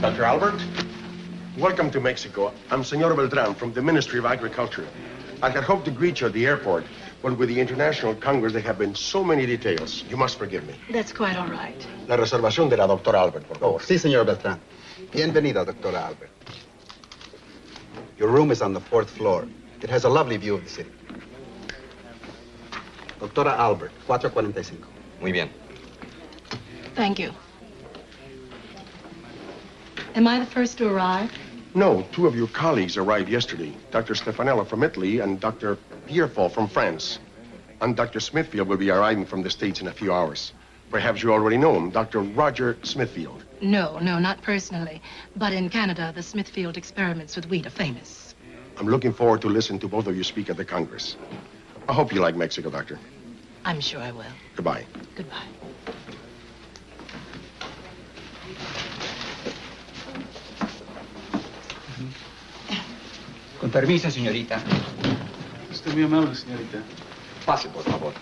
Dr. Albert, welcome to Mexico. I'm Senor Beltran from the Ministry of Agriculture. I had hoped to greet you at the airport, but with the International Congress, there have been so many details. You must forgive me. That's quite all right. La reservación de la doctora Albert, por favor. Sí, señor Beltrán. Bienvenida, doctora Albert. Your room is on the 4th floor. It has a lovely view of the city. Doctora Albert, 445. Muy bien. Thank you. Am I the first to arrive? No, two of your colleagues arrived yesterday. Dr. Stefanello from Italy and Dr. Pierfol from France. And Dr. Smithfield will be arriving from the States in a few hours. Perhaps you already know him, Dr. Roger Smithfield. No, not personally. But in Canada, the Smithfield experiments with wheat are famous. I'm looking forward to listen to both of you speak at the Congress. I hope you like Mexico, Doctor. I'm sure I will. Goodbye. Goodbye. Con permiso, señorita. Usted muy amable, señorita. Pase, por favor.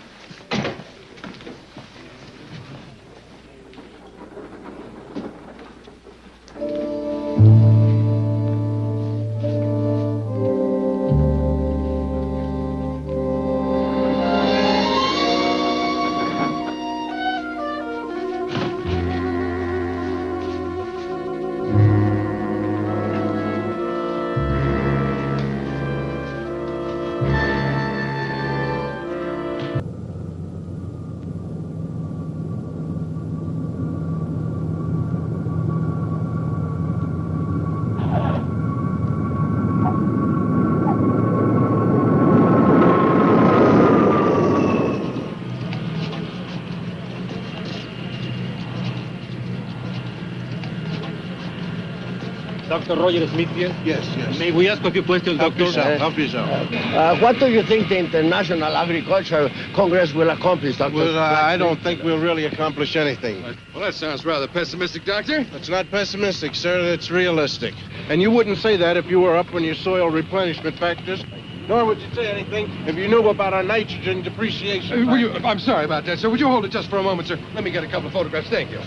Dr. Roger Smithfield? Yes. May we ask a few questions, Doctor? Help yourself. What do you think the International Agriculture Congress will accomplish, Dr.? Well, I don't think we'll really accomplish anything. Well, that sounds rather pessimistic, Doctor. It's not pessimistic, sir. It's realistic. And you wouldn't say that if you were up on your soil replenishment factors. Nor would you say anything if you knew about our nitrogen depreciation. I'm sorry about that, sir. Would you hold it just for a moment, sir? Let me get a couple of photographs. Thank you.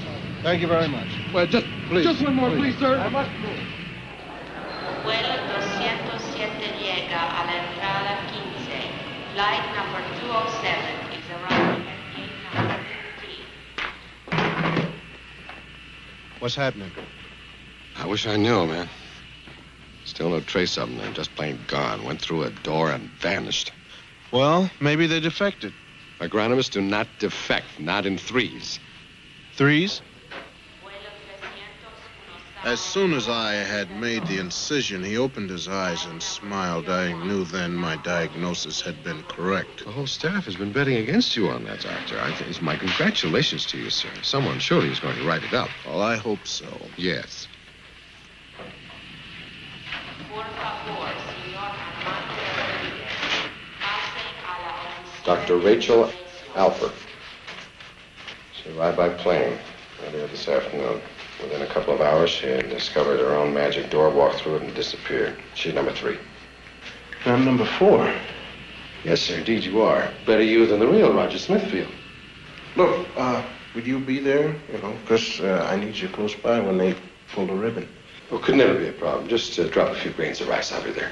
Thank you very much. Well, just one more, please, sir. I must move. Vuelo 207 llega a la entrada 15. Flight number 207 is arriving at 8:15. What's happening? I wish I knew, man. Still no trace of them. They're just plain gone. Went through a door and vanished. Well, maybe they defected. Agronomists do not defect, not in threes. Threes? As soon as I had made the incision, he opened his eyes and smiled. I knew then my diagnosis had been correct. The whole staff has been betting against you on that, Doctor. My congratulations to you, sir. Someone surely is going to write it up. Well, I hope so. Yes. Dr. Rachel Alford. She arrived by plane earlier this afternoon. Within a couple of hours, she had discovered her own magic door, walked through it, and disappeared. She's number 3. I'm number 4. Yes, sir, indeed you are. Better you than the real Roger Smithfield. Look, would you be there? Because I need you close by when they pull the ribbon. Oh, could never be a problem. Just drop a few grains of rice over there.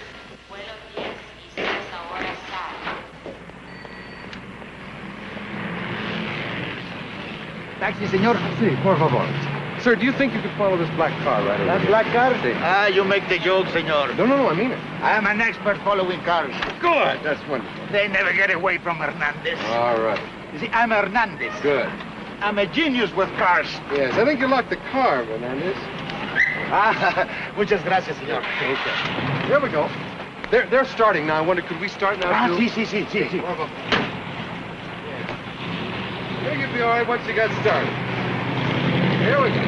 Taxi, señor. Sí, por favor. Sir, do you think you could follow this black car right over That here? black car? Ah, you make the joke, senor. No, I mean it. I am an expert following cars. Good. That's wonderful. They never get away from Hernandez. All right. You see, I'm Hernandez. Good. I'm a genius with cars. Yes, I think you locked the car, Hernandez. Ah, muchas gracias, señor. Okay. Here we go. They're starting now. I wonder, could we start now, too? Sí. I think you'd be all right once you got started. Here we go.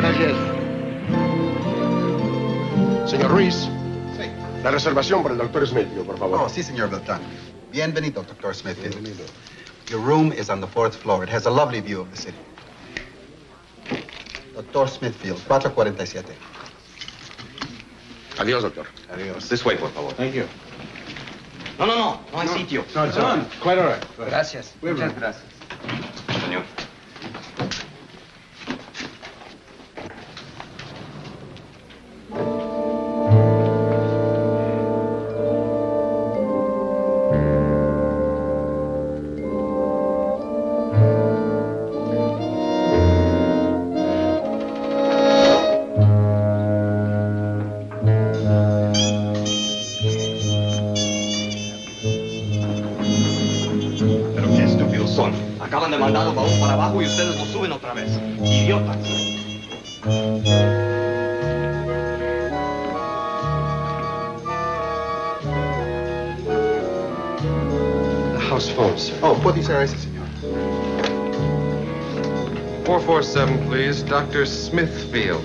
gracias. Señor Ruiz, Sí. la reservación para el doctor Smithfield, por favor. Oh, sí, señor Beltrán. Bienvenido, Dr. Smithfield. Your room is on the 4th floor. It has a lovely view of the city. Dr. Smithfield, 447. Adiós, doctor. Adiós. This way, por favor. Thank you. No hay sitio. No, it's on. Quite all right. Gracias. Muchas gracias. Señor. Pero qué estúpidos son. Acaban de mandar el baúl para abajo y ustedes lo suben otra vez. Idiotas. The house phone, sir. Oh, puede ser ese, señor. 447, please. Dr. Smithfield.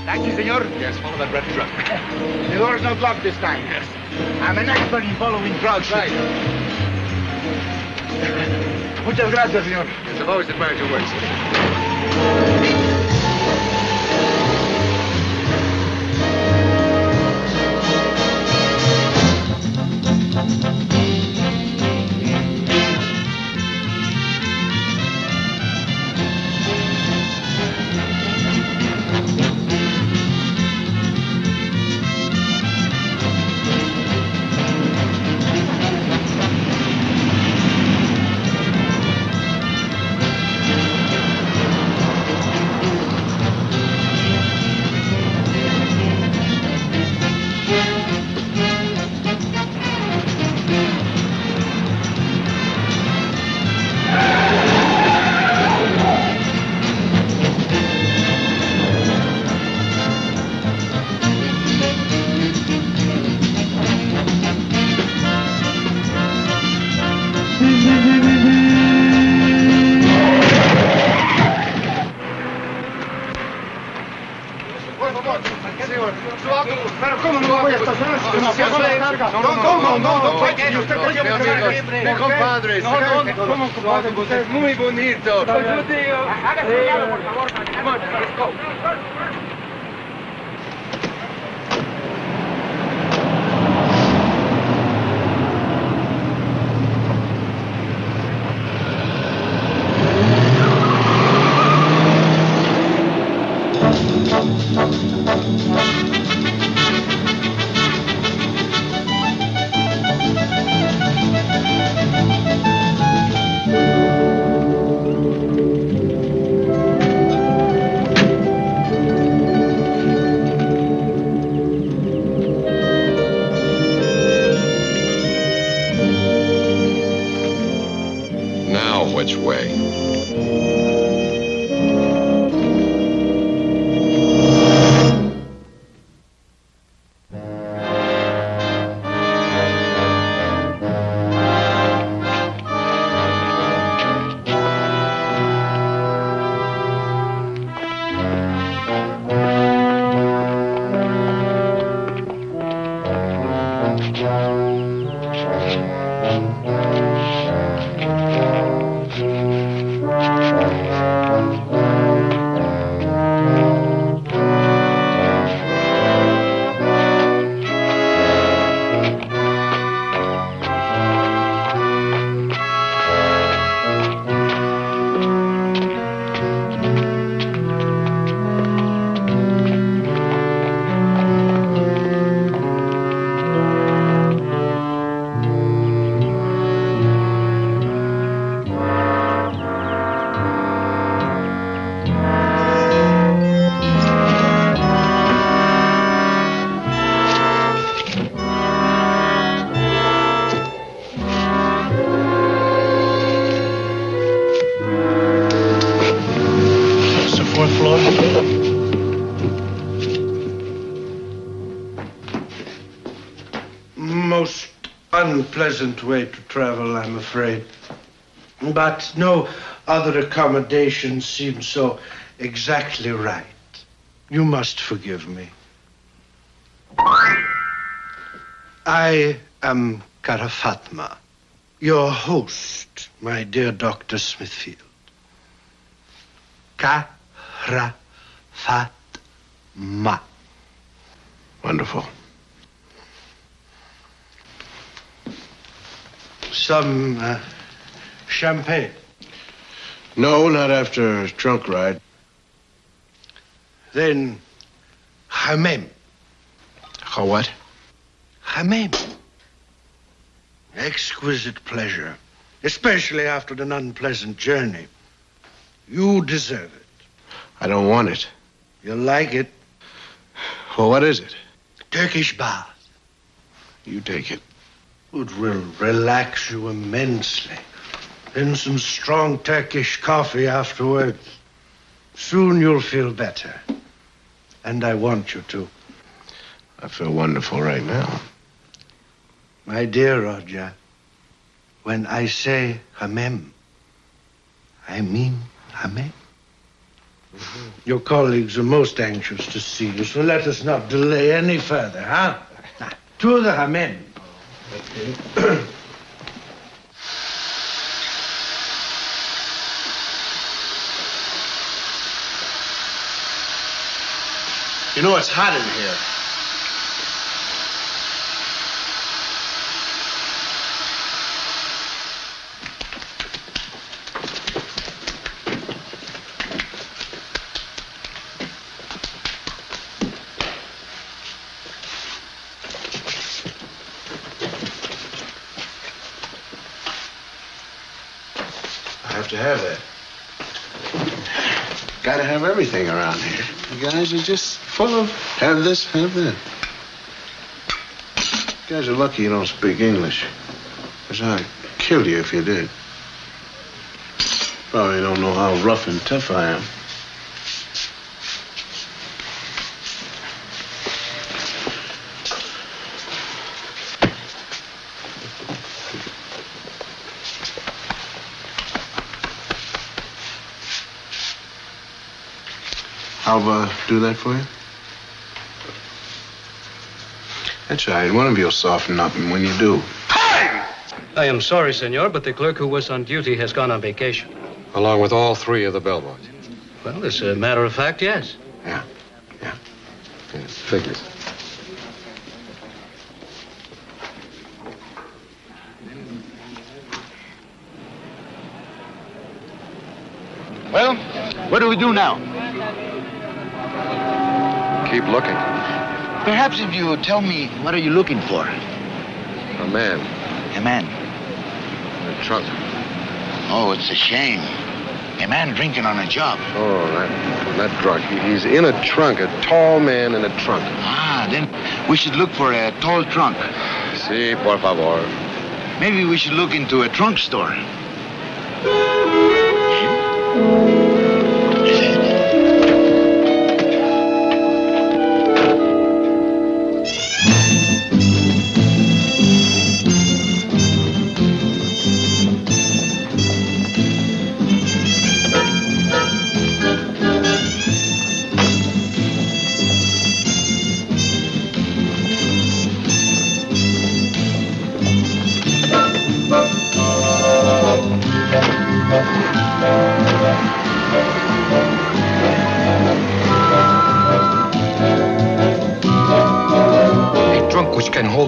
Taxi, señor. Yes, follow that red truck. The door is not locked this time. Yes. I'm an expert in following drugs. Right. Muchas gracias, señor. Yes, I've always admired your work, sir. Su autobús. Pero ¿cómo no voy a estacionar? Demasiado de carga. No. ¿Por qué? Usted tenía que estar siempre. Mi compadre. No, ¿cómo compadre? Usted es muy bonito. Hágase lado, por favor. Come on, let's go. most unpleasant way to travel, I'm afraid. But no other accommodations seem so exactly right. You must forgive me. I am Karafatma, your host, my dear Dr. Smithfield. Karafatma. Wonderful. Some champagne? No, not after a trunk ride. Then, hamem. How what? Hamem. Exquisite pleasure, especially after an unpleasant journey. You deserve it. I don't want it. You'll like it. Well, what is it? Turkish bath. You take it. It will relax you immensely. Then some strong Turkish coffee afterwards. Soon you'll feel better. And I want you to. I feel wonderful right now. My dear Roger, when I say hamem, I mean hamem. Mm-hmm. Your colleagues are most anxious to see you, so let us not delay any further, huh? To the hamem. Okay. You know it's hot in here. To have that. Gotta have everything around here. You guys are just full of have this, have that. You guys are lucky you don't speak English. Because I'd kill you if you did. Probably don't know how rough and tough I am. I'll do that for you. That's right. One of you will soften up, and when you do... I am sorry, senor, but the clerk who was on duty has gone on vacation. Along with all three of the bellboys. Well, as a matter of fact, yes. Yeah. Figures. Well, what do we do now? Keep looking. Perhaps if you tell me, what are you looking for? A man. A man. In a trunk. Oh, it's a shame. A man drinking on a job. Oh, that drunk. He's in a trunk. A tall man in a trunk. Ah, then we should look for a tall trunk. Si, por favor. Maybe we should look into a trunk store.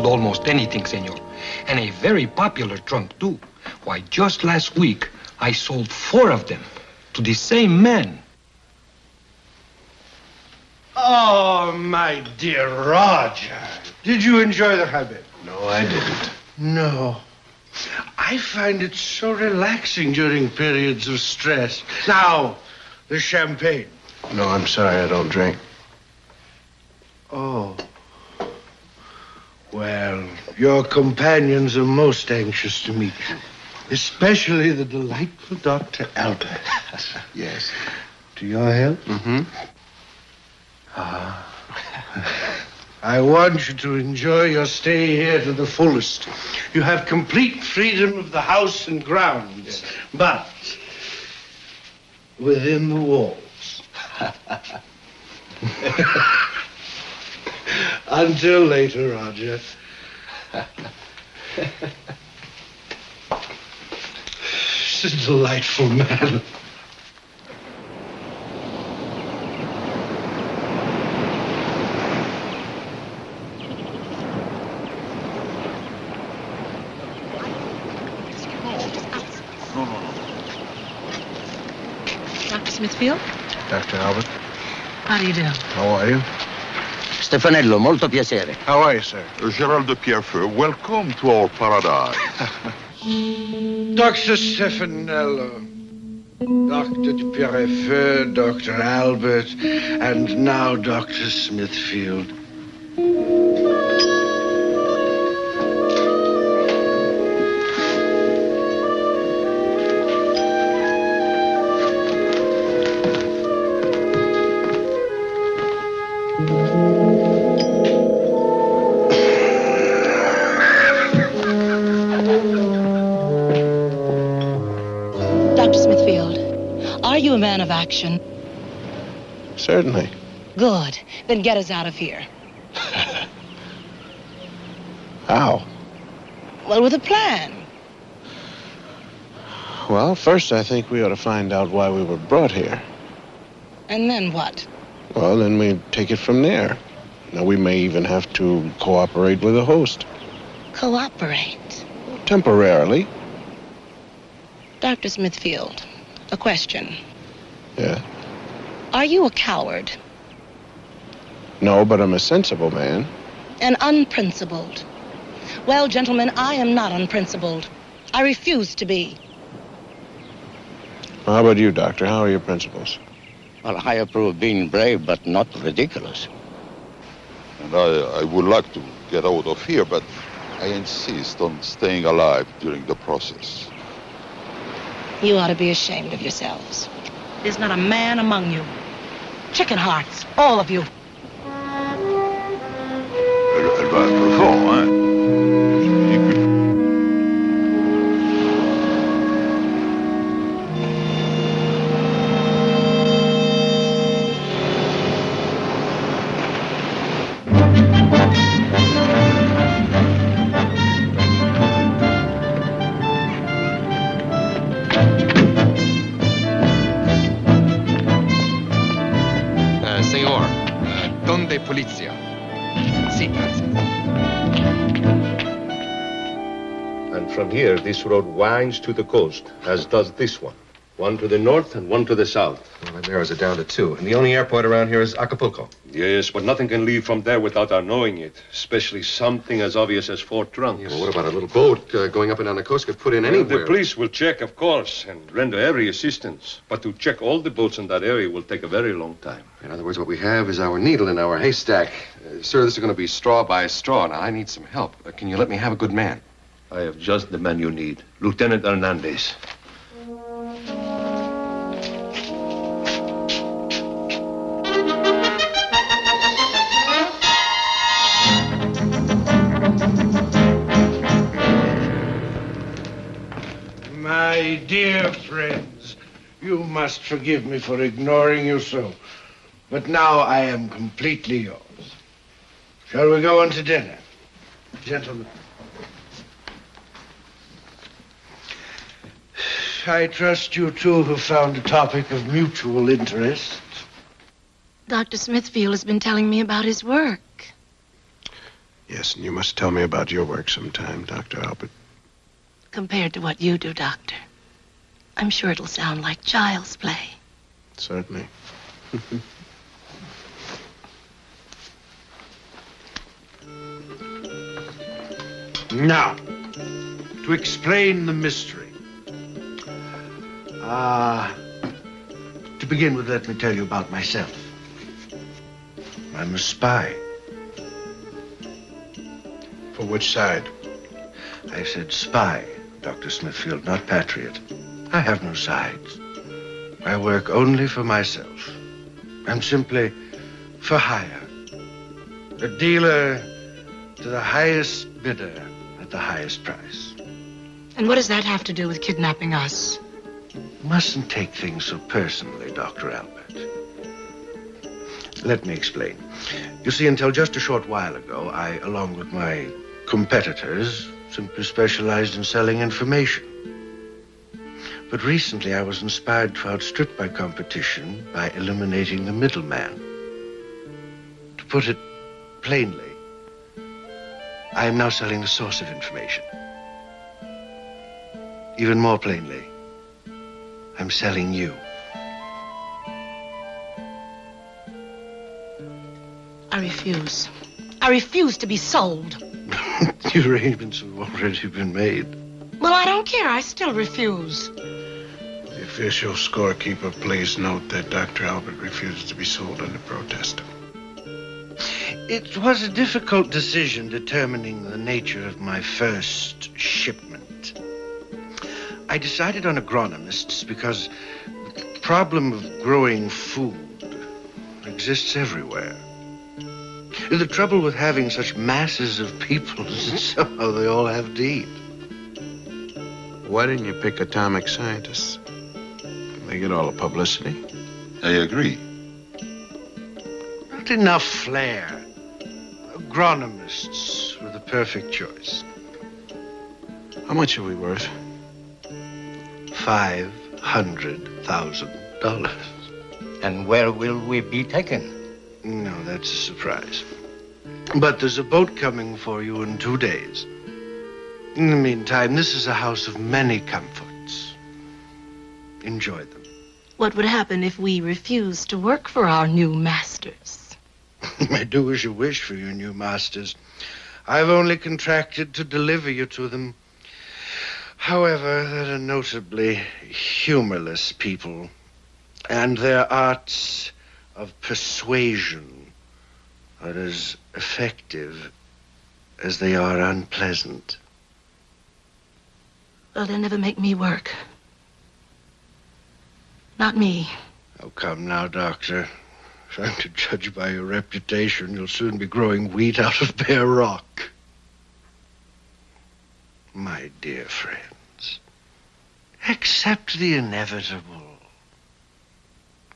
Almost anything, senor. And a very popular trunk, too. Why, just last week, I sold 4 of them to the same man. Oh, my dear Roger. Did you enjoy the habit? No, I didn't. No. I find it so relaxing during periods of stress. Now, the champagne. No, I'm sorry, I don't drink. Oh. Well, your companions are most anxious to meet you, especially the delightful Dr. Albert. I want you to enjoy your stay here to the fullest. You have complete freedom of the house and grounds, but within the walls. Until later, Roger. He's a delightful man. Dr. Smithfield? Dr. Albert, How do you do? how are you? Stefanello, molto piacere. How are you, sir? Gerald de Pierrefeu, welcome to our paradise. Dr. Stefanello, Dr. de Pierrefeu, Dr. Albert, and now Dr. Smithfield. Dr. Smithfield, are you a man of action? Certainly. Good. Then get us out of here. How? Well, with a plan. Well, first I think we ought to find out why we were brought here. And then what? Well, then we take it from there. Now, we may even have to cooperate with the host. Cooperate. Temporarily. Dr. Smithfield, a question. Yeah. Are you a coward? No, but I'm a sensible man. And unprincipled? Well, gentlemen, I am not unprincipled. I refuse to be. How about you, Doctor? How are your principles? Well, I approve of being brave, but not ridiculous. And I would like to get out of here, but I insist on staying alive during the process. You ought to be ashamed of yourselves. There's not a man among you. Chicken hearts, all of you. Elle va être fort, hein? Senor, donde polizia? Si, grazie. And from here, this road winds to the coast, as does this one. One to the north and one to the south. Well, that narrows it down to two. And the only airport around here is Acapulco. Yes, but nothing can leave from there without our knowing it. Especially something as obvious as Fort Trunks. Yeah, well, what about a little boat going up and down the coast could put in anywhere? The police will check, of course, and render every assistance. But to check all the boats in that area will take a very long time. In other words, what we have is our needle in our haystack. Sir, this is going to be straw by straw. Now, I need some help. Can you let me have a good man? I have just the man you need. Lieutenant Hernandez. My dear friends, you must forgive me for ignoring you so, but now I am completely yours. Shall we go on to dinner? Gentlemen. I trust you two have found a topic of mutual interest. Dr. Smithfield has been telling me about his work. Yes, and you must tell me about your work sometime, Dr. Albert. Compared to what you do, Doctor, I'm sure it'll sound like child's play. Certainly. Now, to explain the mystery. To begin with, let me tell you about myself. I'm a spy. For which side? I said spy, Dr. Smithfield, not patriot. I have no sides. I work only for myself. I'm simply for hire. A dealer to the highest bidder at the highest price. And what does that have to do with kidnapping us? Mustn't take things so personally, Dr. Albert. Let me explain. You see, until just a short while ago, I, along with my competitors, simply specialized in selling information. But recently I was inspired to outstrip my competition by eliminating the middleman. To put it plainly, I am now selling the source of information. Even more plainly, I'm selling you. I refuse. I refuse to be sold. The arrangements have already been made. Well, I don't care. I still refuse. The official scorekeeper, please note that Dr. Albert refuses to be sold under protest. It was a difficult decision determining the nature of my first shipment. I decided on agronomists because the problem of growing food exists everywhere. The trouble with having such masses of people is that somehow they all have to eat. Why didn't you pick atomic scientists? They get all the publicity. I agree. Not enough flair. Agronomists were the perfect choice. How much are we worth? $500,000. And where will we be taken? No, that's a surprise. But there's a boat coming for you in 2 days. In the meantime, this is a house of many comforts. Enjoy them. What would happen if we refused to work for our new masters? I do as you wish for your new masters. I've only contracted to deliver you to them. However, they're notably humorless people, and their arts of persuasion are as effective as they are unpleasant. Well, they'll never make me work. Not me. Oh, come now, Doctor. If I'm to judge by your reputation, you'll soon be growing wheat out of bare rock. My dear friends, accept the inevitable.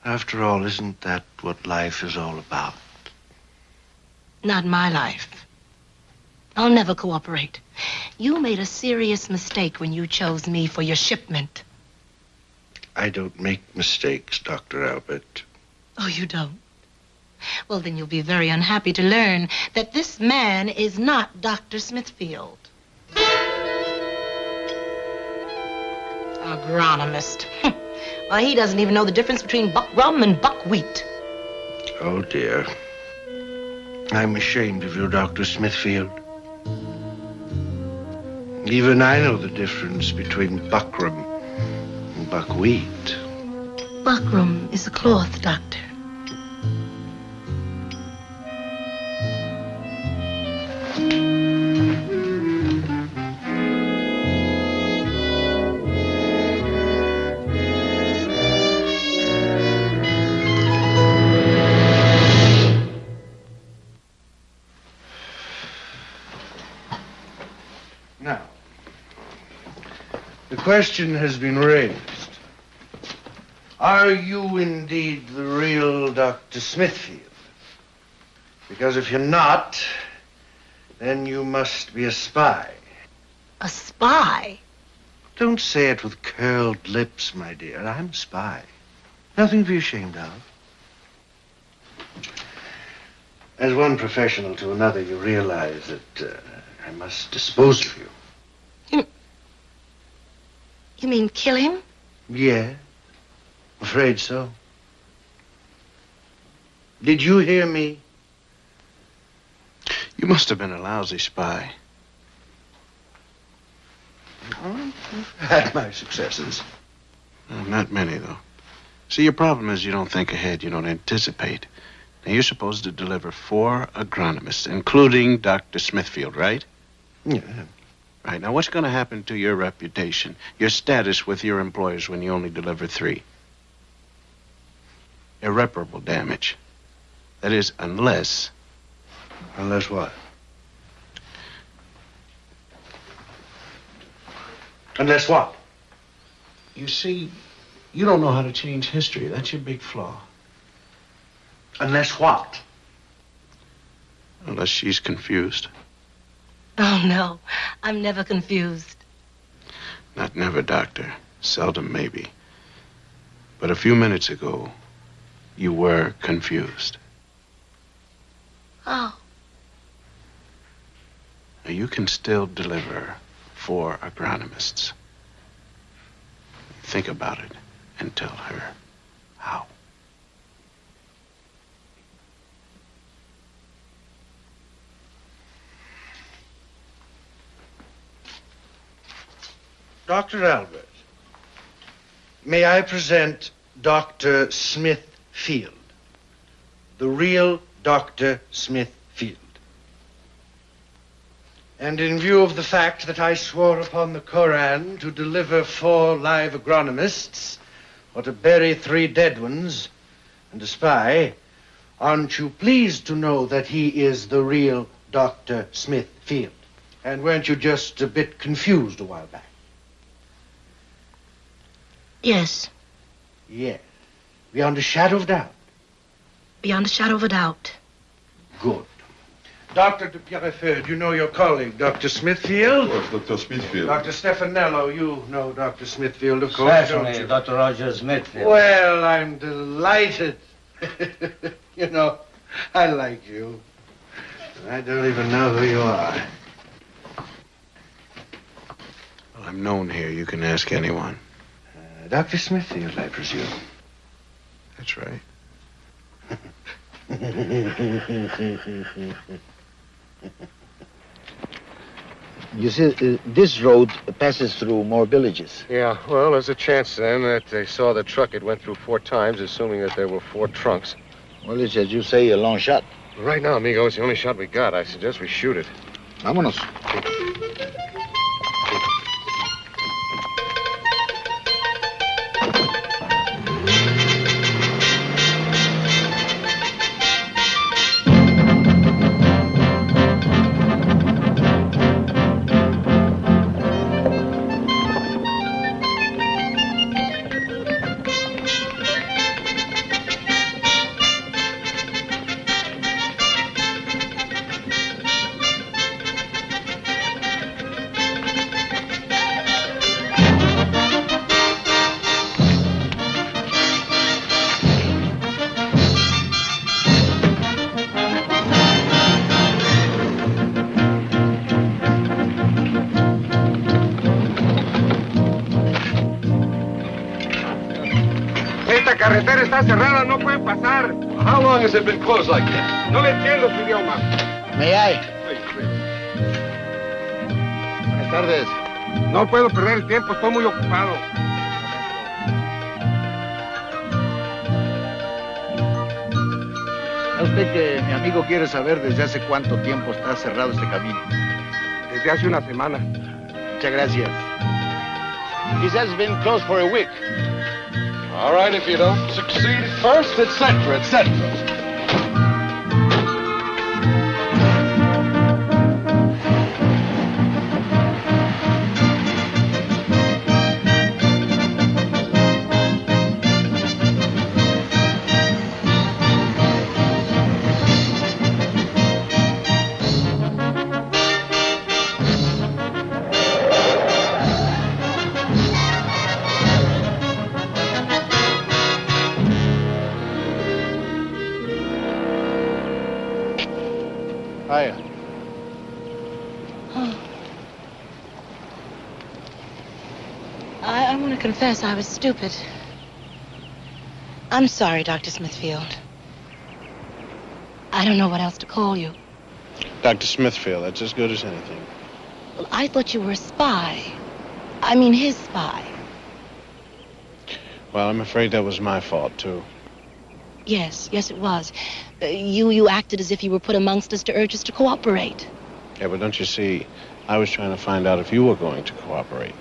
After all, isn't that what life is all about? Not my life. I'll never cooperate. You made a serious mistake when you chose me for your shipment. I don't make mistakes, Dr. Albert. Oh, you don't? Well, then you'll be very unhappy to learn that this man is not Dr. Smithfield. Agronomist. Well, he doesn't even know the difference between buckrum and buckwheat. Oh, dear. I'm ashamed of you, Dr. Smithfield. Even I know the difference between buckram and buckwheat. Buckram is a cloth, Doctor. Now, the question has been raised. Are you indeed the real Dr. Smithfield? Because if you're not, then you must be a spy. A spy? Don't say it with curled lips, my dear. I'm a spy. Nothing to be ashamed of. As one professional to another, you realize that I must dispose of you. You mean kill him? Yeah, afraid so. Did you hear me? You must have been a lousy spy. I've had my successes. Not many, though. See, your problem is you don't think ahead, you don't anticipate. Now, you're supposed to deliver 4 agronomists, including Dr. Smithfield, right? Yeah. Right. Now, what's going to happen to your reputation, your status with your employers when you only deliver 3? Irreparable damage. That is, unless Unless what? Unless what? You see, you don't know how to change history. That's your big flaw. Unless what? Unless she's confused. Oh, no. I'm never confused. Not never, Doctor. Seldom, maybe. But a few minutes ago, you were confused. Oh. Now, you can still deliver 4 agronomists. Think about it and tell her how. Dr. Albert, may I present Dr. Smithfield, the real Dr. Smithfield. And in view of the fact that I swore upon the Koran to deliver 4 live agronomists, or to bury 3 dead ones, and a spy, aren't you pleased to know that he is the real Dr. Smithfield? And weren't you just a bit confused a while back? Yes. Yes. Beyond a shadow of doubt. Beyond a shadow of a doubt. Good. Dr. de Pierrefeu, do you know your colleague, Dr. Smithfield? Of course, Dr. Smithfield. Dr. Stefanello, you know Dr. Smithfield, of course, don't Certainly, you? Dr. Roger Smithfield. Well, I'm delighted. You know, I like you. I don't even know who you are. Well, I'm known here. You can ask anyone. Dr. Smithfield, I presume. That's right. You see, this road passes through more villages. Yeah, well, there's a chance then that they saw the truck. It went through 4 times, assuming that there were 4 trunks. Well, it's, as you say, a long shot. Right now, amigo, it's the only shot we got. I suggest we shoot it. Vámonos. Esta carretera está cerrada, no pueden pasar. How long has it been closed like that? No le entiendo su idioma. May I? Buenas tardes. No puedo perder el tiempo, estoy muy ocupado. ¿A usted que mi amigo quiere saber desde hace cuánto tiempo está cerrado este camino? Desde hace una semana. Muchas gracias. It has been closed for a week. All right, if you don't succeed first, etc., etc. Hiya. I want to confess I was stupid. I'm sorry, Dr. Smithfield. I don't know what else to call you. Dr. Smithfield, that's as good as anything. Well, I thought you were a spy. I mean, his spy. Well, I'm afraid that was my fault, too. Yes, it was. You acted as if you were put amongst us to urge us to cooperate. Yeah, but don't you see, I was trying to find out if you were going to cooperate.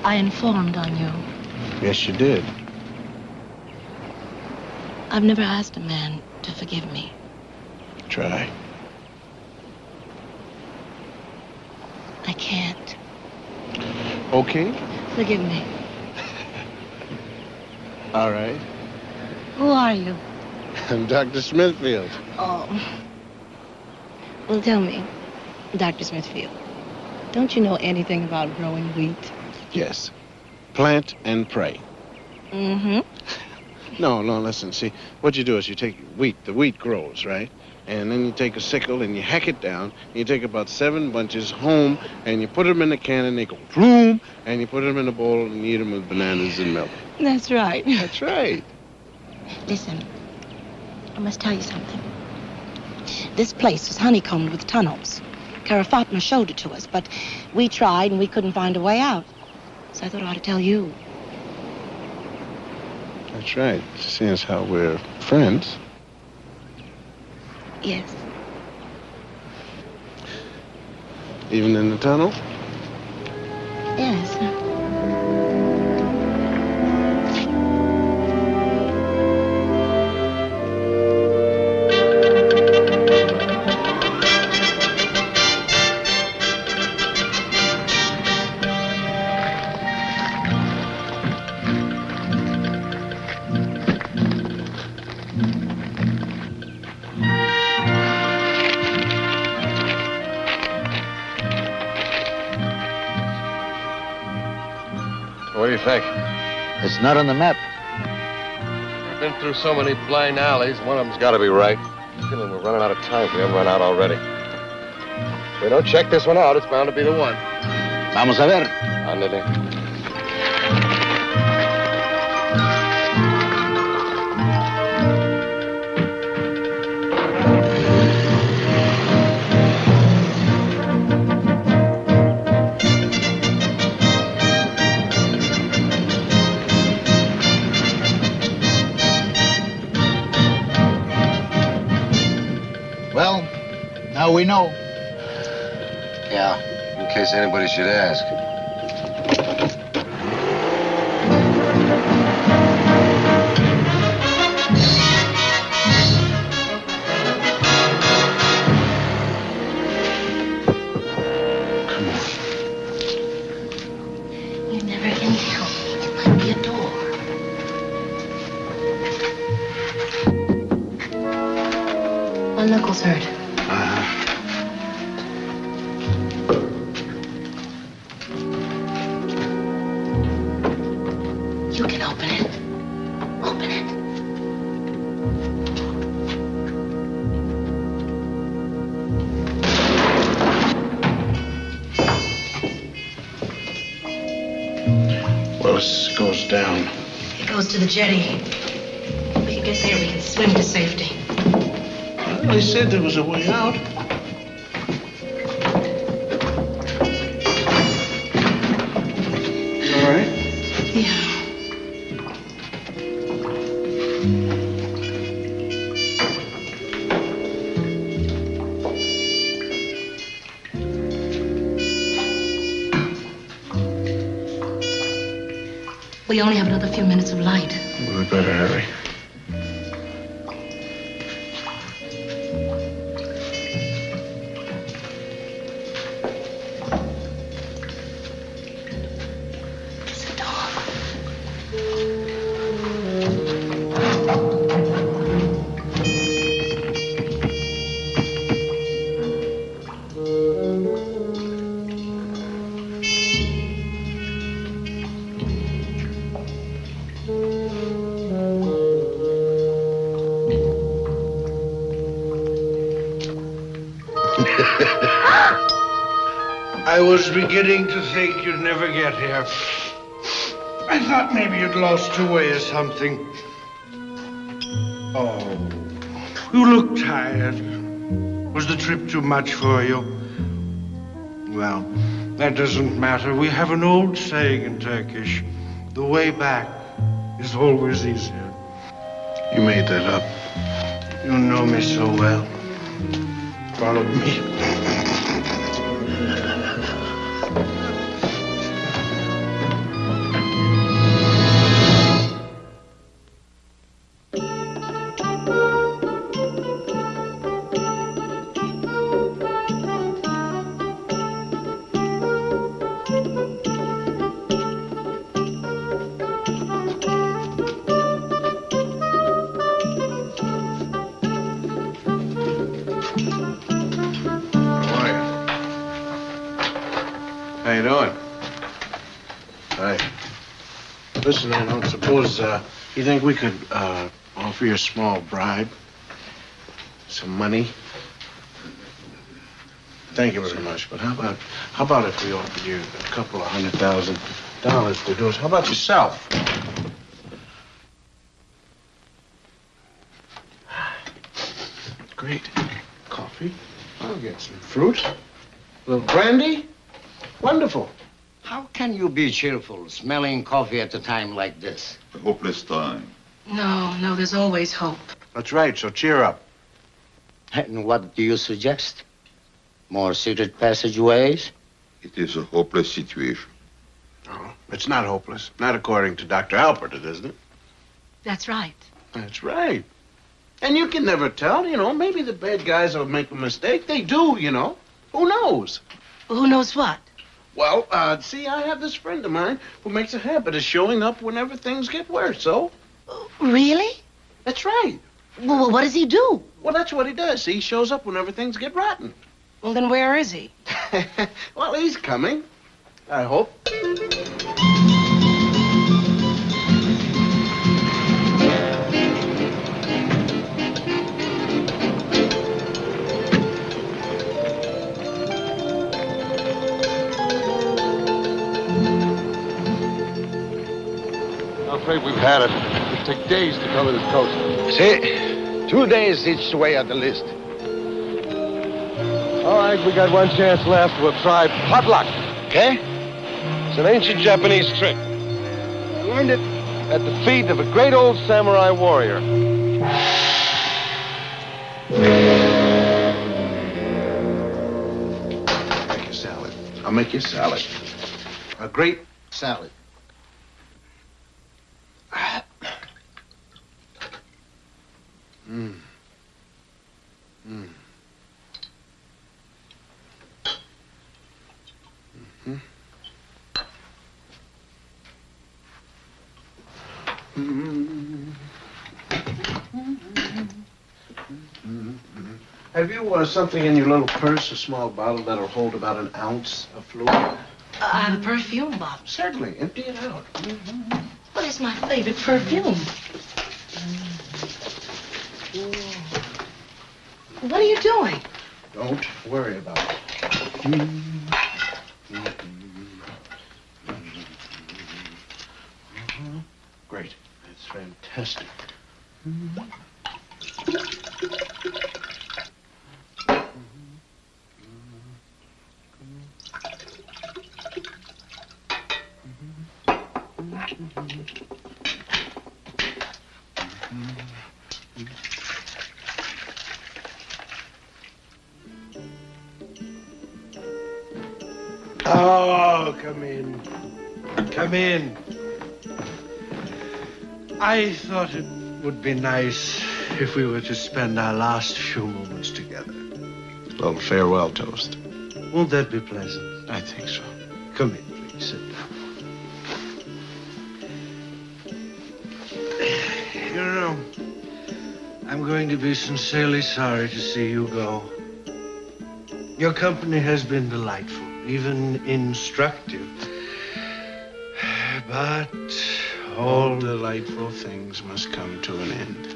I informed on you. Yes, you did. I've never asked a man to forgive me. Try. I can't. Okay. Forgive me. All right. Who are you? I'm Dr. Smithfield. Oh. Well, tell me, Dr. Smithfield, don't you know anything about growing wheat? Yes. Plant and pray. Mm-hmm. No, listen. See, what you do is you take wheat. The wheat grows, right? And then you take a sickle and you hack it down. You take about 7 bunches home and you put them in a can and they go vroom. And you put them in a bowl and you eat them with bananas and milk. That's right. That's right. Listen, I must tell you something. This place was honeycombed with tunnels. Kara Fatma showed it to us, but we tried and we couldn't find a way out. So I thought I ought to tell you. That's right. Seeing as how we're friends. Yes. Even in the tunnel? Yes. What do you think? It's not on the map. We've been through so many blind alleys, one of them's got to be right. I'm feeling we're running out of time if we haven't run out already. If we don't check this one out, it's bound to be the one. Vamos a ver. Ándale. Well, now we know. Yeah, in case anybody should ask. You never can tell me. It might be a door. My knuckles hurt. You can open it. Open it. Well, this goes down. It goes to the jetty. We can get there. We can swim to safety. Well, they said there was a way out. You all right? Yeah. We only have another few minutes of light. We better hurry. It's a dog. I was beginning to think you'd never get here. I thought maybe you'd lost your way or something. Oh, you look tired. Was the trip too much for you? Well, that doesn't matter. We have an old saying in Turkish. The way back is always easier. You made that up. You know me so well. Follow me. doing? Hi. Listen, I don't suppose you think we could offer you a small bribe? Some money? Thank you very much, but how about if we offered you a couple of $100,000 to do it? How about yourself? Great. Coffee. I'll get some fruit. A little brandy. Wonderful. How can you be cheerful, smelling coffee at a time like this? A hopeless time. No, there's always hope. That's right, so cheer up. And what do you suggest? More secret passageways? It is a hopeless situation. Oh, it's not hopeless. Not according to Dr. Alpert, it isn't it? That's right. That's right. And you can never tell, maybe the bad guys will make a mistake. They do, Who knows? Who knows what? Well, see, I have this friend of mine who makes a habit of showing up whenever things get worse, so? Really? That's right. Well, what does he do? Well, that's what he does. He shows up whenever things get rotten. Well, then where is he? Well, he's coming. I hope. I'm afraid we've had it. It'll take days to cover this coast. See, 2 days each way at the least. All right, we got one chance left. We'll try potluck. Okay? It's an ancient Japanese trick. I learned it at the feet of a great old samurai warrior. Make a salad. I'll make you a salad. A great salad. Mmm. Mmm. Mm-hmm. Have you something in your little purse, a small bottle that'll hold about an ounce of fluid? I have a perfume bottle. Certainly. Empty it out. What is my favorite perfume? What are you doing? Don't worry about it. Great. That's fantastic. Oh, come in. Come in. I thought it would be nice if we were to spend our last few moments together. A little farewell toast. Won't that be pleasant? I think so. Come in, please. Sit down. I'm going to be sincerely sorry to see you go. Your company has been delightful, even instructive. But all delightful things must come to an end.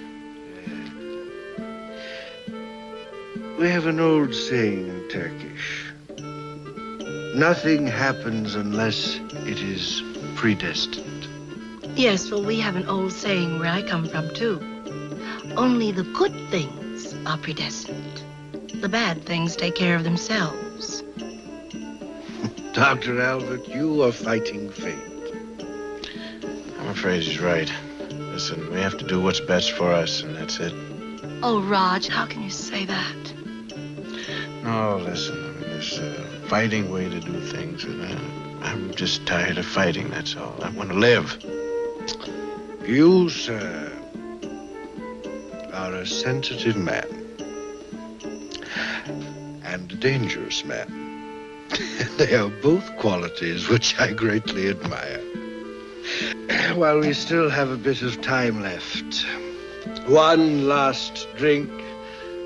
We have an old saying in Turkish. Nothing happens unless it is predestined. Yes, well, we have an old saying where I come from, too. Only the good things are predestined. The bad things take care of themselves. Dr. Albert, you are fighting fate. I'm afraid he's right. Listen, we have to do what's best for us, and that's it. Oh, Raj, how can you say that? No, listen, I mean, there's a fighting way to do things, and I'm just tired of fighting, that's all. I want to live. You, sir, are a sensitive man. And a dangerous man. They are both qualities which I greatly admire. While we still have a bit of time left, one last drink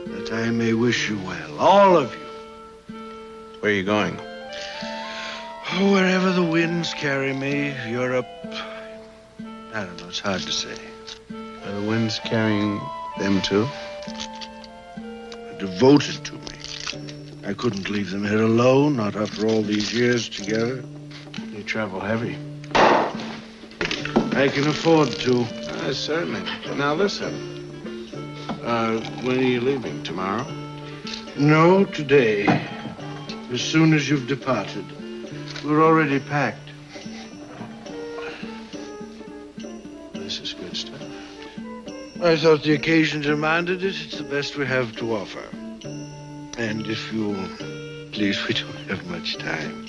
that I may wish you well, all of you. Where are you going? Oh, wherever the winds carry me, Europe. I don't know, it's hard to say. Are the winds carrying them too? Devoted to me. I couldn't leave them here alone, not after all these years together. You travel heavy. I can afford to. Certainly. Now listen. When are you leaving? Tomorrow? No, today. As soon as you've departed. We're already packed. This is good stuff. I thought the occasion demanded it. It's the best we have to offer. And if you'll please, we don't have much time.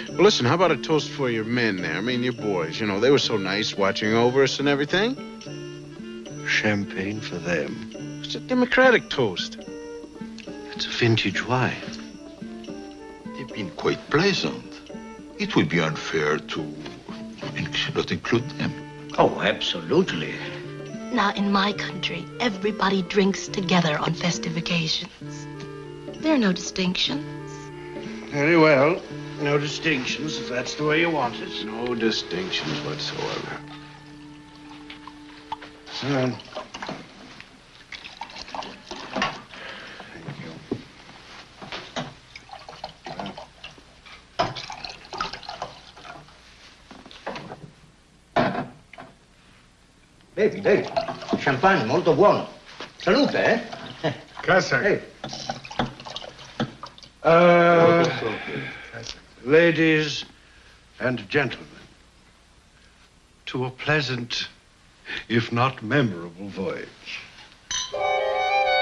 Well, listen, how about a toast for your men there? I mean, your boys. You know, they were so nice watching over us and everything. Champagne for them. It's a democratic toast. It's a vintage wine. They've been quite pleasant. It would be unfair to not include them. Oh, absolutely. Now, in my country, everybody drinks together on festive occasions. There are no distinctions. Very well. No distinctions, if that's the way you want it. No distinctions whatsoever. Son. Bevi, bevi. Champagne molto buono. Salute, eh? Casa. Hey. Ladies and gentlemen, to a pleasant, if not memorable voyage.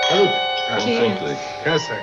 Salute. Cheers. Casa.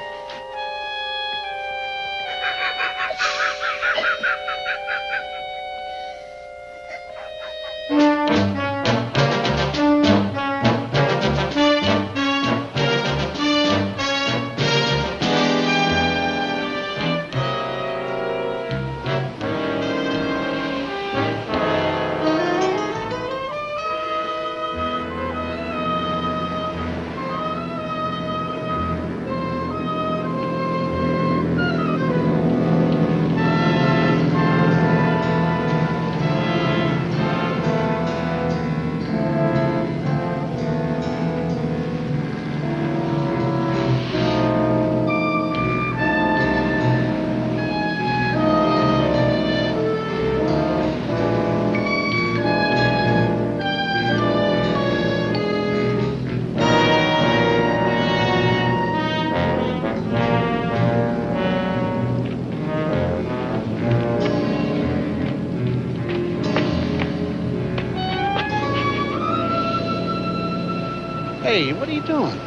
Hey, what are you doing?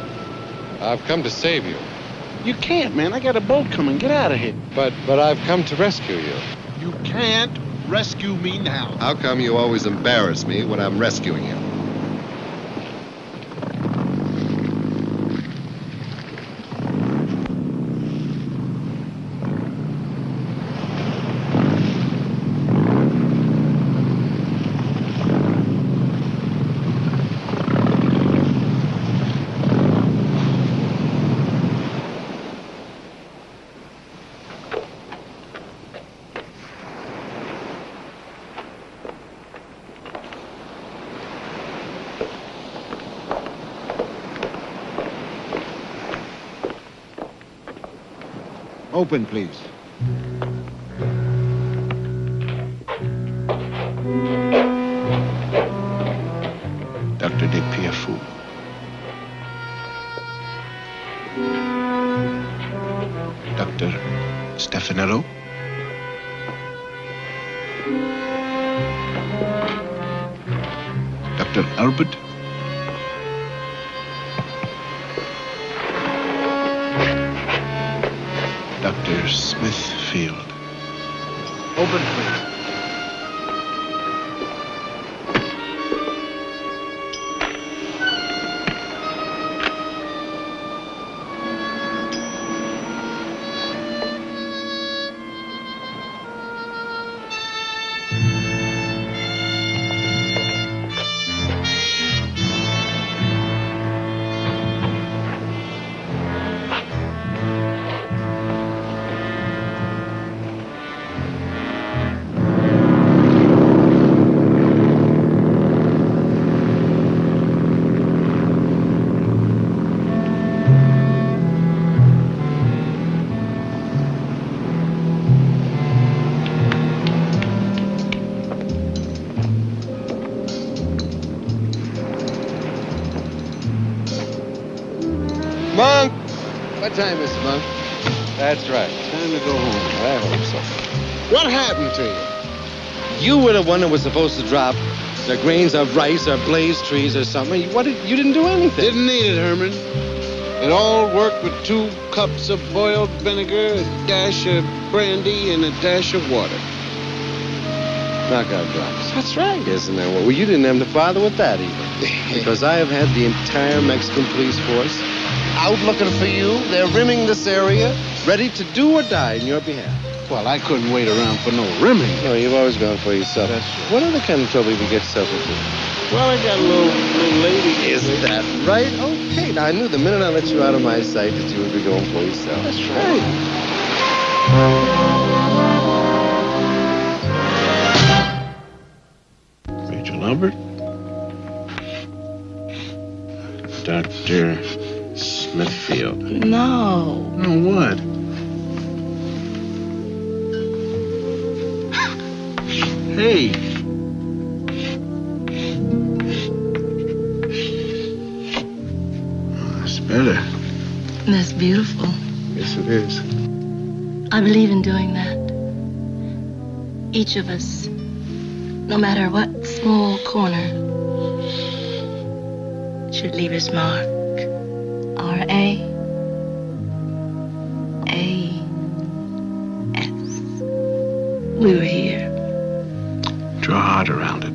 I've come to save you. You can't, man. I got a boat coming. Get out of here. But I've come to rescue you. You can't rescue me now. How come you always embarrass me when I'm rescuing you? Open, please. Dr. De Pierrefou. Dr. Stefanello. Dr. Albert. Dr. Smithfield. Open, please. What time is it, Monk? That's right. Time to go home. I hope so. What happened to you? You were the one that was supposed to drop the grains of rice or blaze trees or something. You didn't do anything. Didn't need it, Herman. It all worked with 2 cups of boiled vinegar, a dash of brandy, and a dash of water. Knockout drops. That's right. Isn't there? Well, you didn't have to bother with that either. Because I have had the entire Mexican police force out looking for you. They're rimming this area, ready to do or die in your behalf. Well, I couldn't wait around for no rimming. No, you've always gone for yourself. That's true. What other kind of trouble you get yourself into? Well, I got a little lady. Is that right? Okay. Now, I knew the minute I let you out of my sight that you would be going for yourself. That's right. Rachel Albert? Dr. Smithfield. No. No, what? Hey. That's better. That's beautiful. Yes, it is. I believe in doing that. Each of us, no matter what small corner, should leave his mark. R.A. A.S. We were here. Draw hard around it.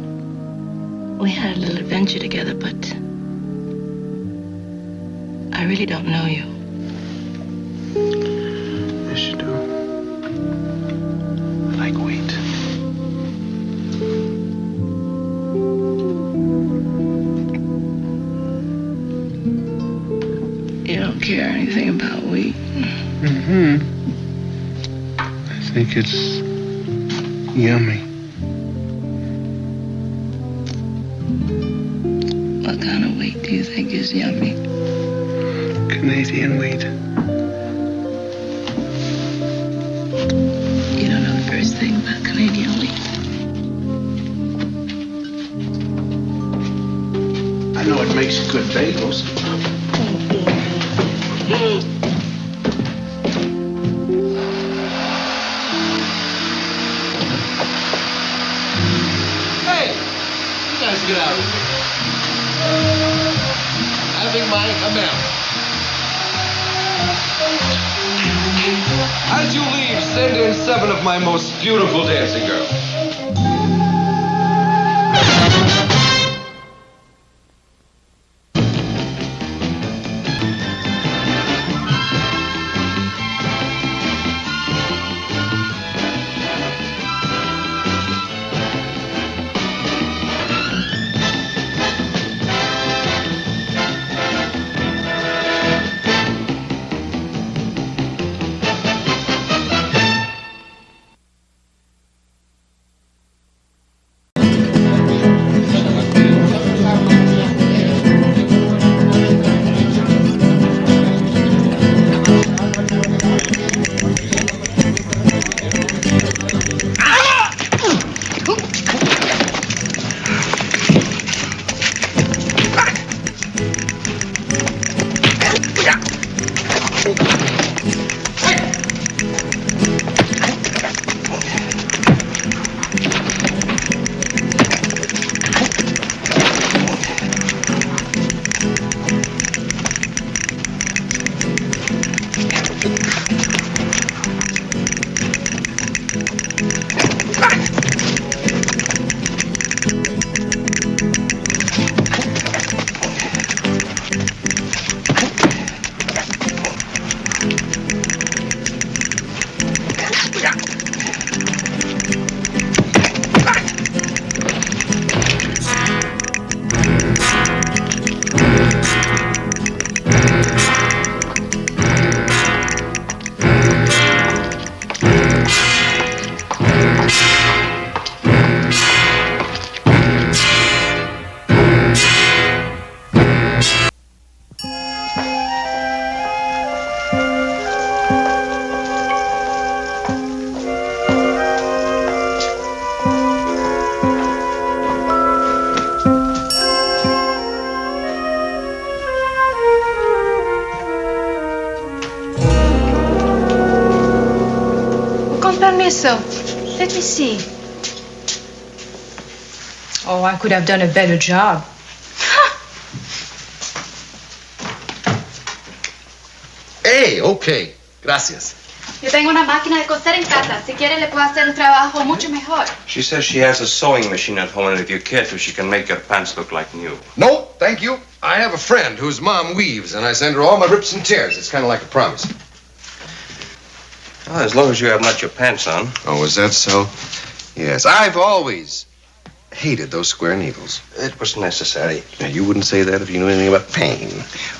We had a little adventure together, but I really don't know you. Yes, you do. I like wheat. You don't care anything about wheat. Mm-hmm. I think it's yummy. What kind of wheat do you think is yummy? Canadian wheat. You don't know the first thing about Canadian wheat. I know it makes good bagels. Hey! You guys get out of here. Having my command. As you leave, send in 7 of my most beautiful dancing girls. permiso. Let me see. Oh, I could have done a better job. Hey, okay. Gracias. Yo tengo una máquina de coser en casa. Si quiere, le puedo hacer un trabajo mucho mejor. She says she has a sewing machine at home, and if you care to, she can make your pants look like new. No, thank you. I have a friend whose mom weaves, and I send her all my rips and tears. It's kind of like a promise. Well, as long as you have not your pants on. Oh, is that so? Yes, I've always hated those square needles. It was necessary. Now, you wouldn't say that if you knew anything about pain.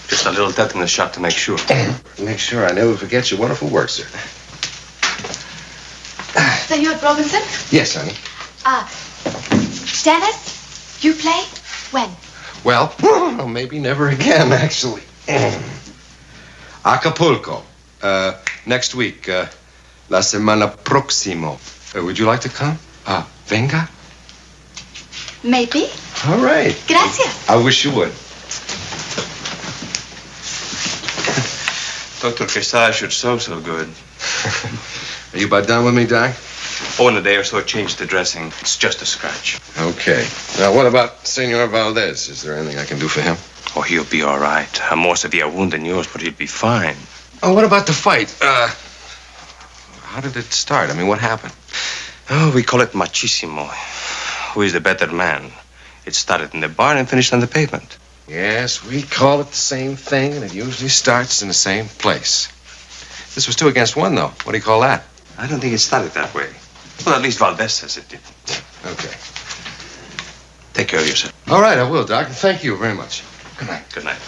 Just a little dent in the shop to make sure. Make sure I never forget your wonderful work, sir. Senor Robinson? Yes, honey. Dennis, you play? When? Well, maybe never again, actually. Acapulco. Next week. La semana próximo. Would you like to come? Venga? Maybe. All right. Gracias. I wish you would. Dr. Quesada should sew so good. Are you about done with me, Doc? Oh, in a day or so, change the dressing. It's just a scratch. Okay. Now, what about Senor Valdez? Is there anything I can do for him? Oh, he'll be all right. A more severe wound than yours, but he'll be fine. Oh, what about the fight? How did it start? I mean, what happened? Oh, we call it machismo. Who is the better man? It started in the bar and finished on the pavement. Yes, we call it the same thing, and it usually starts in the same place. This was 2 against 1, though. What do you call that? I don't think it started that way. Well, at least Valdez says it didn't. Okay. Take care of yourself. All right, I will, Doc. Thank you very much. Good night. Good night.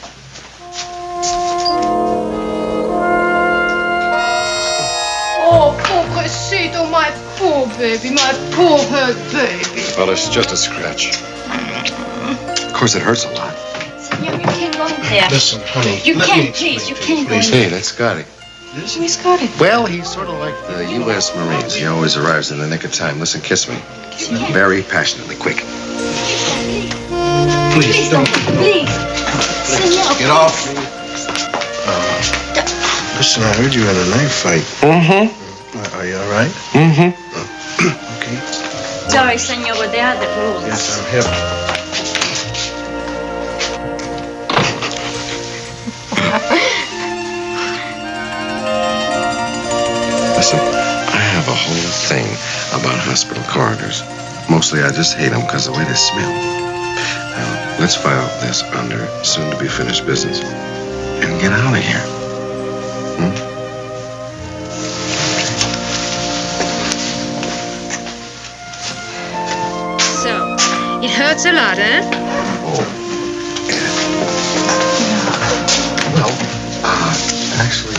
Oh, pobrecito, my poor baby, my poor hurt baby. Well, it's just a scratch. Of course, it hurts a lot. Senor, you can't go in there. Listen, honey. You let can't, me please. You explain can't go in Hey, there. that's Scotty. Who's Scotty? Well, he's sort of like the U.S. Marines. He always arrives in the nick of time. Listen, kiss me. Very passionately. Quick. Please, don't. Please. Senor. Get off. Listen, I heard you had a knife fight. Mm-hmm. Are you all right? Mm-hmm. Okay. Sorry, senor, but there are the rules. Yes, I'm hip. Listen, I have a whole thing about hospital corridors. Mostly I just hate them because of the way they smell. Now, let's file this under soon-to-be-finished business and get out of here. So, it hurts a lot, eh? Well, actually...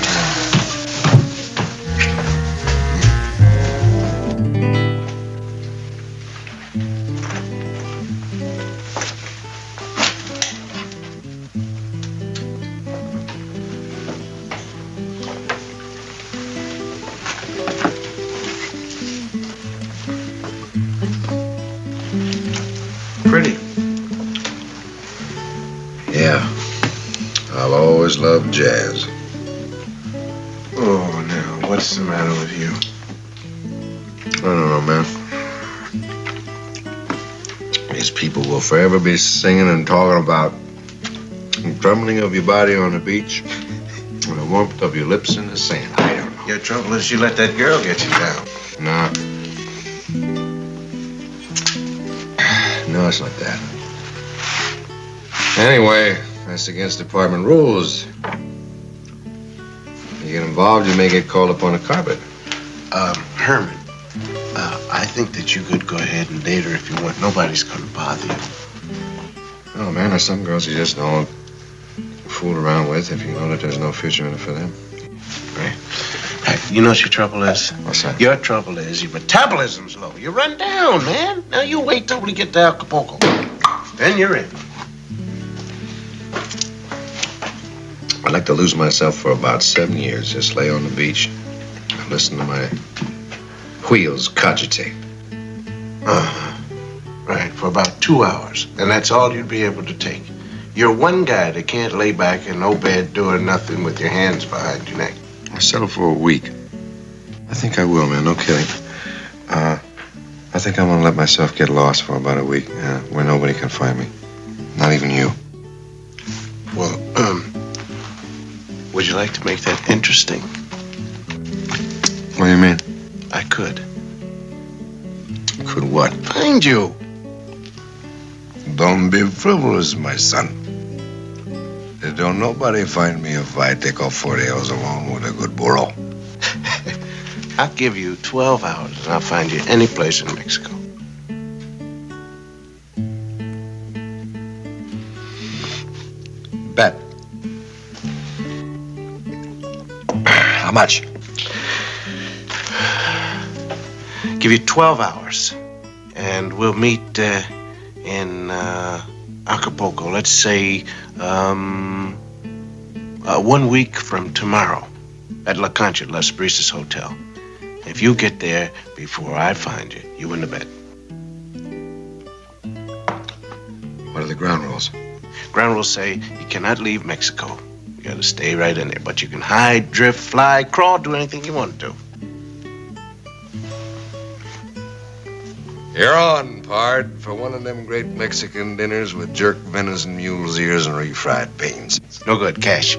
Pretty. Yeah. I'll always love jazz. Oh, now, what's the matter with you? I don't know, man. These people will forever be singing and talking about the trembling of your body on the beach and the warmth of your lips in the sand. I don't know. Your trouble is you let that girl get you down. Nah. No, it's not that. Anyway, that's against department rules. You get involved, you may get called upon a carpet. Herman, I think that you could go ahead and date her if you want. Nobody's gonna bother you. Oh, man, there's some girls you just don't fool around with if you know that there's no future in it for them. Right. Hey, you know what your trouble is? What's that? Your trouble is your metabolism's low. You run down, man. Now you wait till we get to Acapulco. Then you're in. I'd like to lose myself for about 7 years. Just lay on the beach and listen to my wheels cogitate. Right, for about 2 hours. And that's all you'd be able to take. You're one guy that can't lay back in no bed doing nothing with your hands behind your neck. I'll settle for a week. I think I will, man. No kidding. I think I'm gonna let myself get lost for about a week, where nobody can find me. Not even you. Well, would you like to make that interesting? What do you mean? I could. Could what? Find you. Don't be frivolous, my son. Don't nobody find me if I take off 40 hours alone with a good burro. I'll give you 12 hours and I'll find you any place in Mexico. Bet. How much? Give you 12 hours and we'll meet in Acapulco. Let's say 1 week from tomorrow at La Concha, Las Brisas Hotel. If you get there before I find you, you win the bet. What are the ground rules? Ground rules say you cannot leave Mexico. You gotta stay right in there. But you can hide, drift, fly, crawl, do anything you want to do. You're on, pard, for one of them great Mexican dinners with jerk venison, mule's ears, and refried beans. No good. Cash.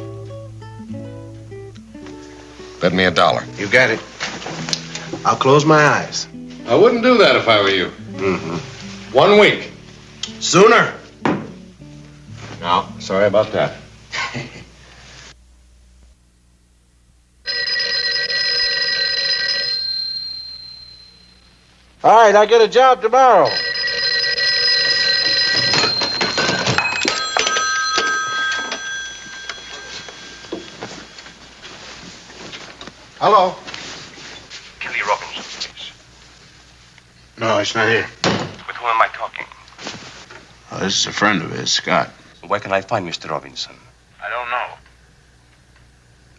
Bet me $1. You got it. I'll close my eyes. I wouldn't do that if I were you. Mm-hmm. 1 week. Sooner. No, sorry about that. All right, I get a job tomorrow. Hello. Billy Robinson, please. No, he's not here. With whom am I talking? Oh, this is a friend of his, Scott. Where can I find Mr. Robinson? I don't know.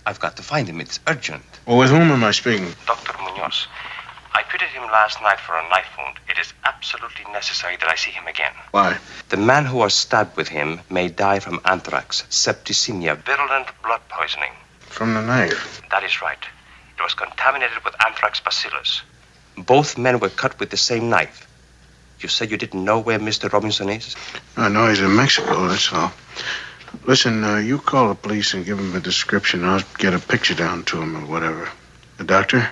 I've got to find him. It's urgent. Well, with whom am I speaking? Dr. Munoz. I treated him last night for a knife wound. It is absolutely necessary that I see him again. Why? The man who was stabbed with him may die from anthrax, septicemia, virulent blood poisoning. From the knife? That is right. It was contaminated with anthrax bacillus. Both men were cut with the same knife. You said you didn't know where Mr. Robinson is? I know he's in Mexico, that's all. Listen, you call the police and give him a description. I'll get a picture down to him or whatever. The doctor?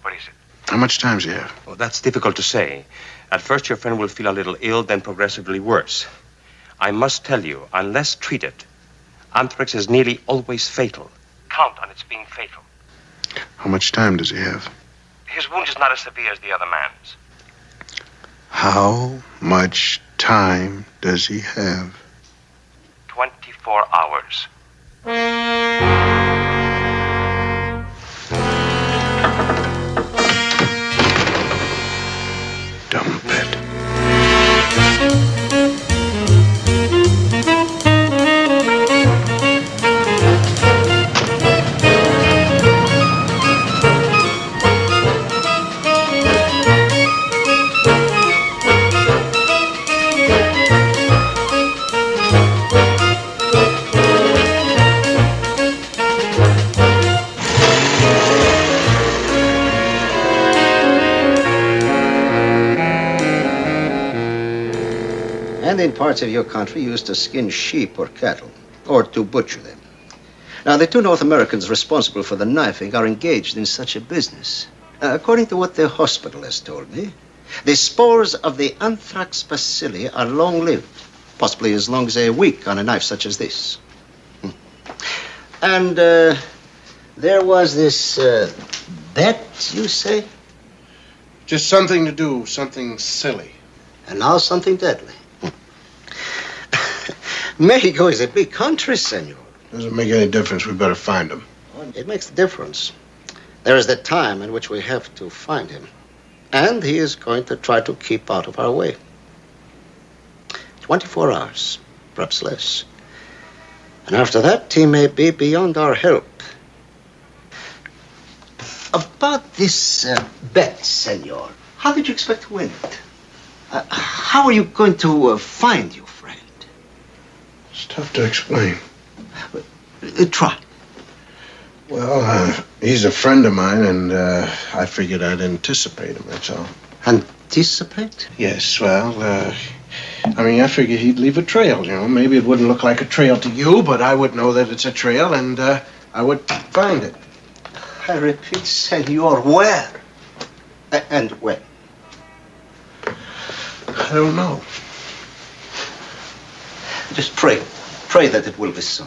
What is it? How much time does he have? Well, that's difficult to say. At first, your friend will feel a little ill, then progressively worse. I must tell you, unless treated, anthrax is nearly always fatal. Count on its being fatal. How much time does he have? His wound is not as severe as the other man's. How much time does he have? 24 hours. Dumb bet. And in parts of your country used to skin sheep or cattle, or to butcher them. Now, the two North Americans responsible for the knifing are engaged in such a business. According to what the hospital has told me, the spores of the anthrax bacilli are long-lived, possibly as long as a week on a knife such as this. And there was this bet, you say? Just something to do, something silly. And now something deadly. Mexico is a big country, senor. Doesn't make any difference. We better find him. It makes a difference. There is the time in which we have to find him. And he is going to try to keep out of our way. 24 hours, perhaps less. And after that, he may be beyond our help. About this bet, senor, how did you expect to win it? How are you going to find your friend? It's tough to explain. Try. Well, He's a friend of mine, and I figured I'd anticipate him, that's all. Anticipate? Yes, well, I figured he'd leave a trail, you know. Maybe it wouldn't look like a trail to you, but I would know that it's a trail, and I would find it. I repeat, senor, where? And when? I don't know. Just pray. Pray that it will be so.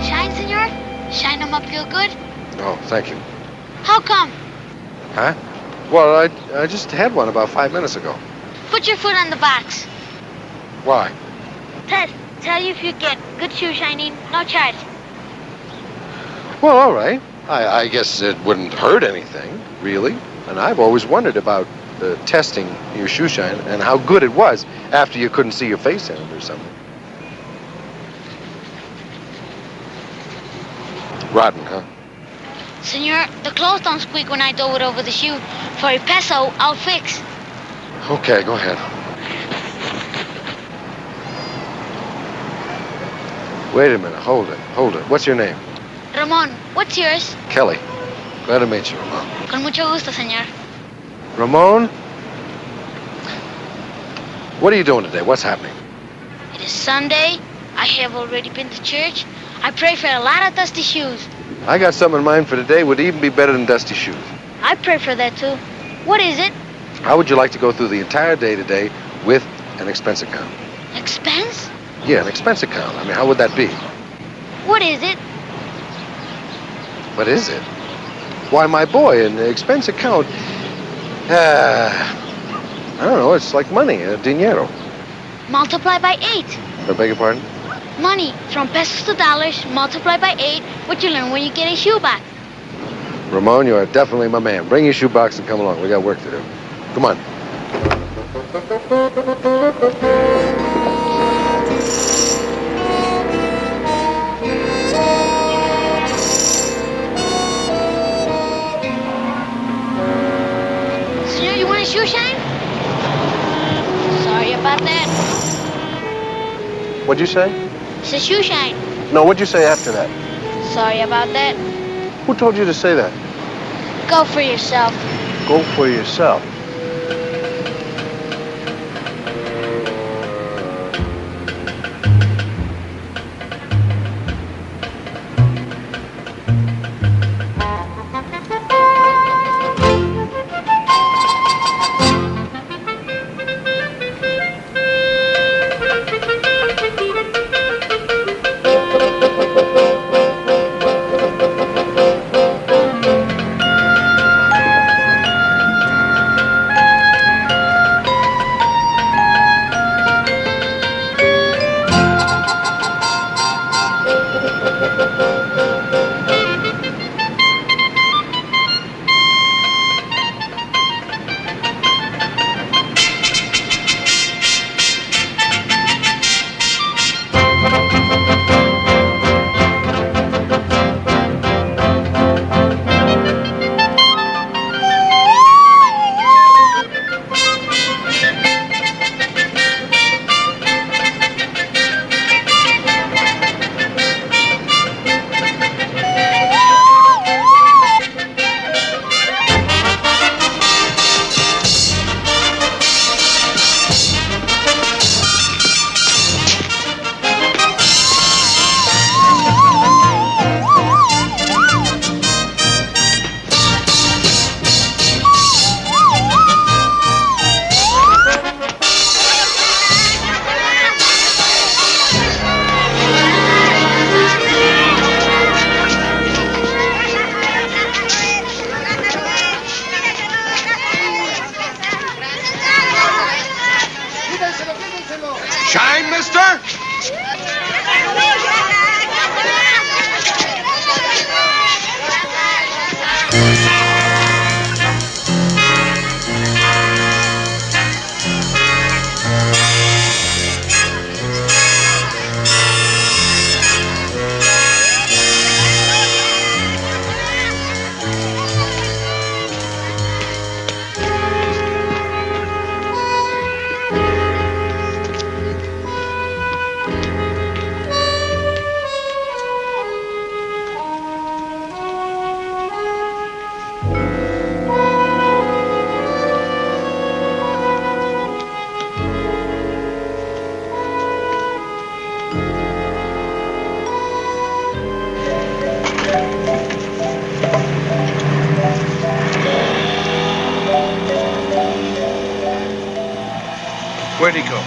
Shine, senor? Shine them up real good? Oh, thank you. How come? Huh? Well, I just had one about 5 minutes ago. Put your foot on the box. Why? Tell you if you get good shoe shining, no charge. Well, all right. I guess it wouldn't hurt anything, really. And I've always wondered about testing your shoe shine and how good it was after you couldn't see your face in it or something. Rotten, huh? Senor, the clothes don't squeak when I throw it over the shoe. For a peso, I'll fix. Okay, go ahead. Wait a minute. Hold it. What's your name? Ramon, what's yours? Kelly. Glad to meet you, Ramon. Con mucho gusto, senor. Ramon? What are you doing today? What's happening? It is Sunday. I have already been to church. I pray for a lot of dusty shoes. I got something in mind for today would even be better than dusty shoes. I pray for that too. What is it? How would you like to go through the entire day today with an expense account? Expense? Yeah, an expense account. I mean, how would that be? What is it? What is it? Why, my boy, an expense account, I don't know, it's like money, dinero. Multiply by 8. I beg your pardon? Money from pesos to dollars, multiply by 8, what you learn when you get a shoe back. Ramon, you are definitely my man. Bring your shoebox and come along. We got work to do. Come on. Senor, you want a shoe shine? Sorry about that. What'd you say? It's a shoe shine. No, what'd you say after that? Sorry about that. Who told you to say that? Go for yourself. Go for yourself. Where'd he go?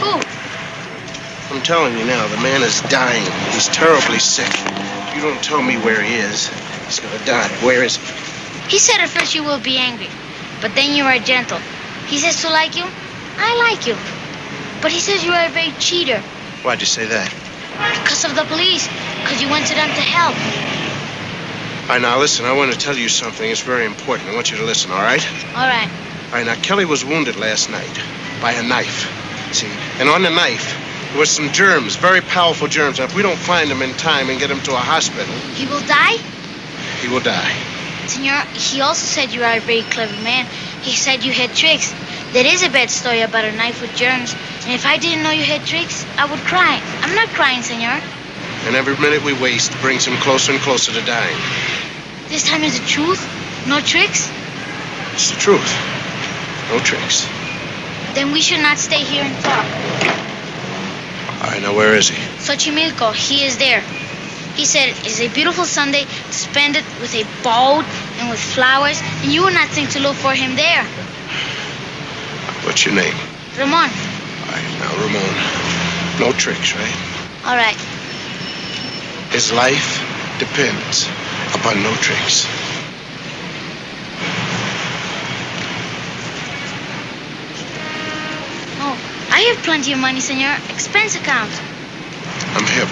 Who? I'm telling you now, the man is dying. He's terribly sick. If you don't tell me where he is, he's gonna die. Where is he? He said at first you will be angry, but then you are gentle. He says to like you. I like you. But he says you are a very cheater. Why'd you say that? Because of the police. Because you went to them to help. All right, now listen, I want to tell you something. It's very important. I want you to listen, all right? All right. All right, now Kelly was wounded last night by a knife. See, and on the knife there was some germs, very powerful germs. Now, if we don't find him in time and get him to a hospital, He will die? he will die. Senor, he also said you are a very clever man. He said you had tricks. There is a bad story about a knife with germs. And if I didn't know you had tricks, I would cry. I'm not crying, senor. And every minute we waste brings him closer and closer to dying. This time is the truth? No tricks? It's the truth. No tricks. Then we should not stay here and talk. All right, now where is he? Xochimilco, he is there. He said it is a beautiful Sunday to spend it with a boat and with flowers, and you will not think to look for him there. What's your name? Ramon. All right, now Ramon. No tricks, right? All right. His life depends upon no tricks. Oh, I have plenty of money, senor. Expense account. I'm hip.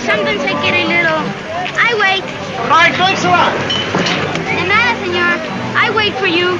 Sometimes I get a little... I wait. Right, thanks a lot. De nada, senor. I wait for you.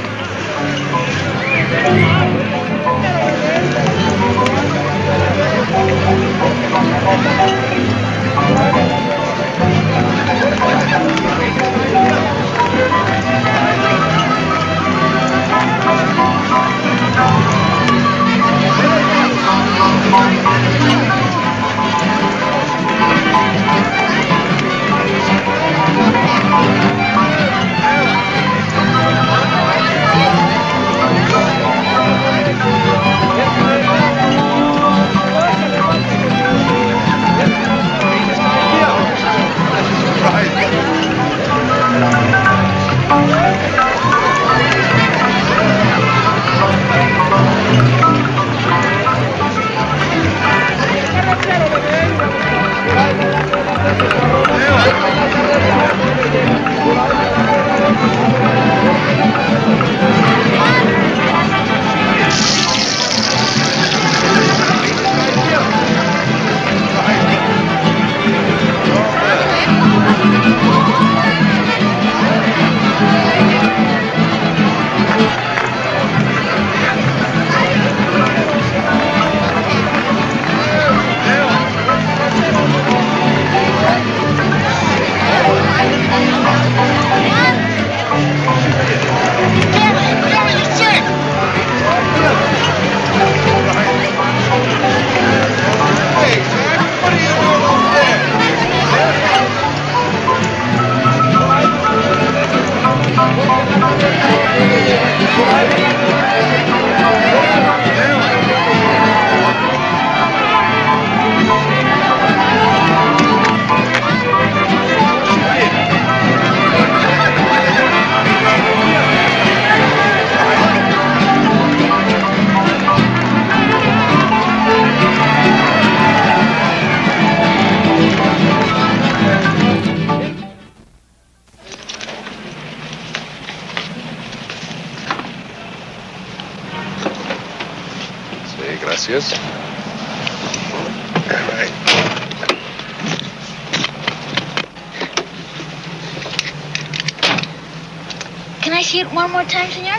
see it one more time, senor?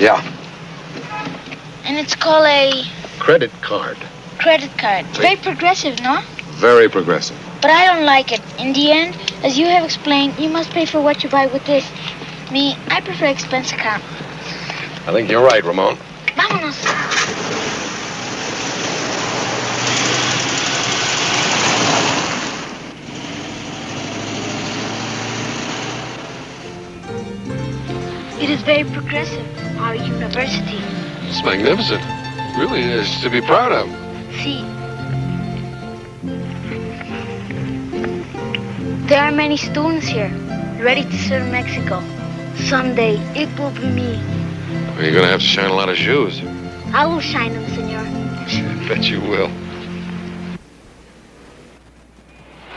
Yeah. And it's called a Credit card. credit card. Very progressive, no? Very progressive. But I don't like it. In the end, as you have explained, you must pay for what you buy with this. Me, I prefer expense account. I think you're right, Ramon. Vámonos. It is very progressive, our university. It's magnificent. Really is to be proud of. See, there are many students here, ready to serve Mexico. Someday, it will be me. Well, you're going to have to shine a lot of shoes. I will shine them, senor. I bet you will.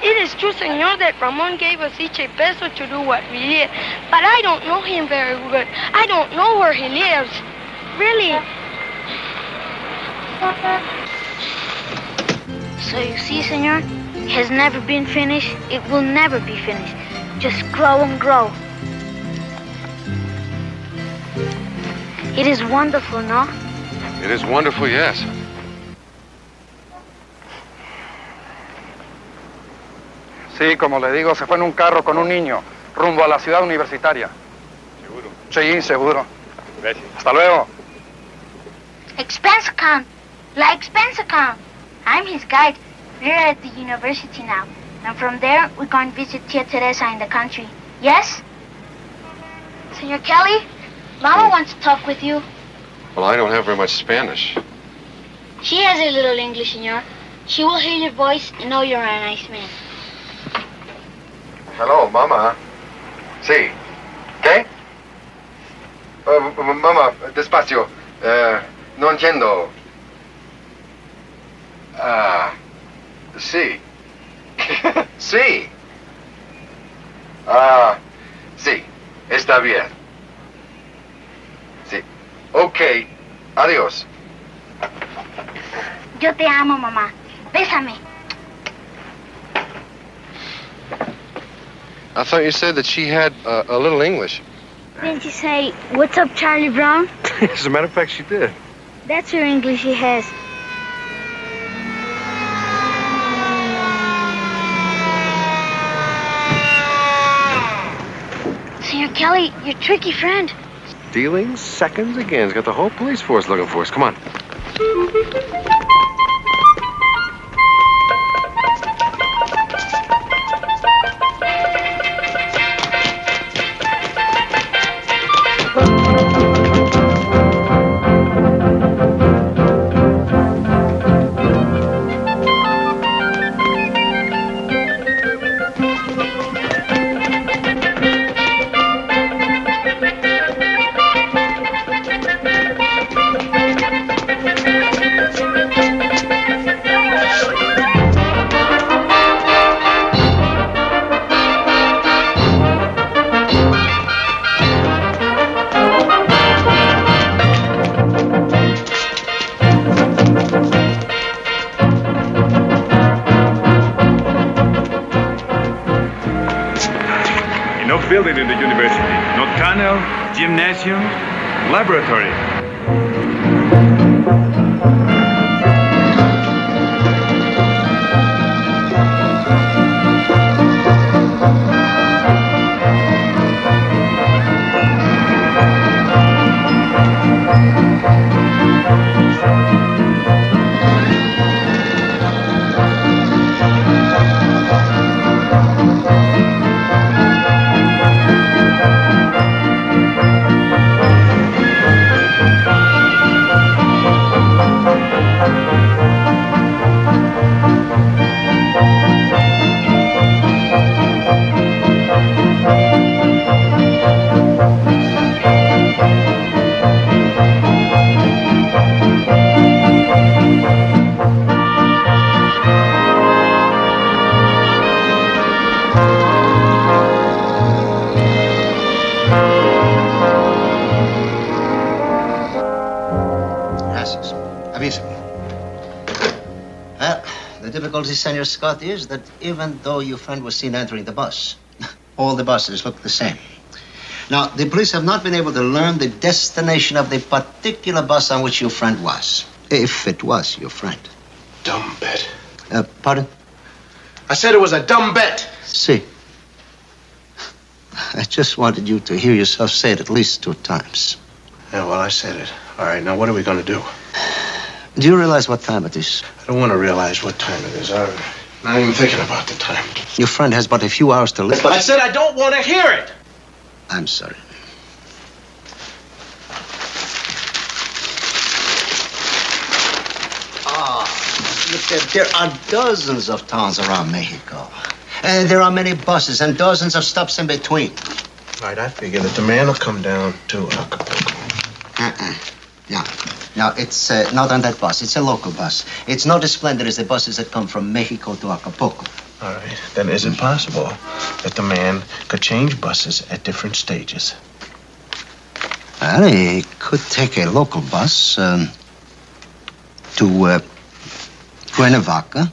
It is true, senor, that Ramon gave us each a peso to do what we did. But I don't know him very good. I don't know where he lives. Really. So you see, senor, it has never been finished. It will never be finished. Just grow and grow. It is wonderful, no? It is wonderful, yes. Sí, como le digo, se fue en un carro con un niño rumbo a la ciudad universitaria. ¿Seguro? Sí, seguro. Gracias. Hasta luego. Expense account. La expense account. I'm his guide. We're at the university now. And from there, we go and visit Tia Teresa in the country. Yes? Senor Kelly, Mama wants to talk with you. Well, I don't have very much Spanish. She has a little English, senor. She will hear your voice and know you're a nice man. Hello, Mama. Sí. ¿Qué? Mama, despacio. No entiendo. Sí. Sí. Sí. Está bien. Sí. Ok. Adiós. Yo te amo, mamá. Bésame. I thought you said that she had a little English. Didn't you say, "What's up, Charlie Brown"? As a matter of fact, she did. That's her English she has. Senor Kelly, your tricky friend. Stealing seconds again. He's got the whole police force looking for us. Come on. Building in the university. No tunnel, gymnasium, laboratory. Senor Scott, is that even though your friend was seen entering the bus, all the buses look the same. Now, the police have not been able to learn the destination of the particular bus on which your friend was. If it was your friend. Dumb bet. Pardon? I said it was a dumb bet. See. I just wanted you to hear yourself say it at least 2 times. Yeah, well, I said it. All right, now what are we going to do? Do you realize what time it is? I don't want to realize what time it is. I'm not even thinking about the time. Your friend has but a few hours to live. But I said I don't want to hear it. I'm sorry. Look, there are dozens of towns around Mexico. And there are many buses and dozens of stops in between. All right, I figure that the man will come down to Acapulco. No, it's not on that bus. It's a local bus. It's not as splendid as the buses that come from Mexico to Acapulco. All right, then is it possible that the man could change buses at different stages? Well, he could take a local bus to Cuernavaca.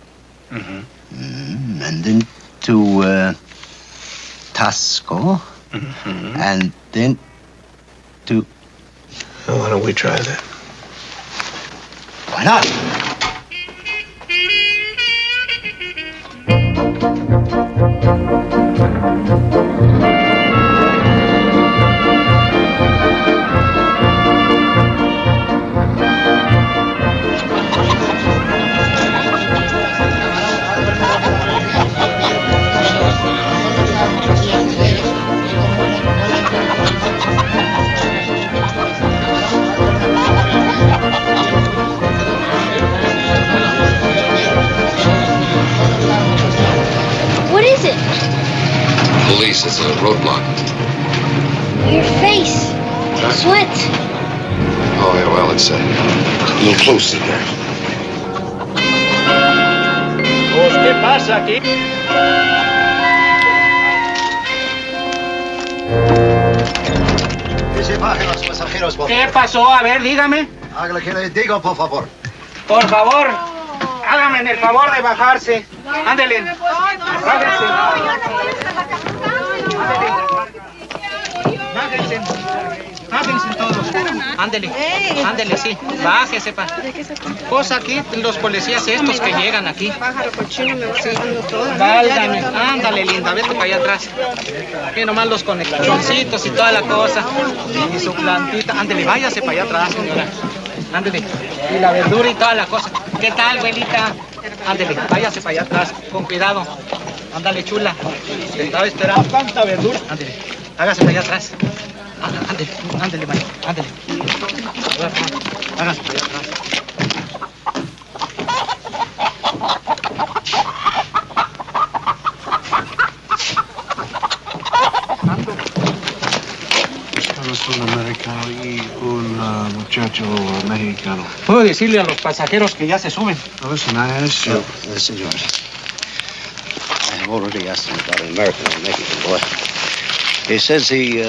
And then to Tasco. And then to... Well, why don't we try that? Why not? What is it? Police, it's a roadblock. Your face. Sweat. Oh, yeah, well, it's a little close in there. ¿Qué pasa aquí? Que se bajen los pasajeros, por ¿Qué pasó? A ver, dígame. Hágale que le digo, por favor. Por favor, hágame el favor de bajarse. Ándele. Bájense. Bájense. Bájense todos. Ándele. Ándele, sí. Bájese, pa. Pues aquí los policías estos que llegan aquí. Válgame. Ándale, linda. Vete para allá atrás. Aquí nomás los conexioncitos y toda la cosa. Y su plantita. Ándele, váyase para allá atrás, señora. Ándele. Y la verdura y toda la cosa. ¿Qué tal, abuelita? Ándele, váyase para allá atrás. Con cuidado. Ándale, chula. Te estaba esperando. ¿Cuánta verdura? Ándele. Hágase para allá atrás. Ándele, ándele, María. Ándele. Hágase para allá atrás. Buscamos un americano y un muchacho mexicano. Puedo decirle a los pasajeros que ya se suben. Listen, I asked you. Senor, I have already asked him about an American or Mexican boy. He says he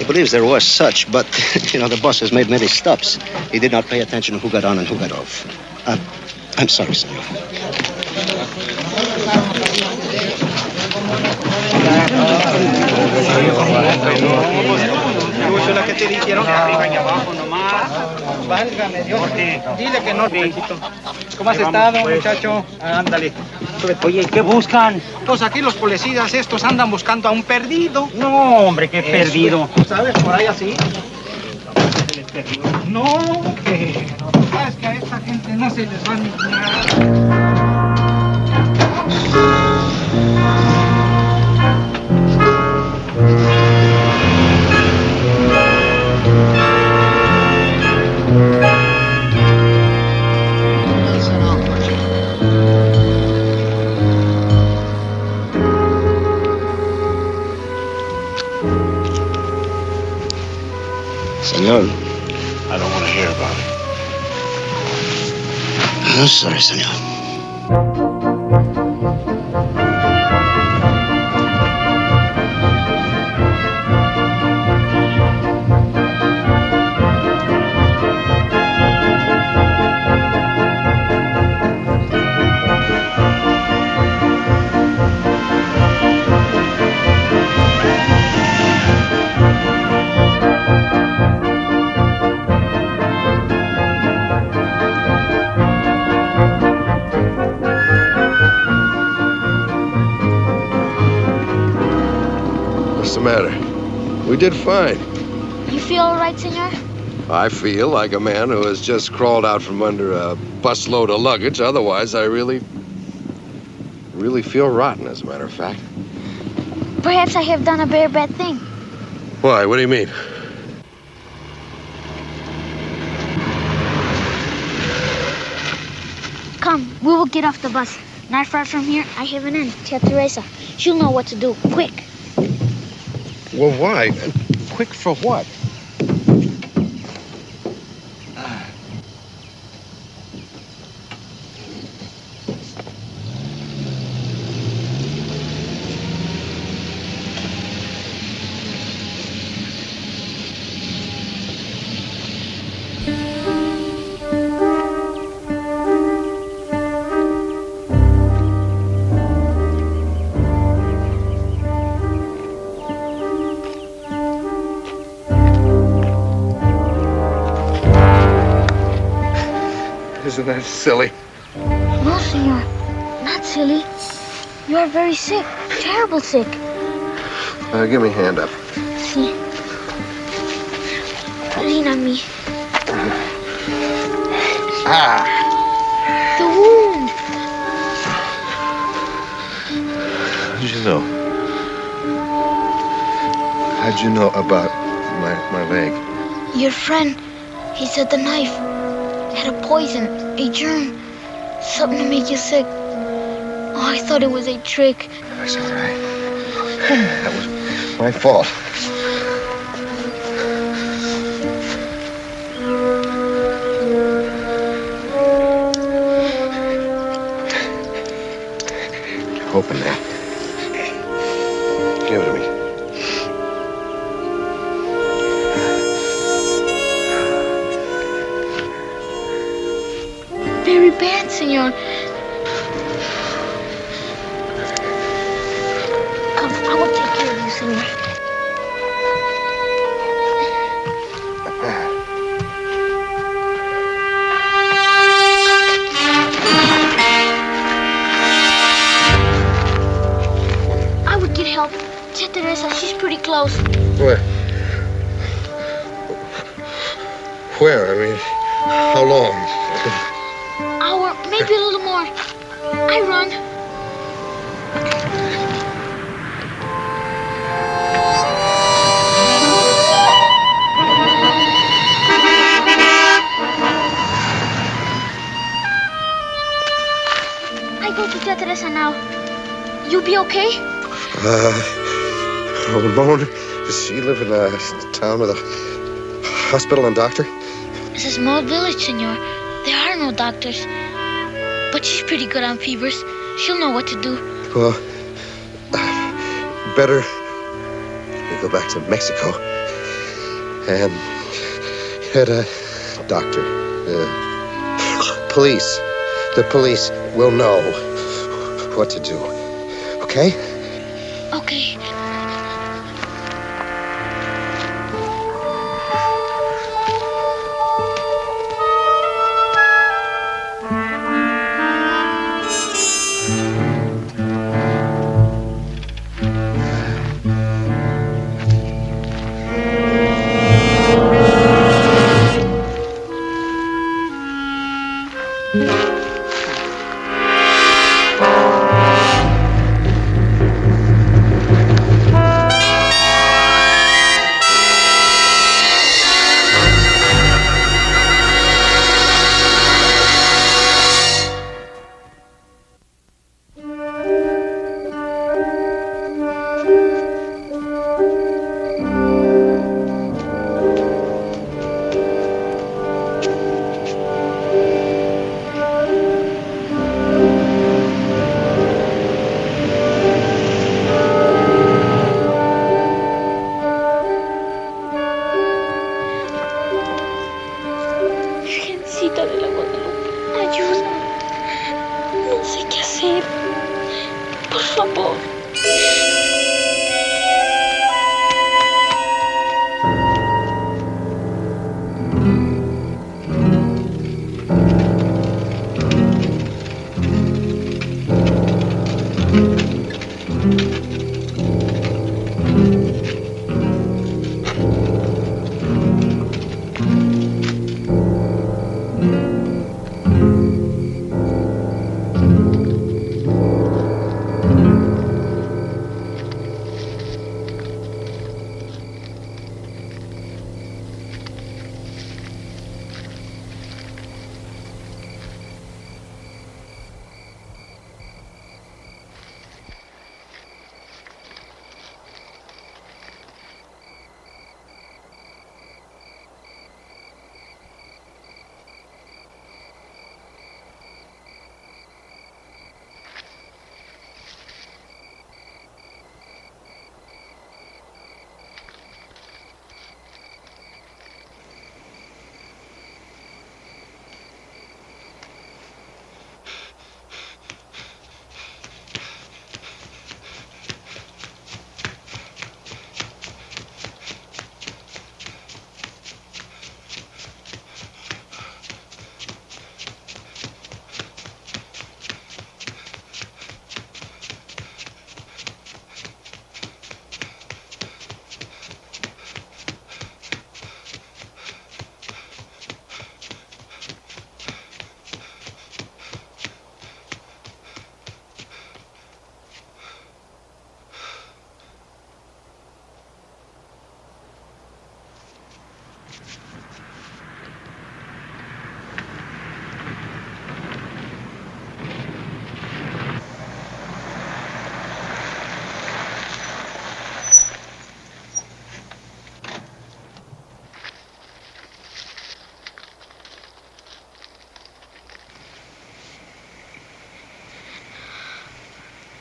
believes there was such, but, the bus has made many stops. He did not pay attention to who got on and who got off. I'm sorry, senor. La que te dijeron arriba y abajo nomás. Válgame Dios. Dile que no, viejito. ¿Cómo has estado, muchacho? Ándale. Oye, ¿qué buscan? Pues aquí los policías estos andan buscando a un perdido. No, hombre, qué perdido. ¿Sabes? Por ahí así. No, que sabes que a esta gente no se les va a nada. Senor. I don't want to hear about it. I'm sorry, senor. matter? We did fine. You feel all right, senor? I feel like a man who has just crawled out from under a busload of luggage. Otherwise, I really feel rotten, as a matter of fact. Perhaps I have done a very bad thing. Why? What do you mean? Come, we will get off the bus. Not far from here, I have an aunt, Tia Teresa. She'll know what to do. Quick. Well, why? Quick for what? Isn't that silly? No, senor. Not silly. You are very sick. Terrible sick. Give me a hand up. See? Lean on me. Ah! The wound. How'd you know? How'd you know about my leg? Your friend, he said the knife had a poison, a germ, something to make you sick. Oh, I thought it was a trick. That's all right. That was my fault. Open that. Give it to me. Very bad, senor. Come, I will take care of you, senor. I would get help. Tia Teresa, she's pretty close. Where? Where? I mean, how long? Hour, maybe a little more. I run. I go to Tia Teresa now. You be okay? Alone? Does she live in a town with a hospital and doctor? It's a small village, senor. There are no doctors. But she's pretty good on fevers. She'll know what to do. Well, better we go back to Mexico and get a doctor. Police. The police will know what to do. Okay? Okay. Virgencita de la Guadalupe, ayúdame. No sé qué hacer. Por favor.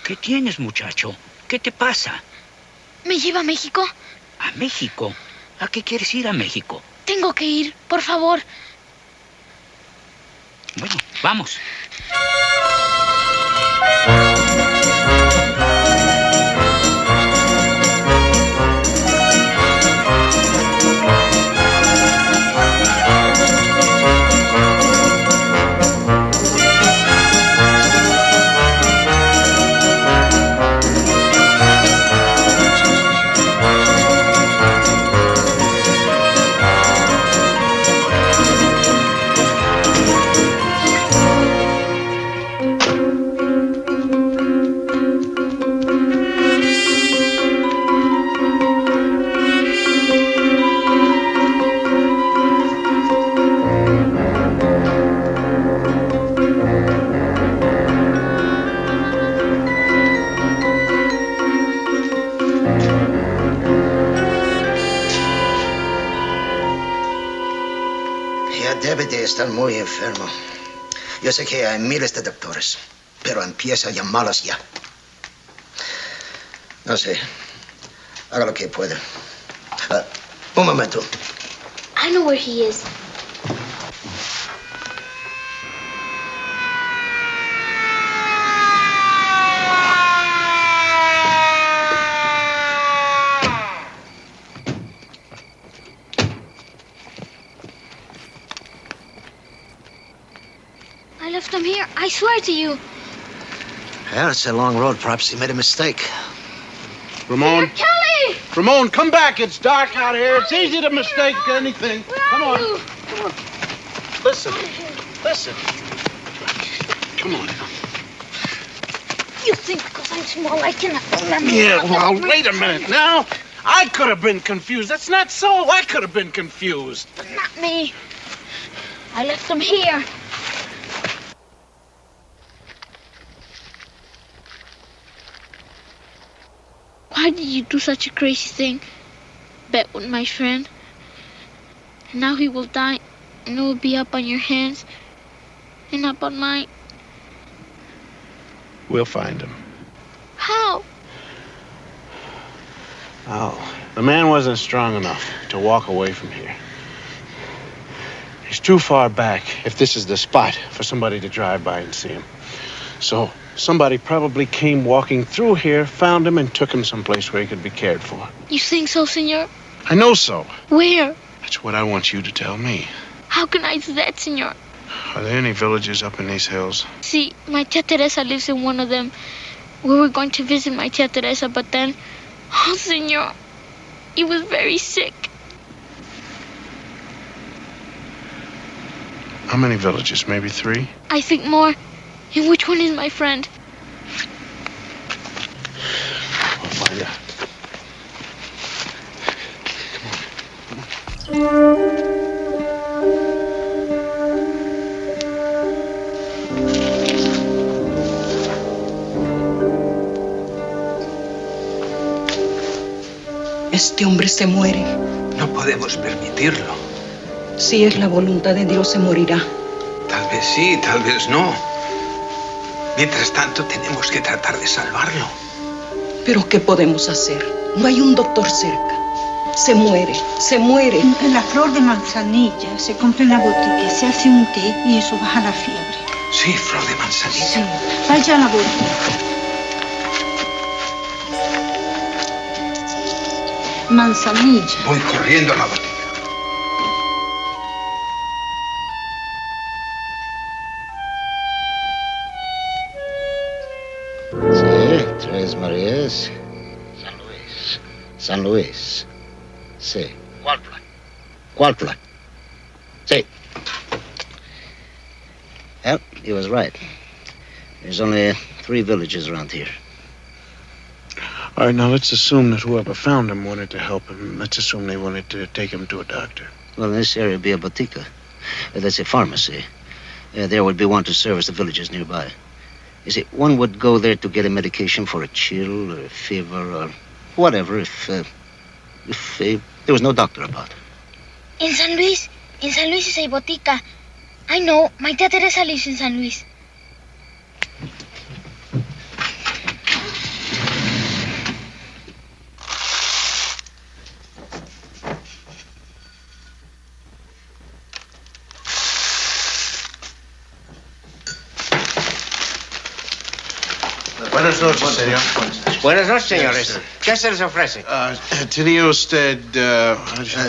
¿Qué tienes, muchacho? ¿Qué te pasa? ¿Me lleva a México? ¿A México? ¿A qué quieres ir a México? Tengo que ir, por favor. Bueno, vamos. Ya debe de estar muy enfermo. Yo sé que hay miles de doctores, pero empieza a llamarlos ya. No sé. Haga lo que pueda. Un momento. I know where he is. I left them here. I swear to you. Yeah, it's a long road. Perhaps he made a mistake. Ramon? Kelly! Ramon, come back. It's dark out here. It's easy to mistake anything. Come on. Come on. Listen. Listen. Come on. You think because I'm small I can afford them? Yeah, well, wait a minute now. I could have been confused. That's not so. I could have been confused. But not me. I left them here. Why did you do such a crazy thing? Bet with my friend. And now he will die, and it will be up on your hands, and up on mine. We'll find him. How? Oh, the man wasn't strong enough to walk away from here. He's too far back if this is the spot for somebody to drive by and see him. So somebody probably came walking through here, found him, and took him someplace where he could be cared for. You think so, senor? I know so. Where? That's what I want you to tell me. How can I do that, senor? Are there any villages up in these hills? See, my tia Teresa lives in one of them. We were going to visit my tia Teresa, but then... Oh, senor, he was very sick. How many villages? Maybe 3? I think more. And which one is my friend? We'll find out. Este hombre se muere. No podemos permitirlo. Si es la voluntad de Dios, se morirá. Tal vez sí, tal vez no. Mientras tanto, tenemos que tratar de salvarlo. ¿Pero qué podemos hacer? No hay un doctor cerca. Se muere, se muere. La flor de manzanilla se compra en la botica, se hace un té y eso baja la fiebre. Sí, flor de manzanilla. Sí, vaya a la botica. Manzanilla. Voy corriendo a la botica. Sí, Tres Marías. San Luis. San Luis. Sí. ¿Cuál plan? ¿Cuál plan? Sí. Well, he was right. There's only 3 villages around here. All right, now let's assume that whoever found him wanted to help him. Let's assume they wanted to take him to a doctor. Well, in this area would be a botica. That's a pharmacy. There would be one to service the villages nearby. You see, one would go there to get a medication for a chill or a fever or whatever if there was no doctor about. In San Luis is a botica. I know, my tia Teresa lives in San Luis. Buenas noches, señor. Buenas noches, señores. ¿Qué se les ofrece? Tenía usted,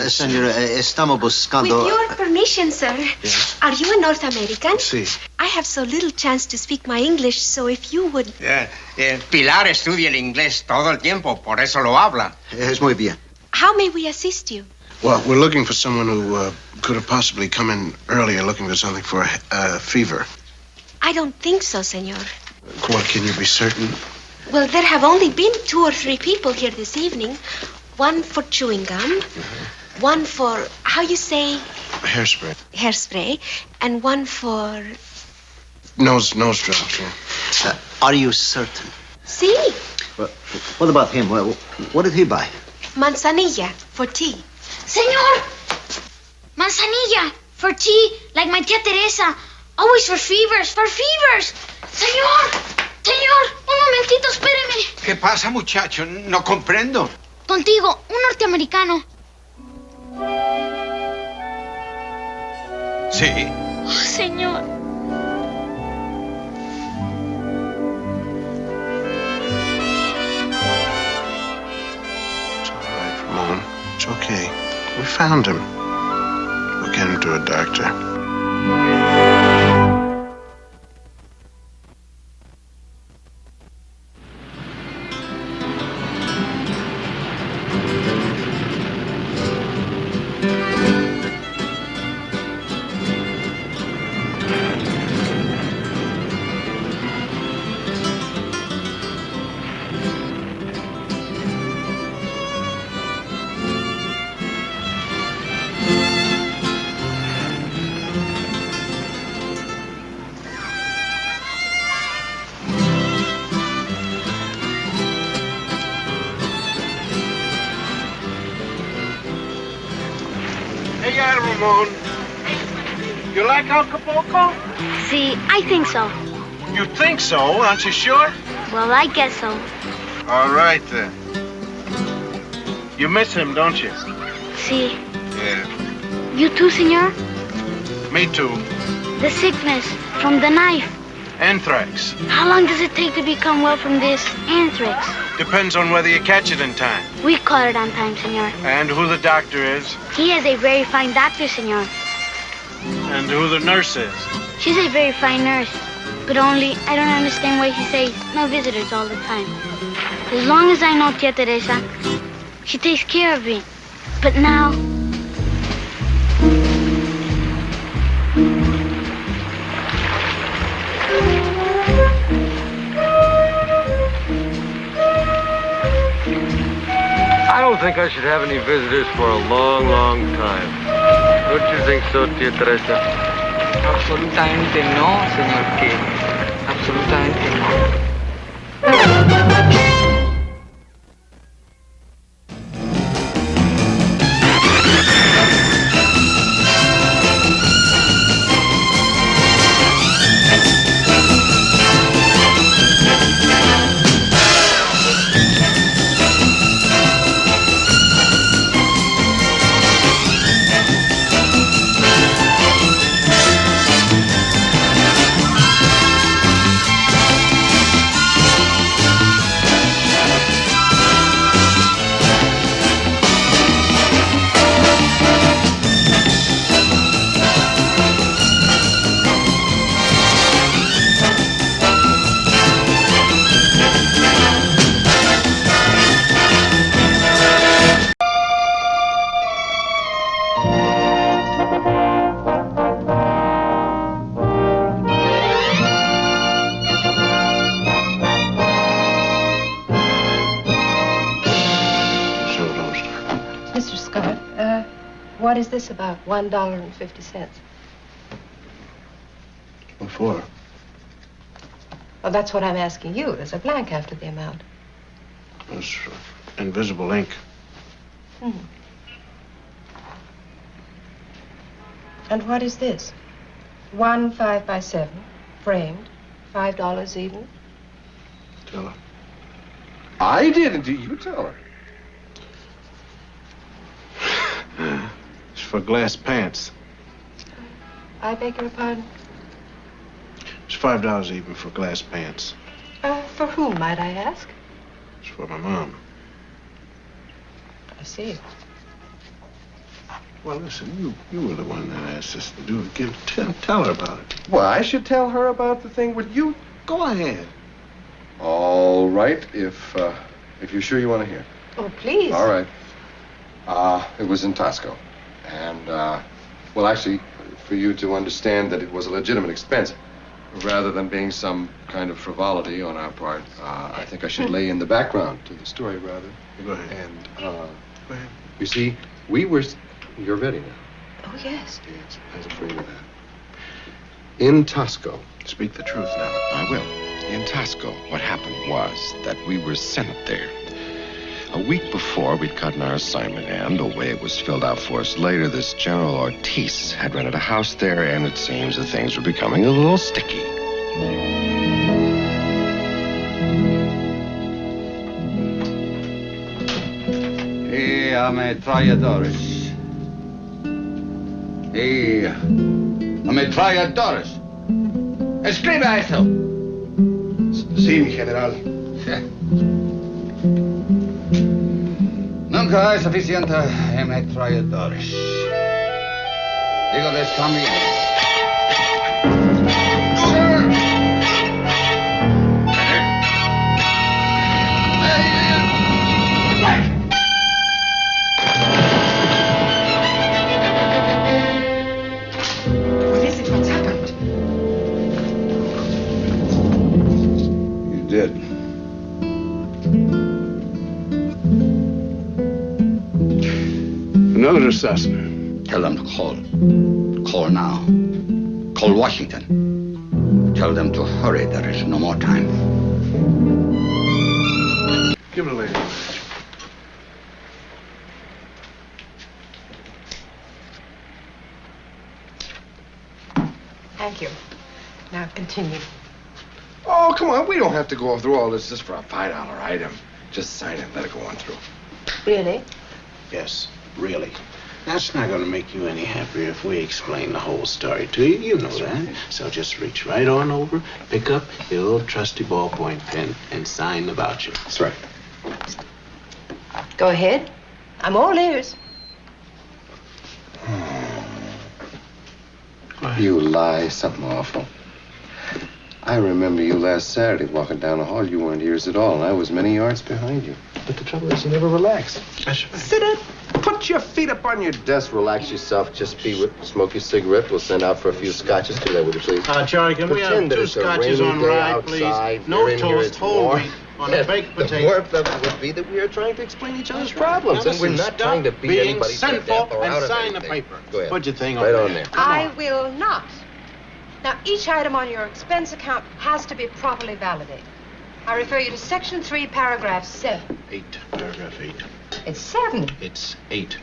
Señor, estamos buscando... With your permission, sir. Yes. Are you a North American? Sí. I have so little chance to speak my English, so if you would... Pilar estudia el inglés todo el tiempo, por eso lo habla. Es muy bien. How may we assist you? Well, we're looking for someone who could have possibly come in earlier looking for something for a fever. I don't think so, senor. Well, can you be certain? Well, there have only been 2 or 3 people here this evening. One for chewing gum, one for, how you say? Hairspray. Hairspray, and one for... Nose drops, yeah. Are you certain? Sí, Well, what about him? What did he buy? manzanilla for tea. Senor! Manzanilla! For tea, like my tia Teresa. Always for fevers, Señor! Señor, un momentito, espéreme. ¿Qué pasa, muchacho? No comprendo. Contigo, un norteamericano. Sí. Oh, señor. Ramon, it's okay. We found him. We'll get him to a doctor. Hey, Ramon. You like Acapulco? See, I think so. You think so? Aren't you sure? Well, I guess so. All right, then. You miss him, don't you? See, Yeah. you too, senor? Me too. The sickness from the knife. Anthrax. How long does it take to become well from this anthrax? Depends on whether you catch it in time. We caught it on time, senor. And who the doctor is. He is a very fine doctor, senor. And who the nurse is. She's a very fine nurse. But only, I don't understand why he says no visitors all the time. As long as I know Tia Teresa, she takes care of me. But now... I don't think I should have any visitors for a long, long time. Don't you think so, Tia Teresa? Absolutamente no, señor King. Absolutamente no. Mr. Scott, what is this about $1.50? What for? Well, that's what I'm asking you. There's a blank after the amount. It's invisible ink. Hmm. And what is this? 1 5x7, framed, $5 even. Tell her. I didn't. You tell her. It's for glass pants. I beg your pardon? It's $5 even for glass pants. For whom, might I ask? It's for my mom. I see. Well, listen, you were the one that asked us to do it. Tell her about it. Well, I should tell her about the thing with you. Go ahead. All right, if you're sure you want to hear. Oh, please. All right. It was in Tosco. And, well, actually, for you to understand that it was a legitimate expense, rather than being some kind of frivolity on our part, I think I should lay in the background to the story, rather. Go ahead. And, Go ahead. you see, we were... You're ready now. Oh, yes. Yes, I'm afraid of that. In Tosco. Speak the truth now. I will. In Tosco, what happened was that we were sent up there. A week before, we'd gotten our assignment, and the way it was filled out for us later, this General Ortiz had rented a house there, and it seems that things were becoming a little sticky. Y ametralladores. Y ametralladores. Escriba eso. Sí, mi general. Nunca hay suficiente ametralladores. Digo, descambio. What is it? What's happened? You did. Another assassin. Tell them to call. Call now. Call Washington. Tell them to hurry. There is no more time. Give it a lady. Thank you. Now continue. Oh, come on. We don't have to go through all this just for a $5 item. Just sign it and let it go on through. Really? Yes, really. That's not going to make you any happier if we explain the whole story to you. You know that. So just reach right on over, pick up your little trusty ballpoint pen, and sign the voucher. That's right. Go ahead. I'm all ears. You lie, something awful. I remember you last Saturday walking down the hall. You weren't ears at all, and I was many yards behind you. But the trouble is, you never relax. Sit up. Put your feet up on your desk. Relax yourself. Just be with. Smoke your cigarette. We'll send out for a few scotches. Do that, would you, please? Charlie, can we have Pretend that 2 it's a scotches rainy on day rye, outside. please? No You're in here, toast, it's whole warm. wheat on a baked The potato. warmth of it would be that we are trying to explain each other's problems, and we're not trying to beat being anybody to sinful death or and out of sign the anything. paper. Go ahead. Put your thing right over on there. there. I will not. Now, each item on your expense account has to be properly validated. I refer you to Section 3, Paragraph 7. 8, paragraph 8. It's 7. It's 8.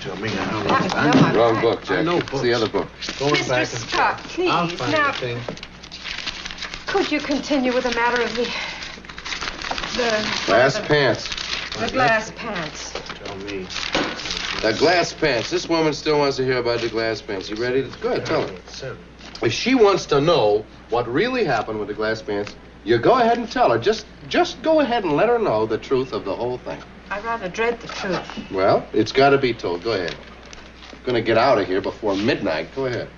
Tell me how That is no, Wrong book, Jack. I know It's the other book. Mr. Scott, please, I'll find now, the thing. could you continue with the matter of the Glass pants. The glass pants. Tell me. The glass pants. This woman still wants to hear about the glass pants. You ready? Go ahead, tell her. If she wants to know what really happened with the glass pants, you go ahead and tell her. Just go ahead and let her know the truth of the whole thing. I rather dread the truth. Well, it's got to be told. Go ahead. I'm going to get out of here before midnight. Go ahead.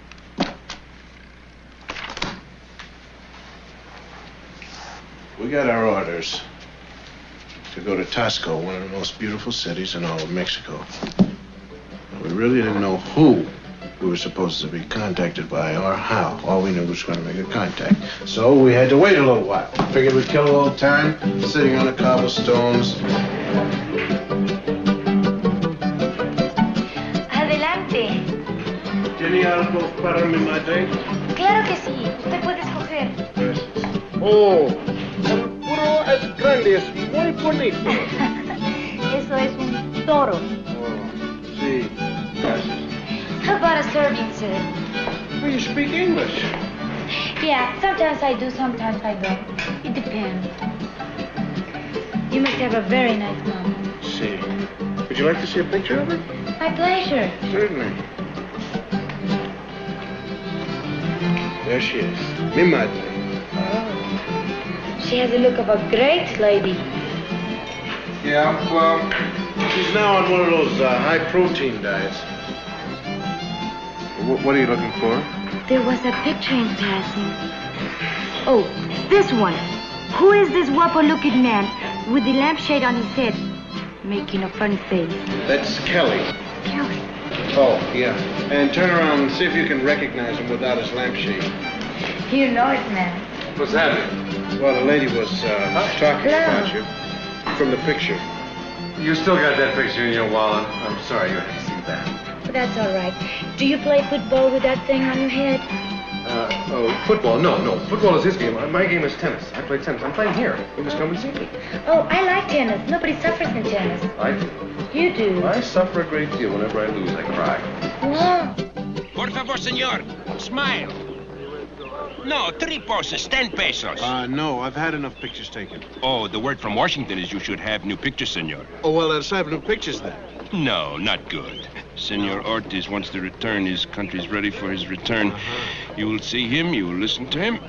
We got our orders to go to Tosco, one of the most beautiful cities in all of Mexico. We really didn't know who we were supposed to be contacted by or how. All we knew was going to make a contact. So we had to wait a little while. Figured we'd kill a little time sitting on the cobblestones. Adelante. ¿Tiene algo para mi madre? Claro que sí. Usted puede escoger. Oh, el puro es grande, es muy bonito. Eso es un toro. Sí, gracias. How about a serving, sir? Oh, you speak English? Yeah, sometimes I do, sometimes I don't. It depends. You must have a very nice mom. See. Would you like to see a picture of her? My pleasure. Certainly. There she is. Mi madre. She has the look of a great lady. Yeah, well, she's now on one of those high-protein diets. What are you looking for? There was a picture in passing. Oh, this one. Who is this guapo-looking man with the lampshade on his head, making a funny face? That's Kelly. Kelly. Oh, yeah. And turn around and see if you can recognize him without his lampshade. You know it, man. What's happening? Well, the lady was talking about you from the picture. You still got that picture in your wallet. I'm sorry you had to see that. But that's all right. Do you play football with that thing on your head? Football? No. Football is his game. My game is tennis. I play tennis. I'm playing here. You must come and see me. Oh, I like tennis. Nobody suffers in tennis. I do. You do. I suffer a great deal. Whenever I lose, I cry. Wow. Por favor, senor. Smile. No, 3 poses, 10 pesos. No, I've had enough pictures taken. Oh, the word from Washington is you should have new pictures, senor. Oh, well, let's have new pictures then. No, not good. Senor Ortiz wants to return. His country's ready for his return. You will see him. You will listen to him.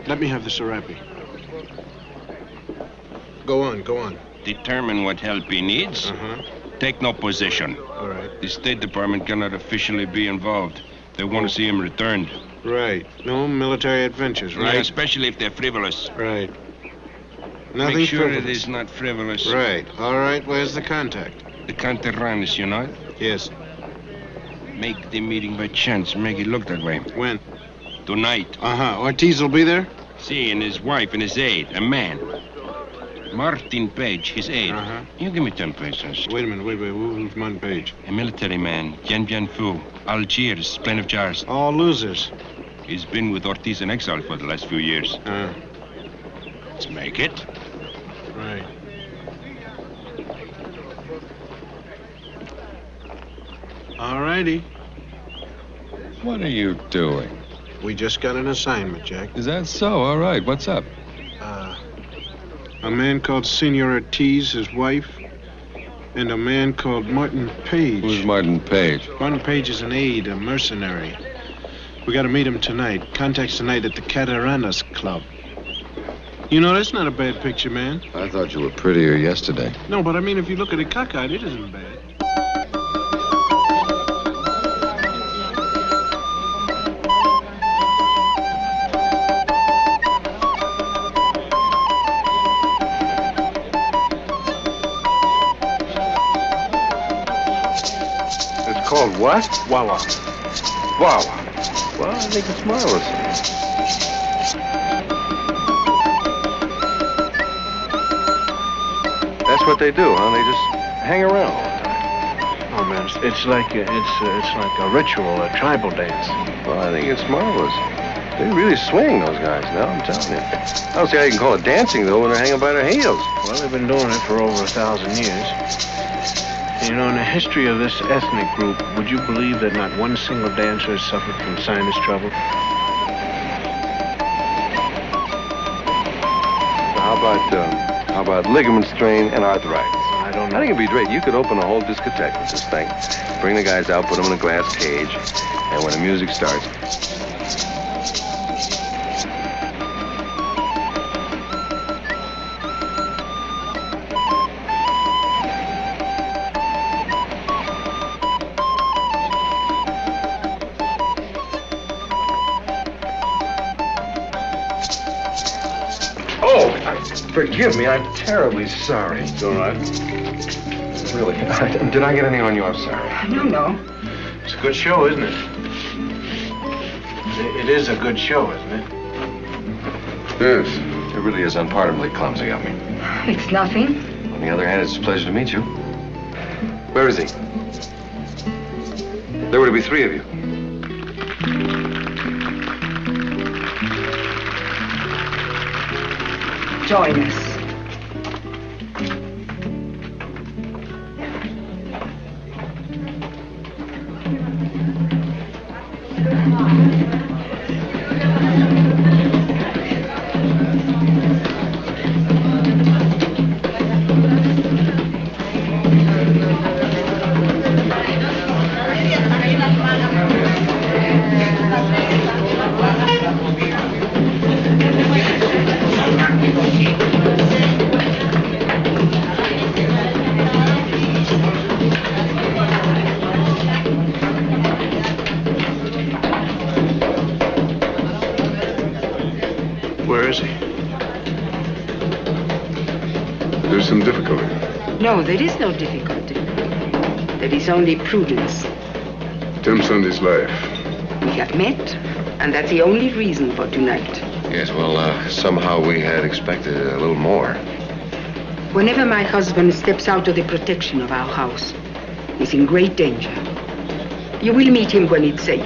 Let me have the serape. Go on. Determine what help he needs. Take no position. All right. The State Department cannot officially be involved. They want to see him returned. Right. No military adventures, right? Yeah, especially if they're frivolous. Right. Nothing Make sure frivolous. it is not frivolous. Right. All right. Where's the contact? The Canterranes, you know it? Yes. Make the meeting by chance. Make it look that way. When? Tonight. Ortiz will be there? See, and his wife and his aide, a man. Martin Page, his aide. You give me 10 pesos. Wait a minute. Who's Martin Page? A military man. Bien Phu. Algiers, plain of jars. All losers. He's been with Ortiz in exile for the last few years. Let's make it. Right. All righty. What are you doing? We just got an assignment, Jack. Is that so? All right. What's up? A man called Senor Ortiz, his wife, and a man called Martin Page. Who's Martin Page? Martin Page is an aide, a mercenary. We got to meet him tonight. Contacts tonight at the Cataranas Club. You know, that's not a bad picture, man. I thought you were prettier yesterday. No, but I mean, if you look at it cockeyed, it isn't bad. It's called what? Wawa. Wawa. Well, I think it's marvelous. That's what they do, huh? They just hang around all the time. Oh man, it's like a ritual, a tribal dance. Well, I think it's marvelous. They really swing, those guys, now, I'm telling you. I don't see how you can call it dancing, though, when they're hanging by their heels. Well, they've been doing it for over 1,000 years. You know, in the history of this ethnic group, would you believe that not one single dancer has suffered from sinus trouble? How about ligament strain and arthritis? I don't know. I think it'd be great. You could open a whole discotheque with this thing. Bring the guys out, put them in a glass cage, and when the music starts... Forgive me, I'm terribly sorry. It's all right. Really, did I get anything on you? I'm sorry. No. It's a good show, isn't it? It is a good show, isn't it? Yes. It really is unpardonably clumsy of me. It's nothing. On the other hand, it's a pleasure to meet you. Where is he? There were to be 3 of you. Join us. There's some difficulty. No, there is no difficulty. There is only prudence. Tell Sunday's life. We have met, and that's the only reason for tonight. Yes, well, somehow we had expected a little more. Whenever my husband steps out of the protection of our house, he's in great danger. You will meet him when it's safe.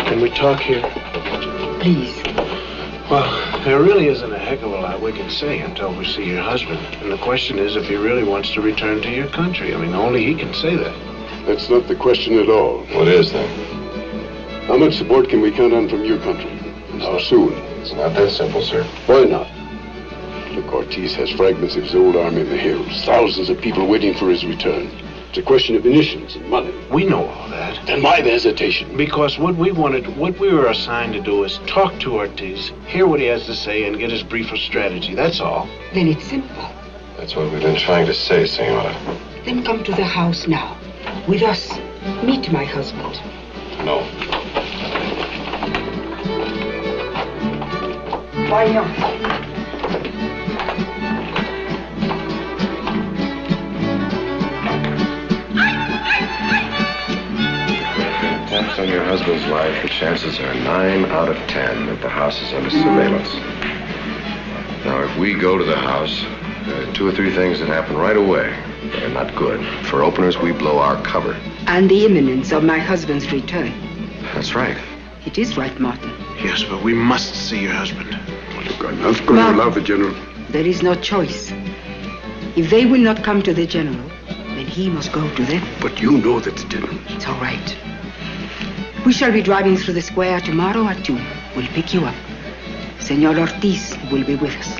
Can we talk here? Please. Well, there really isn't a heck of a lot we can say until we see your husband. And the question is if he really wants to return to your country. I mean, only he can say that. That's not the question at all. What is, then? How much support can we count on from your country? And how soon? It's not that simple, sir. Why not? Look, Ortiz has fragments of his old army in the hills. Thousands of people waiting for his return. It's a question of munitions and money. We know all that. Then why the hesitation? Because what we were assigned to do is talk to Ortiz, hear what he has to say, and get his brief of strategy. That's all. Then it's simple. That's what we've been trying to say, Senora. Then come to the house now. With us. Meet my husband. No. Why not? Attacks on your husband's life, the chances are 9 out of 10 that the house is under surveillance. Now, if we go to the house, there are 2 or 3 things that happen right away that are not good. For openers, we blow our cover. And the imminence of my husband's return. That's right. It is right, Martin. Yes, but we must see your husband. Look, I'm not going to allow the general. There is no choice. If they will not come to the general, then he must go to them. But you know that the general. It's all right. We shall be driving through the square tomorrow at 2. We'll pick you up. Senor Ortiz will be with us.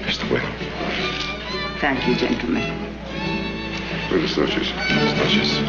Hasta luego. Thank you, gentlemen. Buenas noches. Buenas noches.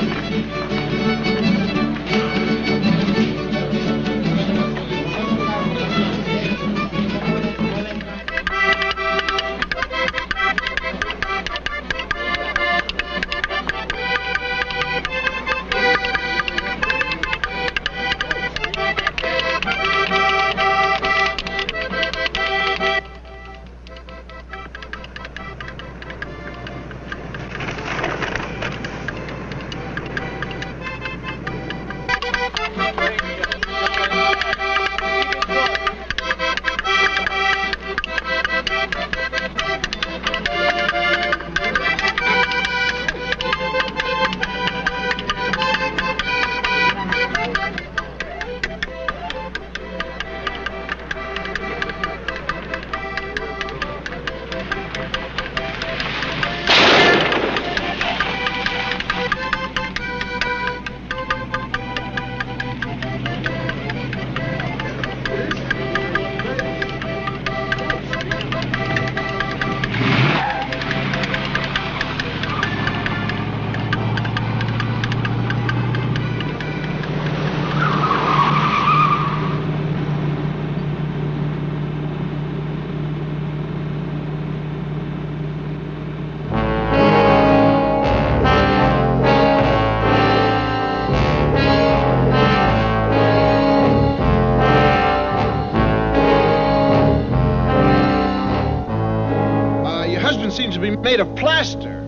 Seems to be made of plaster.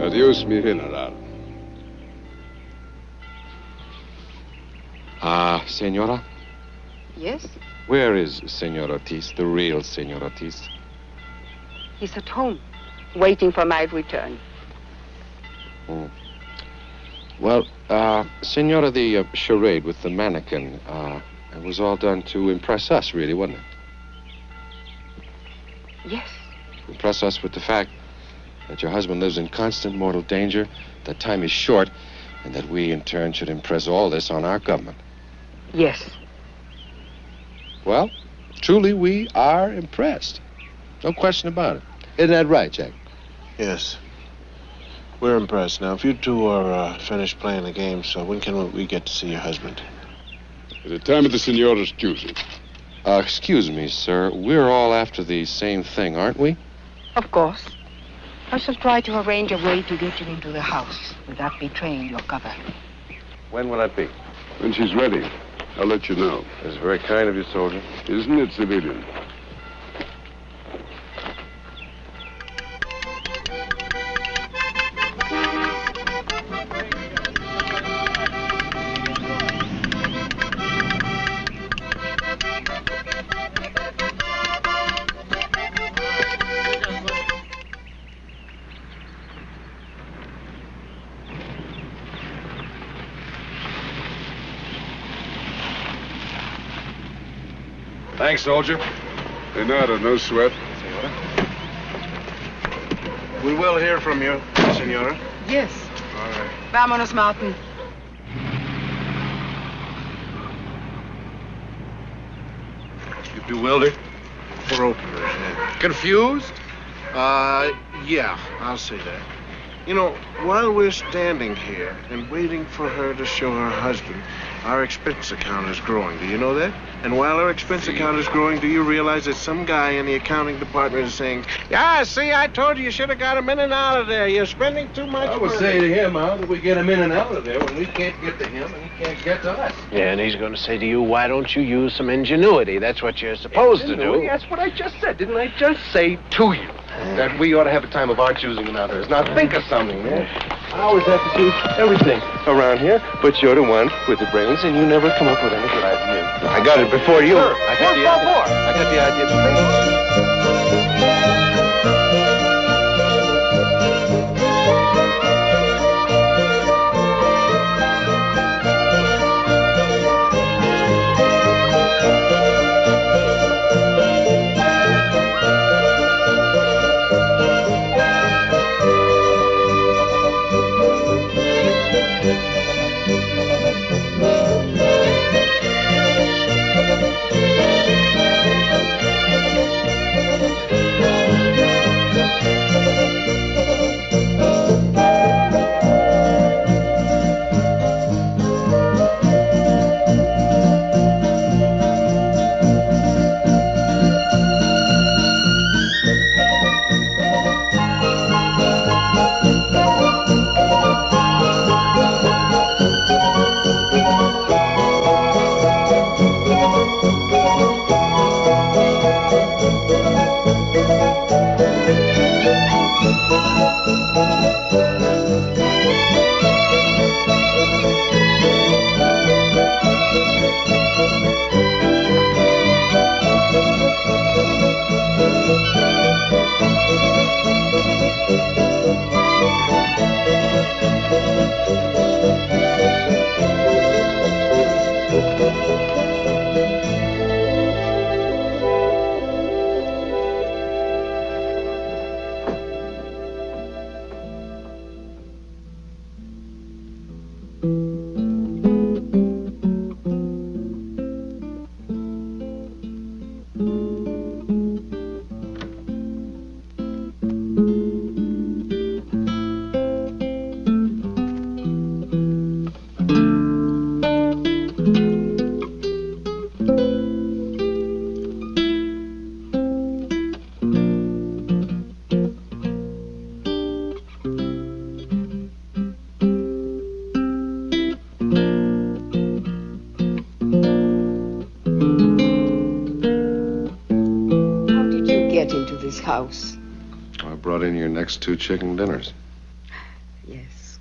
Adios, mi general. Senora? Yes? Where is Senor Ortiz, the real Senor Ortiz? He's at home, waiting for my return. Well, Senora, the charade with the mannequin, It was all done to impress us, really, wasn't it? Yes. Impress us with the fact that your husband lives in constant mortal danger, that time is short, and that we, in turn, should impress all this on our government. Yes. Well, truly, we are impressed. No question about it. Isn't that right, Jack? Yes. We're impressed. Now, if you two are finished playing the game, so when can we get to see your husband? At the time of the Senora's choosing. Excuse me, sir. We're all after the same thing, aren't we? Of course. I shall try to arrange a way to get you into the house without betraying your cover. When will that be? When she's ready, I'll let you know. That's very kind of you, soldier. Isn't it, civilian? Thanks, soldier. De nada, no sweat. We will hear from you, Senora. Yes. All right. Vámonos, Martin. You bewildered? For openers, yeah. Confused? Yeah, I'll say that. You know, while we're standing here and waiting for her to show her husband, our expense account is growing. Do you know that? And while our expense account is growing, do you realize that some guy in the accounting department is saying, "Yeah, see, I told you should have got him in and out of there. You're spending too much I would money." say to him, how do we get him in and out of there when we can't get to him and he can't get to us? Yeah, and he's going to say to you, why don't you use some ingenuity? That's what you're supposed to do. That's what I just said. Didn't I just say to you that we ought to have a time of our choosing and not hers? Now think of something, man. I always have to do everything around here, but you're the one with the brains, and you never come up with any good ideas. I got it before you. Sure. I got the idea. I got the idea before you. House. I brought in your next 2 chicken dinners. Yes.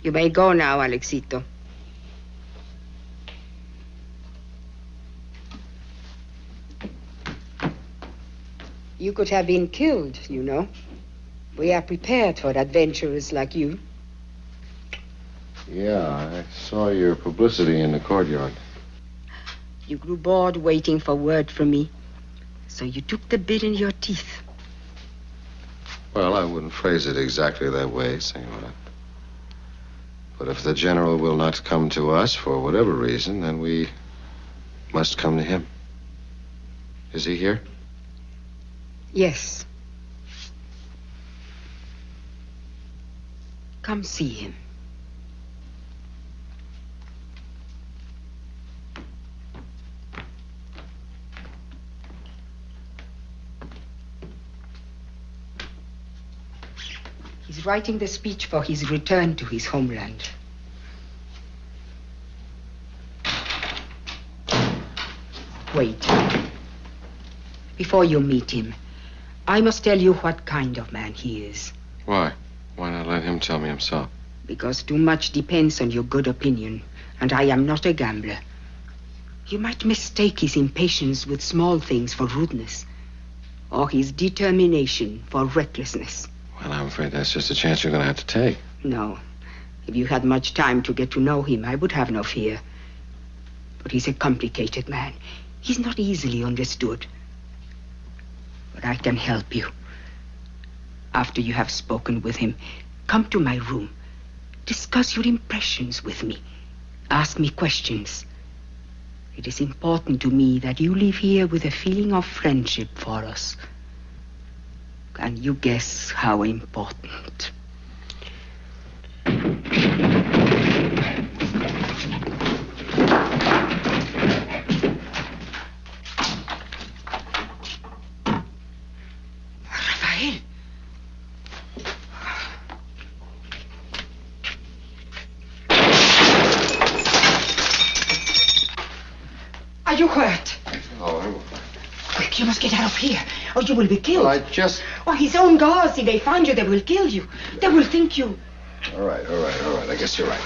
You may go now, Alexito. You could have been killed, you know. We are prepared for adventurers like you. Yeah, I saw your publicity in the courtyard. You grew bored waiting for word from me. So you took the bit in your teeth. Well, I wouldn't phrase it exactly that way, Senora. But if the general will not come to us for whatever reason, then we must come to him. Is he here? Yes. Come see him. He's writing the speech for his return to his homeland. Wait. Before you meet him, I must tell you what kind of man he is. Why? Why not let him tell me himself? Because too much depends on your good opinion, and I am not a gambler. You might mistake his impatience with small things for rudeness, or his determination for recklessness. Well, I'm afraid that's just a chance you're going to have to take. No. If you had much time to get to know him, I would have no fear. But he's a complicated man. He's not easily understood. But I can help you. After you have spoken with him, come to my room. Discuss your impressions with me. Ask me questions. It is important to me that you leave here with a feeling of friendship for us. Can you guess how important? Rafael. Are you hurt? Oh, Quick, you must get out of here, or you will be killed. well, I just... Oh, his own guards, if they find you, they will kill you. They will think you... All right. I guess you're right.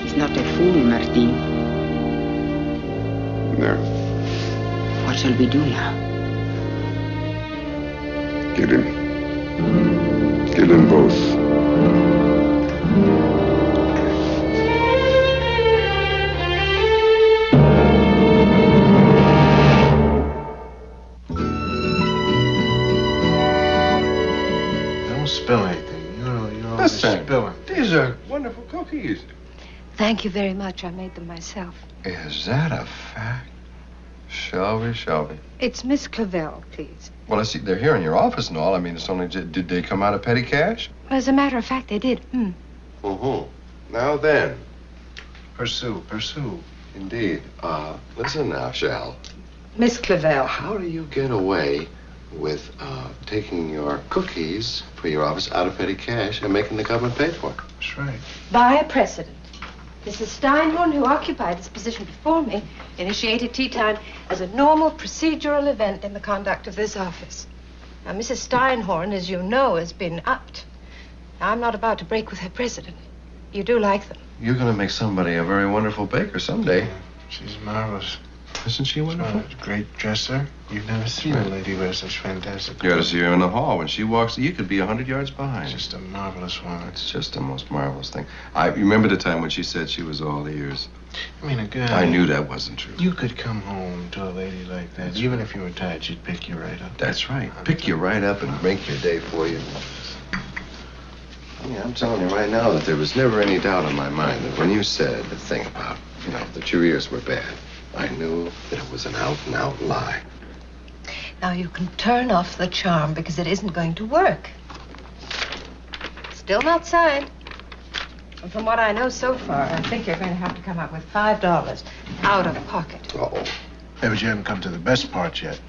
He's not a fool, Martin. There. What shall we do now? Kill him. Kill them both. Don't spill anything. You're always Listen, spilling. these are wonderful cookies. Thank you very much. I made them myself. Is that a fact? Shall we? It's Miss Clavel, please. Well, I see they're here in your office and all. I mean, it's only... Did they come out of petty cash? As a matter of fact, they did. Now then. Pursue. Indeed. Listen now, Shal. Miss Clavel. How do you get away with taking your cookies for your office out of petty cash and making the government pay for it? That's right. By a precedent. Mrs. Steinhorn, who occupied this position before me, initiated tea time as a normal procedural event in the conduct of this office. Now, Mrs. Steinhorn, as you know, has been upped. I'm not about to break with her precedent. You do like them. You're going to make somebody a very wonderful baker someday. She's marvelous. Isn't she wonderful? She's a great dresser. You've never seen a lady wear such fantastic You ought to see her in the hall. When she walks, you could be 100 yards behind. Just a marvelous woman. It's just the most marvelous thing. I remember the time when she said she was all ears. I mean, a girl... I knew that wasn't true. You could come home to a lady like that. Even if you were tired, she'd pick you right up. That's right. Pick you right up and make your day for you. Yeah, I'm telling you right now that there was never any doubt in my mind that when you said the thing about, that your ears were bad, I knew that it was an out-and-out lie. Now, you can turn off the charm because it isn't going to work. Still not signed. And from what I know so far, I think you're going to have to come up with $5 out of pocket. Uh-oh. Yeah, but you haven't come to the best part yet.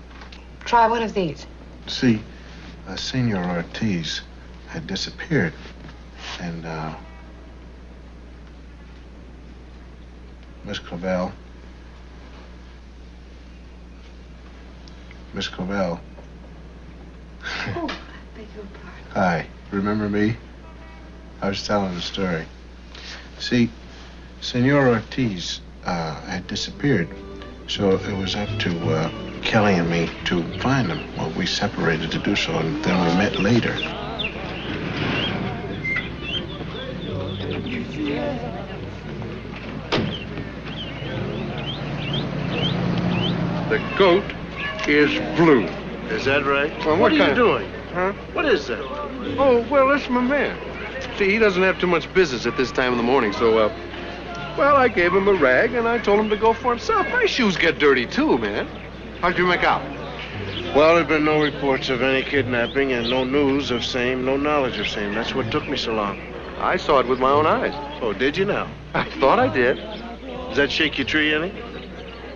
Try one of these. See, Senor Ortiz had disappeared. And, Miss Clavell. Miss Clavell. Oh, I beg your pardon. Hi. Remember me? I was telling a story. See, Senor Ortiz had disappeared, so it was up to Kelly and me to find him. Well, we separated to do so, and then we met later. The goat is blue. Is that right? Well, what are you kind of- doing? Huh? What is that? Oh, well, that's my man. See, he doesn't have too much business at this time in the morning, so, well, I gave him a rag, and I told him to go for himself. My shoes get dirty, too, man. How'd you make out? Well, there've been no reports of any kidnapping and no news of same, no knowledge of same. That's what took me so long. I saw it with my own eyes. Oh, did you now? I thought I did. Does that shake your tree any?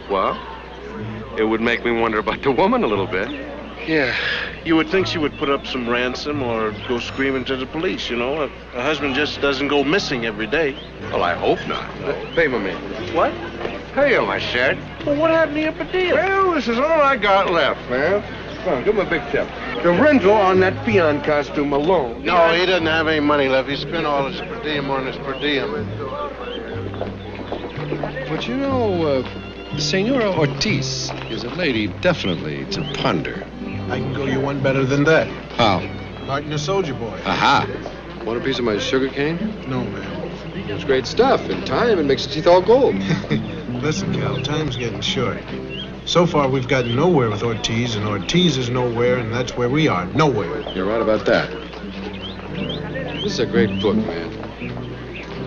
Well, it would make me wonder about the woman a little bit. Yeah. You would think she would put up some ransom or go screaming to the police, you know. A husband just doesn't go missing every day. Well, I hope not. Pay my man. What? Pay him, I said. Well, what happened to your per diem? Well, this is all I got left, man. Come on, give him a big tip. The rental on that peon costume alone. No, he doesn't have any money left. He spent all his per diem on his per diem. But you know, Senora Ortiz is a lady definitely to ponder. I can go you one better than that. How? Martin, the soldier boy. Aha. Want a piece of my sugar cane? No, man. It's great stuff. In time, it makes your teeth all gold. Listen, Cal, time's getting short. So far, we've gotten nowhere with Ortiz, and Ortiz is nowhere, and that's where we are. Nowhere. You're right about that. This is a great book, man.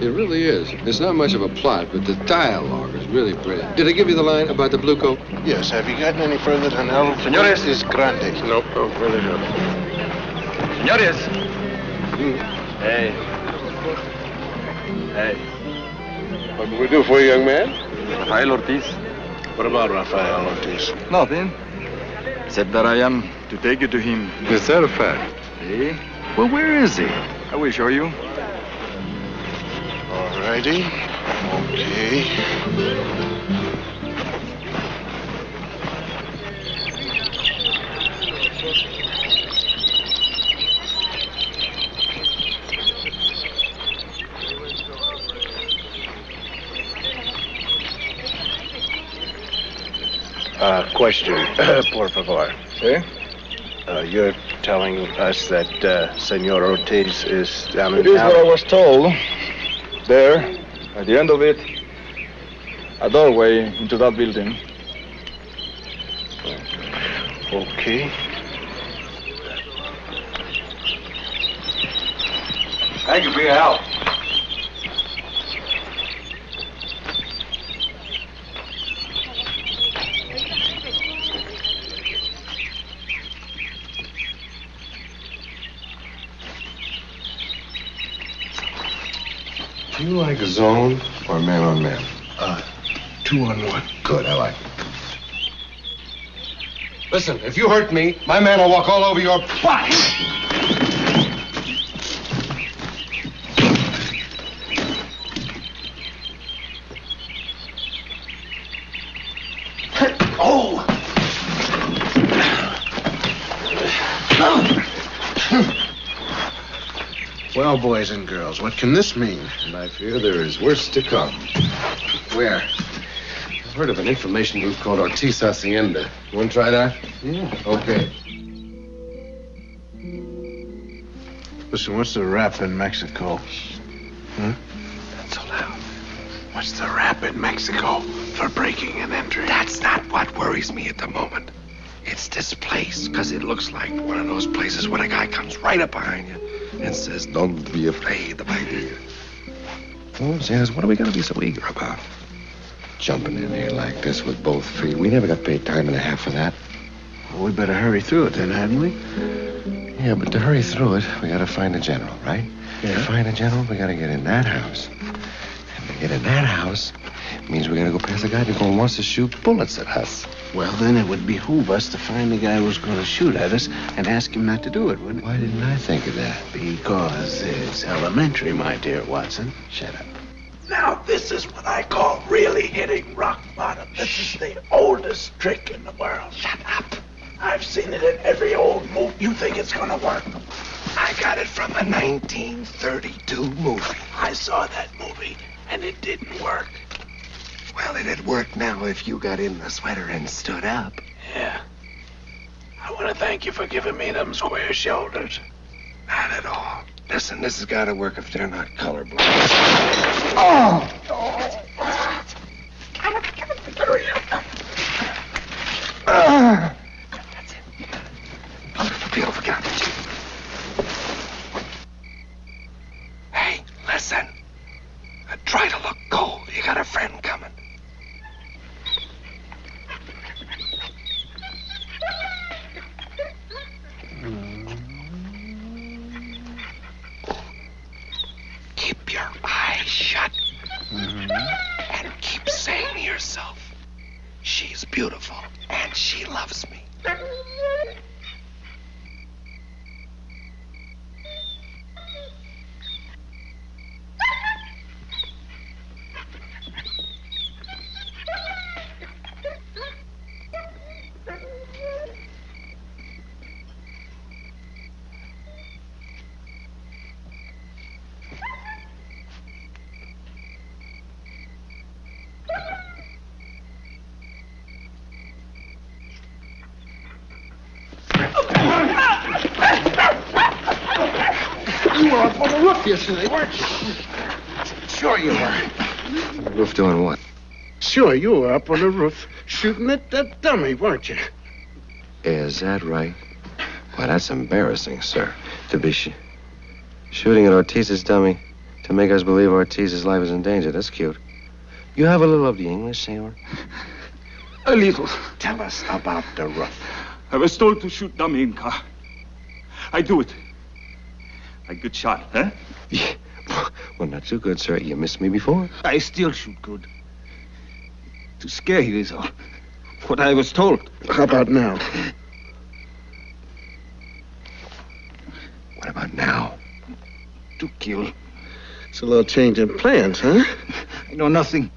It really is. It's not much of a plot, but the dialogue is really brilliant. Did I give you the line about the blue coat? Yes. Have you gotten any further than El Señores. is grande? Nope, no, really not. Señores. Hey. Hey. What can we do for you, young man? Rafael Ortiz. What about Rafael Ortiz? Nothing. Except that I am to take you to him. Is that a fact? See? Well, where is he? I will show you. All righty. Okay. Question, por favor. See? You're telling us that Senor Ortiz is down in It is town? what I was told. There, at the end of it, a doorway into that building. Okay. Thank you for your help. Do you like a zone or man on man? 2-on-1. Good, I like it. Listen, if you hurt me, my man will walk all over your body. Oh! Well, boys and girls, what can this mean? And I fear there is worse to come. Where? I've heard of an information group called Ortiz Hacienda. You want to try that? Yeah. Okay. Listen, what's the rap in Mexico? Huh? Not so loud. What's the rap in Mexico for breaking and entering? That's not what worries me at the moment. It's this place, because it looks like one of those places where a guy comes right up behind you and says, "Don't be afraid, my dear." Well, says, what are we going to be so eager about? Jumping in here like this with both feet. We never got paid time and a half for that. Well, we better hurry through it then, hadn't we? Yeah, but to hurry through it, we got to find a general, right? Yeah. To find a general, we got to get in that house. And to get in that house, Means we gotta go past the guy who's gonna wants to shoot bullets at us. Well, then it would behoove us to find the guy who's going to shoot at us and ask him not to do it, wouldn't it? Why didn't I think of that? Because it's elementary, my dear Watson. Shut up. Now, this is what I call really hitting rock bottom. This is the oldest trick in the world. Shut up. I've seen it in every old movie. You think it's gonna work? I got it from a 1932 movie. I saw that movie, and it didn't work. Well, it'd work now if you got in the sweater and stood up. Yeah. I want to thank you for giving me them square shoulders. Not at all. Listen, this has got to work if they're not colorblind. Oh! That's it. Be over, get out. Hey, listen. Try to look cool. You got a friend coming. Keep your eyes shut. And keep saying to yourself, she's beautiful and she loves me. You were up on the roof yesterday, weren't you? Sure you were. Roof doing what? Sure, you were up on the roof shooting at that dummy, weren't you? Is that right? Why, that's embarrassing, sir. To be shooting at Ortiz's dummy to make us believe Ortiz's life is in danger. That's cute. You have a little of the English, senor? A little. Tell us about the roof. I was told to shoot dummy in car. I do it. I good shot, huh? Yeah. Well, not too good, sir. You missed me before. I still shoot good. To scare you is all. What I was told. How about now? What about now? To kill. It's a little change in plans, huh? I know nothing.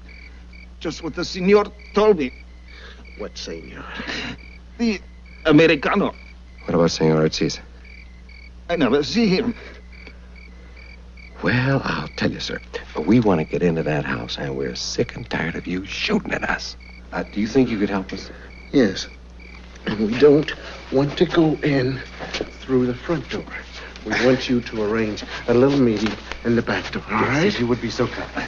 Just what the senor told me. What senor? The Americano. What about Senor Ortiz? I never see him. Well, I'll tell you, sir. We want to get into that house, and we're sick and tired of you shooting at us. Do you think you could help us? Yes. And we don't want to go in through the front door. We want you to arrange a little meeting in the back door, all right? If you would be so kind.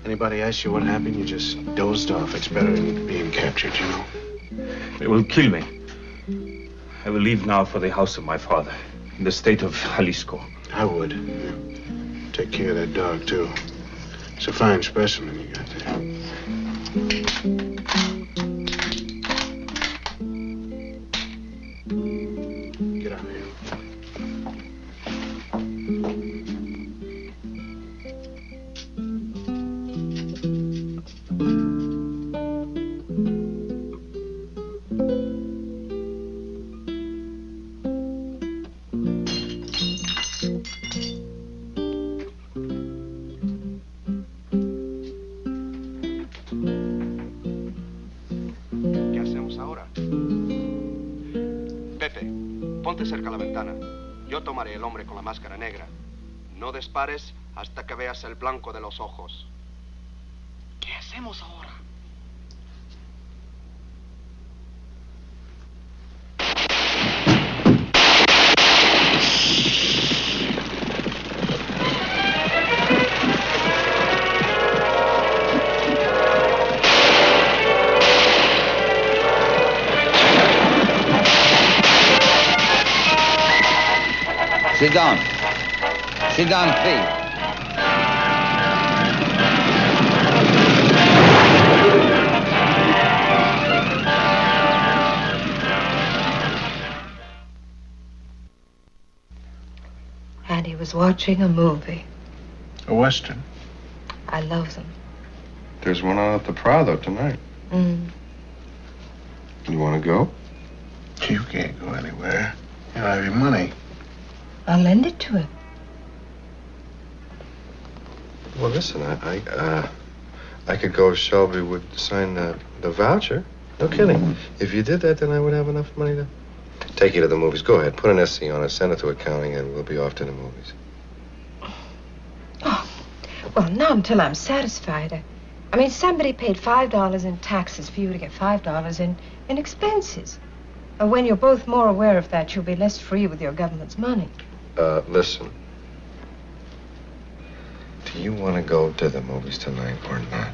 Anybody ask you what happened, you just dozed off. It's better than being captured, you know. They will kill me. I will leave now for the house of my father in the state of Jalisco. I would. Take care of that dog, too. It's a fine specimen you got there. Get out of here. Ponte cerca a la ventana. Yo tomaré el hombre con la máscara negra. No dispares hasta que veas el blanco de los ojos. ¿Qué hacemos ahora? Sit down. Sit down, please. And he was watching a movie. A Western. I love them. There's one on at the Prado tonight. You want to go? You can't go anywhere. You don't have your money. I'll lend it to him. Well, listen, I could go if Shelby would sign the voucher. No kidding. If you did that, then I would have enough money to take you to the movies. Go ahead, put an SC on it, send it to accounting, and we'll be off to the movies. Oh, well, not until I'm satisfied. I mean, somebody paid $5 in taxes for you to get $5 in expenses. And when you're both more aware of that, you'll be less free with your government's money. Listen. Do you want to go to the movies tonight or not?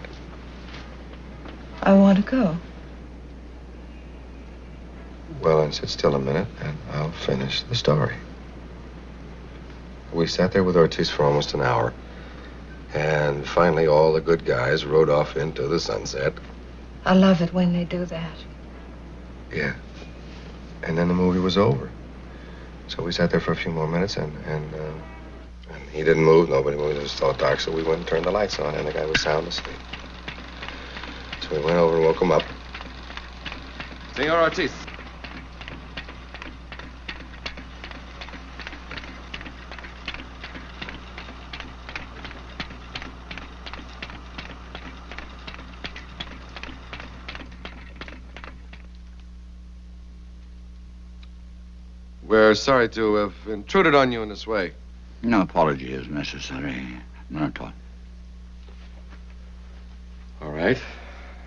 I want to go. Well, then sit still a minute, and I'll finish the story. We sat there with Ortiz for almost an hour. And finally, all the good guys rode off into the sunset. I love it when they do that. Yeah. And then the movie was over. So we sat there for a few more minutes, and he didn't move. Nobody moved. It was all dark, so we went and turned the lights on, and the guy was sound asleep. So we went over and woke him up. Senor Ortiz. We're sorry to have intruded on you in this way. No apology is necessary. None at all. All right.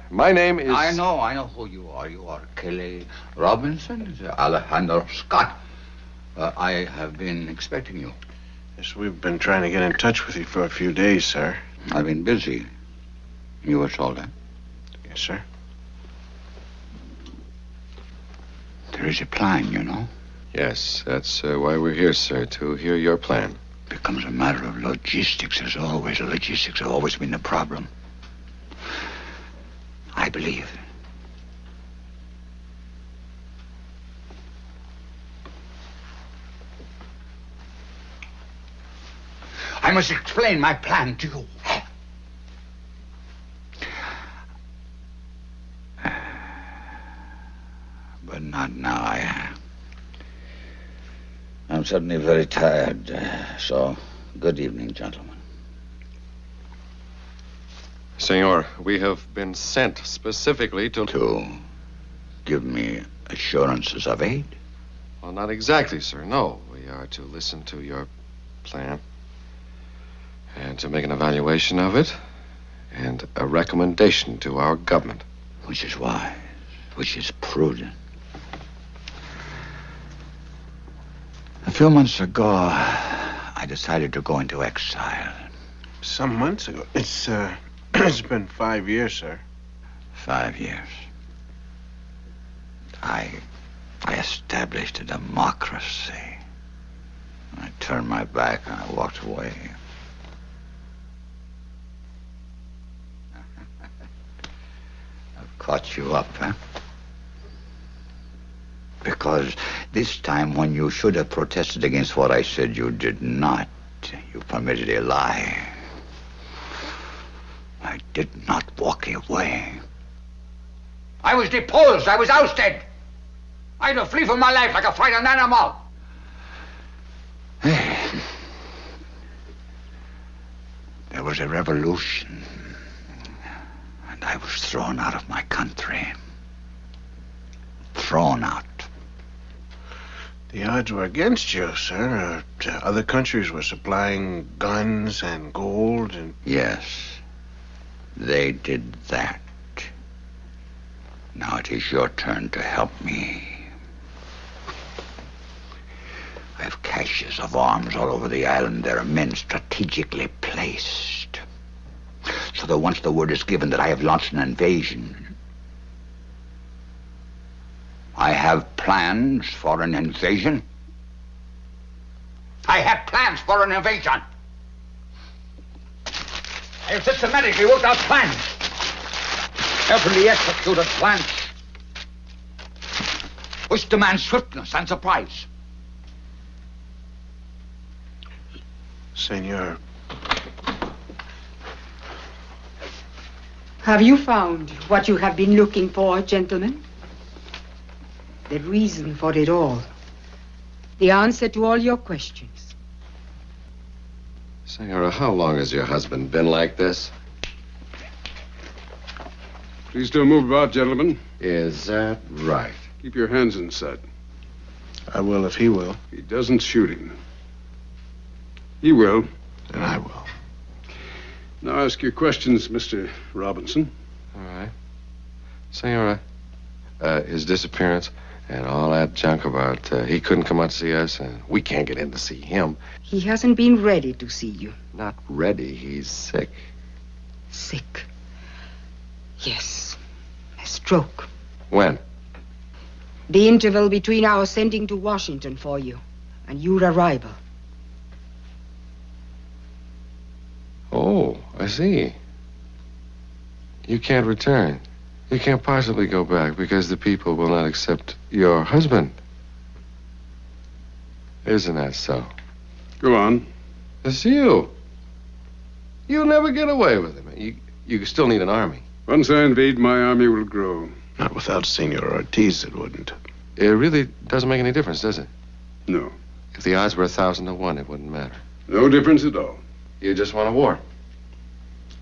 My name is... I know who you are. You are Kelly Robinson, Alejandro Scott. I have been expecting you. Yes, we've been trying to get in touch with you for a few days, sir. I've been busy. You were told that? Yes, sir. There is a plan, you know. Yes, that's why we're here, sir, to hear your plan. Becomes a matter of logistics, as always. Logistics have always been the problem. I believe. I must explain my plan to you. But not now. I'm suddenly very tired. So, good evening, gentlemen. Senor, we have been sent specifically to... To give me assurances of aid? Well, not exactly, sir. No. We are to listen to your plan and to make an evaluation of it and a recommendation to our government. Which is wise, which is prudent. A few months ago, I decided to go into exile. Some months ago? It's been 5 years, sir. 5 years. I established a democracy. I turned my back and I walked away. I've caught you up, huh? Because this time, when you should have protested against what I said, you did not. You permitted a lie. I did not walk away. I was deposed. I was ousted. I had to flee for my life like a frightened animal. There was a revolution, and I was thrown out of my country. Thrown out. The odds were against you, sir. Other countries were supplying guns and gold and... Yes, they did that. Now it is your turn to help me. I have caches of arms all over the island. There are men strategically placed. So that once the word is given that I have launched an invasion, I have plans for an invasion. I have plans for an invasion. I have systematically worked out plans. Carefully executed plans. Which demand swiftness and surprise. Senor. Have you found what you have been looking for, gentlemen? The reason for it all. The answer to all your questions. Senora, how long has your husband been like this? Please don't move about, gentlemen. Is that right? Keep your hands inside. I will if he will. He doesn't shoot him. He will. And I will. Now ask your questions, Mr. Robinson. All right. Senora, his disappearance and all that junk about he couldn't come out to see us and we can't get in to see him. He hasn't been ready to see you. Not ready. He's sick. Sick. Yes. A stroke. When? The interval between our sending to Washington for you and your arrival. Oh, I see. You can't return. You can't possibly go back because the people will not accept your husband. Isn't that so? Go on. It's you. You'll never get away with him. You still need an army. Once I invade, my army will grow. Not without Senor Ortiz, it wouldn't. It really doesn't make any difference, does it? No. If the odds were 1,000 to 1, it wouldn't matter. No difference at all. You just want a war.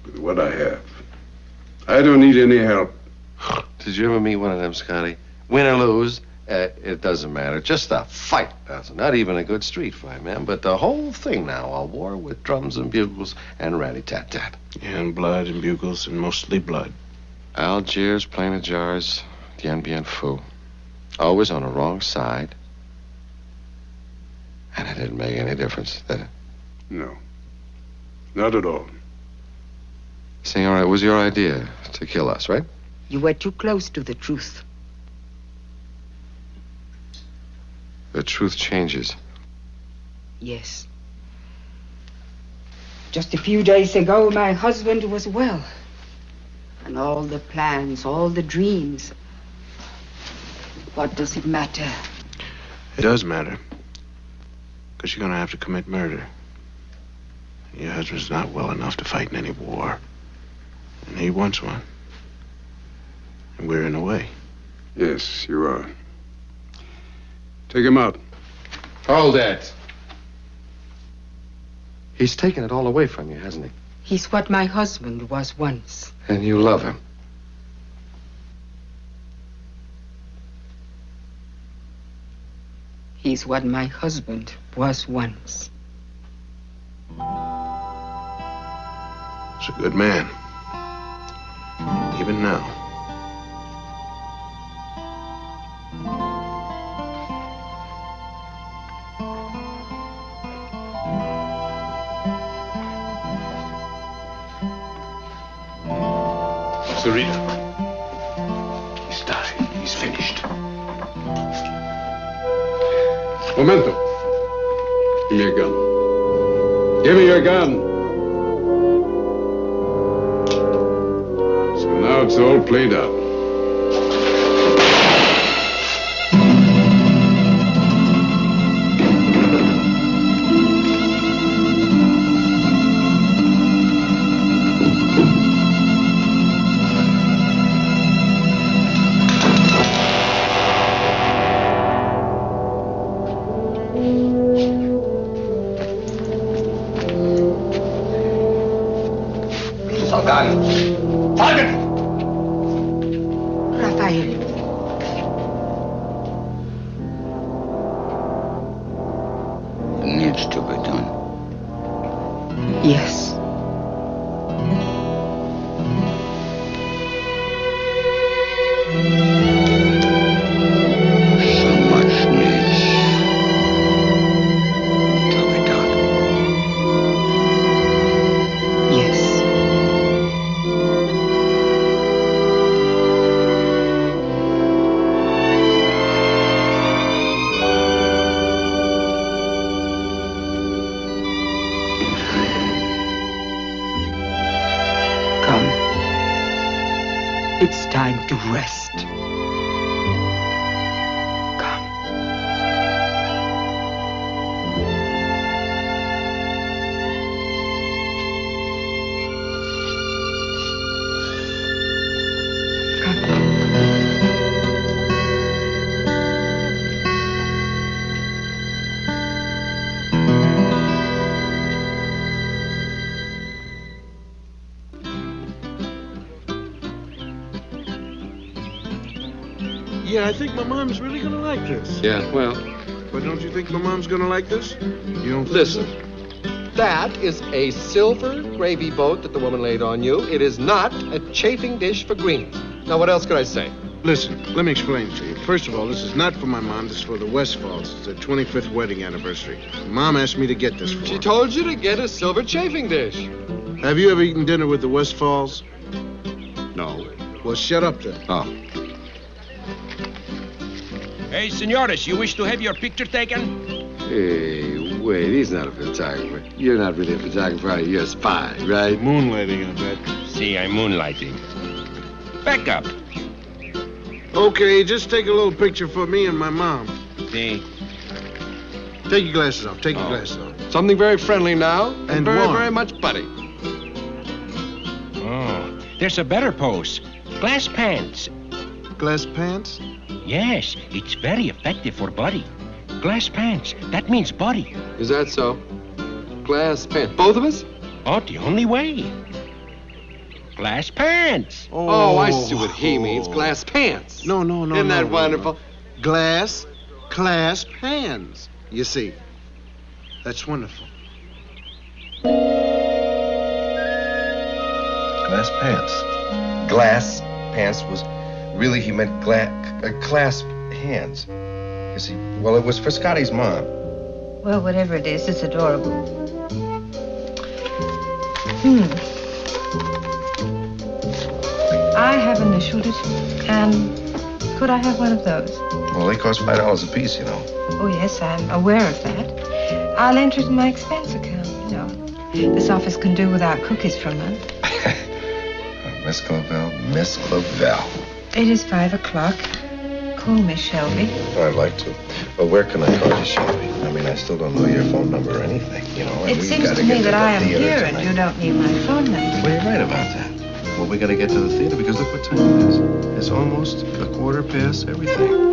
With what I have. I don't need any help. Did you ever meet one of them, Scotty? Win or lose, it doesn't matter. Just a fight. That's not even a good street fight, man. But the whole thing now, a war with drums and bugles and ratty-tat-tat. And blood and bugles and mostly blood. Algiers, plain of jars, Dien Bien Phu. Always on the wrong side. And it didn't make any difference, did it? No. Not at all. Senora, it was your idea to kill us, right? You were too close to the truth. The truth changes. Yes. Just a few days ago, my husband was well. And all the plans, all the dreams. What does it matter? It does matter. Because you're going to have to commit murder. Your husband's not well enough to fight in any war. And he wants one. And we're in the way. Yes, you are. Take him out. Hold it. He's taken it all away from you, hasn't he? He's what my husband was once. And you love him. He's what my husband was once. He's a good man. Even now. Sarita. He's died. He's finished. Momento. Give me your gun. Give me your gun. So now it's all played out. Yes. So much needs to be done. Yes. Come. It's time to rest. Come. Yeah, I think my mom's really gonna like this. Yeah, well. But don't you think my mom's gonna like this? You don't think Listen. so? That is a silver gravy boat that the woman laid on you. It is not a chafing dish for greens. Now, what else could I say? Listen, let me explain to you. First of all, this is not for my mom. This is for the Westfalls. It's their 25th wedding anniversary. Mom asked me to get this for her. She told you to get a silver chafing dish. Have you ever eaten dinner with the Westfalls? No. Well, shut up then. Oh. Hey, senores, you wish to have your picture taken? Hey, wait, he's not a photographer. You're not really a photographer, you're a spy, right? Moonlighting, I bet. See, I'm moonlighting. Back up. Okay, just take a little picture for me and my mom. See? Take your glasses off. Take your glasses off. Something very friendly now, And very, warm. very much buddy. Oh, there's a better pose. Glass pants. Glass pants? Yes, it's very effective for body. Glass pants, that means body. Is that so? Glass pants. Both of us? Oh, the only way. Glass pants. Oh, I see what he means. Glass pants. No. Isn't that wonderful? Glass, class, pans. You see, that's wonderful. Glass pants. Glass pants was really, he meant clasp hands. You see, well, it was for Scotty's mom. Well, whatever it is, it's adorable. I have initialed it, and could I have one of those? Well, they cost $5 a piece, you know. Oh, yes, I'm aware of that. I'll enter it in my expense account, you know. This office can do without cookies for a month. Miss Clavell, Miss Clavell. It is 5 o'clock. Call me, Shelby. I'd like to. But where can I call you, Shelby? I mean, I still don't know your phone number or anything, you know. And It we've seems gotta to get me that the I am theater here tonight. and you don't need my phone number. Well, you're right about that. Well, we gotta get to the theater because look what time it is. It's almost a quarter past everything.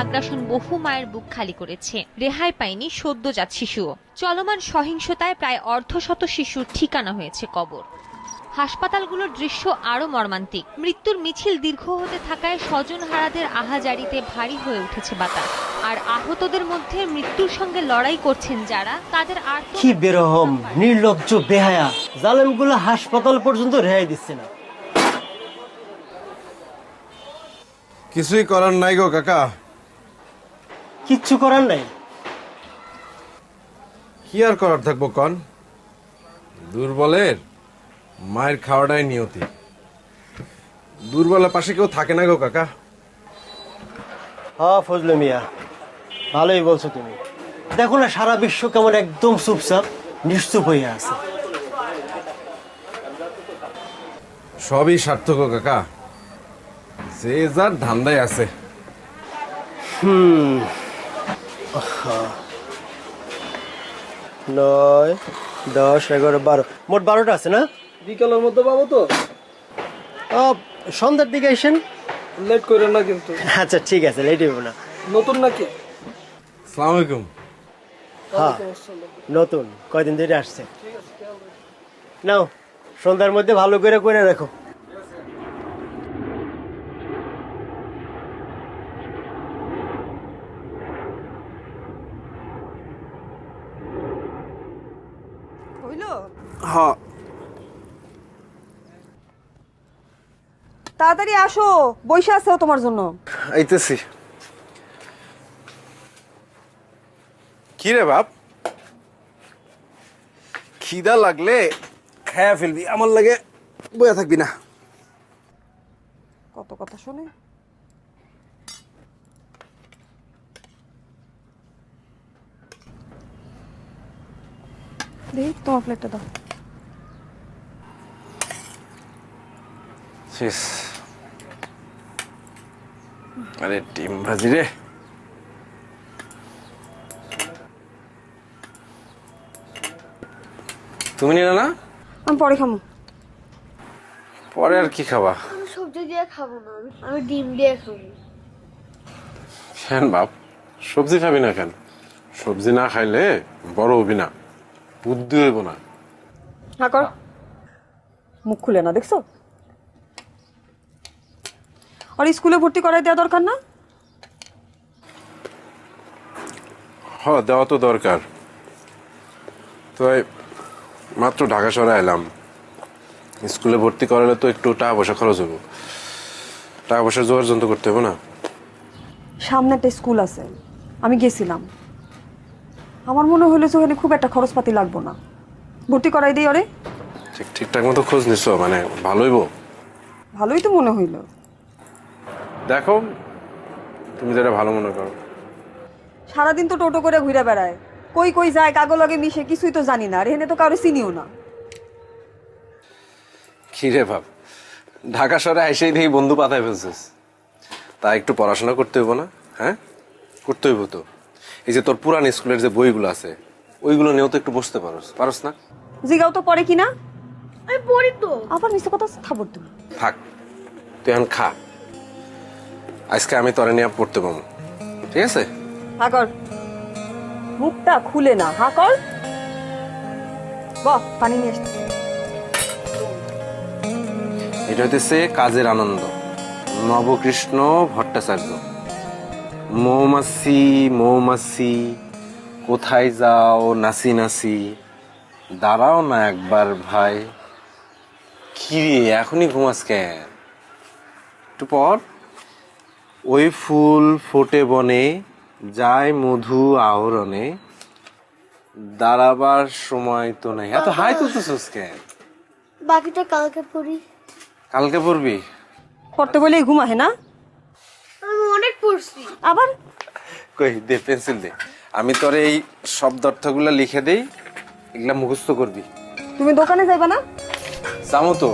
আগ্রাসন বহু মায়ের বুক খালি করেছে। রেহাই পায়নি সদ্যজাত শিশুও। চলমান সহিংসতায় প্রায় অর্ধশত শিশুর ঠিকানা হয়েছে কবর। হাসপাতালগুলোর দৃশ্য আরো মর্মান্তিক। মৃত্যুর মিছিল দীর্ঘ হতে থাকায় স্বজনহারাদের আহাজারিতে ভারী হয়ে উঠেছে বাতাস। আর আহতদের মধ্যে মৃত্যুর সঙ্গে লড়াই করছেন যারা, তাদের আর কি বেরহম, নির্লজ্জ, বেহায়া জালেমগুলো হাসপাতাল পর্যন্ত রেহাই দিচ্ছে না। কিছুই করার নাই গো কাকা। কিচ্ছু করার নাই? কি আর করার থাকবো কন? দুর্বলের মায়ের খাওয়াটাই নিয়তি। দুর্বলের পাশে কেউ থাকে না গো কাকা। হ্যাঁ ফজলে মিয়া, ভালোই বলছো তুমি। দেখো না সারা বিশ্ব কেমন একদম চুপচাপ নিশ্চুপ হয়ে আছে। সবই সার্থক কাকা, যে যার ধান্দায় আছে। 9, 10, 11, 12, মোট 12টা আছে না? বিকালের মধ্যে পাবো তো? সন্ধ্যার দিকে আসেন। লেট করেন না কিন্তু। আচ্ছা ঠিক আছে, লেট হইব না। নতুন নাকি? আসসালামু আলাইকুম। হ্যাঁ নতুন, কয়দিন ধরে আসছে। নাও সন্ধ্যার মধ্যে ভালো করে করে রাখো। হ্যাঁ তাড়াতাড়ি আসো, বইসা আছে তোমার জন্য। আইতেছি। কি রে বাপ, খিদা লাগলে খায়া ফেলবি, আমার লাগে বয়া থাকবি না। কত কথা শুনে। দেখি তোমার প্লেটটা দাও। শেষ। আরে ডিম ভাজি রে। তুমি নিলে না? আমি পরে খাবো। পরে আর কি খাবা? আমি সবজি দিয়ে খাবো না, আমি ডিম দিয়ে খাবো। কেন বাপ, সবজি খাবি না কেন? সবজি না খাইলে বড় হবি না, বুদ্ধি হইব না। না কর, মুখ খুলে না, দেখছো? আর স্কুলে ভর্তি করাই দেওয়া দরকার না? হ, দেওয়া তো দরকার। তো মাত্র ঢাকা শহরে এলাম, স্কুলে ভর্তি করালে তো একটু টাকা পয়সা খরচ হইব, টাকা পয়সা জোগাড় যন্ত্র করতে হবে না? সামনে একটা স্কুল আছে, আমি গেছিলাম, আমার মনে হলো যে ওখানে খুব একটা খরচপাতি লাগবো না, ভর্তি করাই দিই। ওরে ঠিকঠাক মতো খোঁজ নিছ? মানে ভালো হইব? ভালোই তো মনে হইল। দেখো, তুমি যেটা ভালো মনে করো। সারাদিন তো টোটো করে ঘুরে বেড়ায়, কই কই যায়, কাগো লগে মিশে, কিছুই তো জানি না, আর এখানে তো কারো চিনিও না। কি রে ভাব, ঢাকা শহরে এসেই দেখি বন্ধু পাতায় ফেলছিস, তা একটু পড়াশোনা করতে হইব না? হ্যাঁ, করতে হইব তো। এই যে তোর পুরান স্কুলের যে বইগুলো আছে, ওইগুলো নিয়েও তো একটু বসতে পারস না? জিগাও তো পড়ে কিনা। আমি পড়ি তো। আবার মিছে কথা থাবর তুমি। থাক, তুই এখন খা, আজকে আমি তোরে নিয়ে পড়তে পাবো, ঠিক আছে? হ্যাঁ কর, মুখটা খুলে না, হ্যাঁ কর। বাহ, পানি নিয়ে আসতে। এটা হইতেছে কাজের আনন্দ, নবকৃষ্ণ ভট্টাচার্য। মৌমাছি মৌমাছি কোথায় যাও নাসি নাসি, দাঁড়াও না একবার ভাই। কি রে, এখনই ঘুমাস কেন? একটু পর। ওই ফুল ফোটে বনে, যায় মধু আহরণে, দাঁড়াবার সময় তো নাই। এত হাই তুলতেছিস কেন? বাকিটা কালকে পড়ি। কালকে পড়বি? পড়তে বলেই ঘুমাহে না? আমি অনেক পড়ছি। আবার কই দে, পেন্সিল দে, আমি তোর এই শব্দ অর্থগুলো লিখে দেই, এগুলা মুখস্থ করবি। তুমি দোকানে যাইবা না? যাবো তো,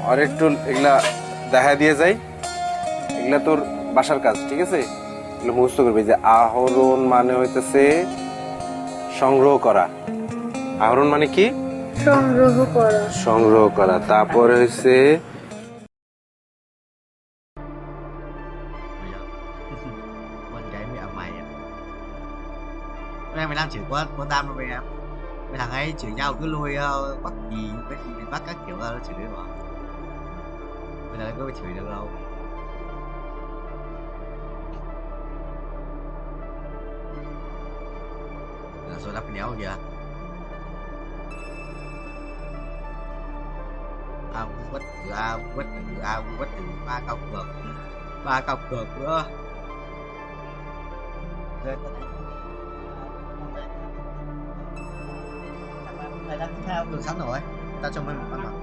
আর একটু এগুলা দেখা দিয়ে যাই, এগুলা তোর বাসার কাজ, ঠিক আছে? এগুলো মুখস্থ করবি। যে আহরণ মানে হইতেছে সংগ্রহ করা। আহরণ মানে কি? সংগ্রহ করা। সংগ্রহ করা। তারপরে হইছে Em 15 chửi của Tam rồi em. Mấy thằng ấy chửi nhau cứ lôi bắt gì bắt các kiểu ra nó chửi mà. Bây giờ có bị chửi được đâu. Là số đắp đéo kìa. Quất từ ba cao cược. Ba cao cược nữa. Mày đang theo được sẵn rồi, tao cho mày một con mặt.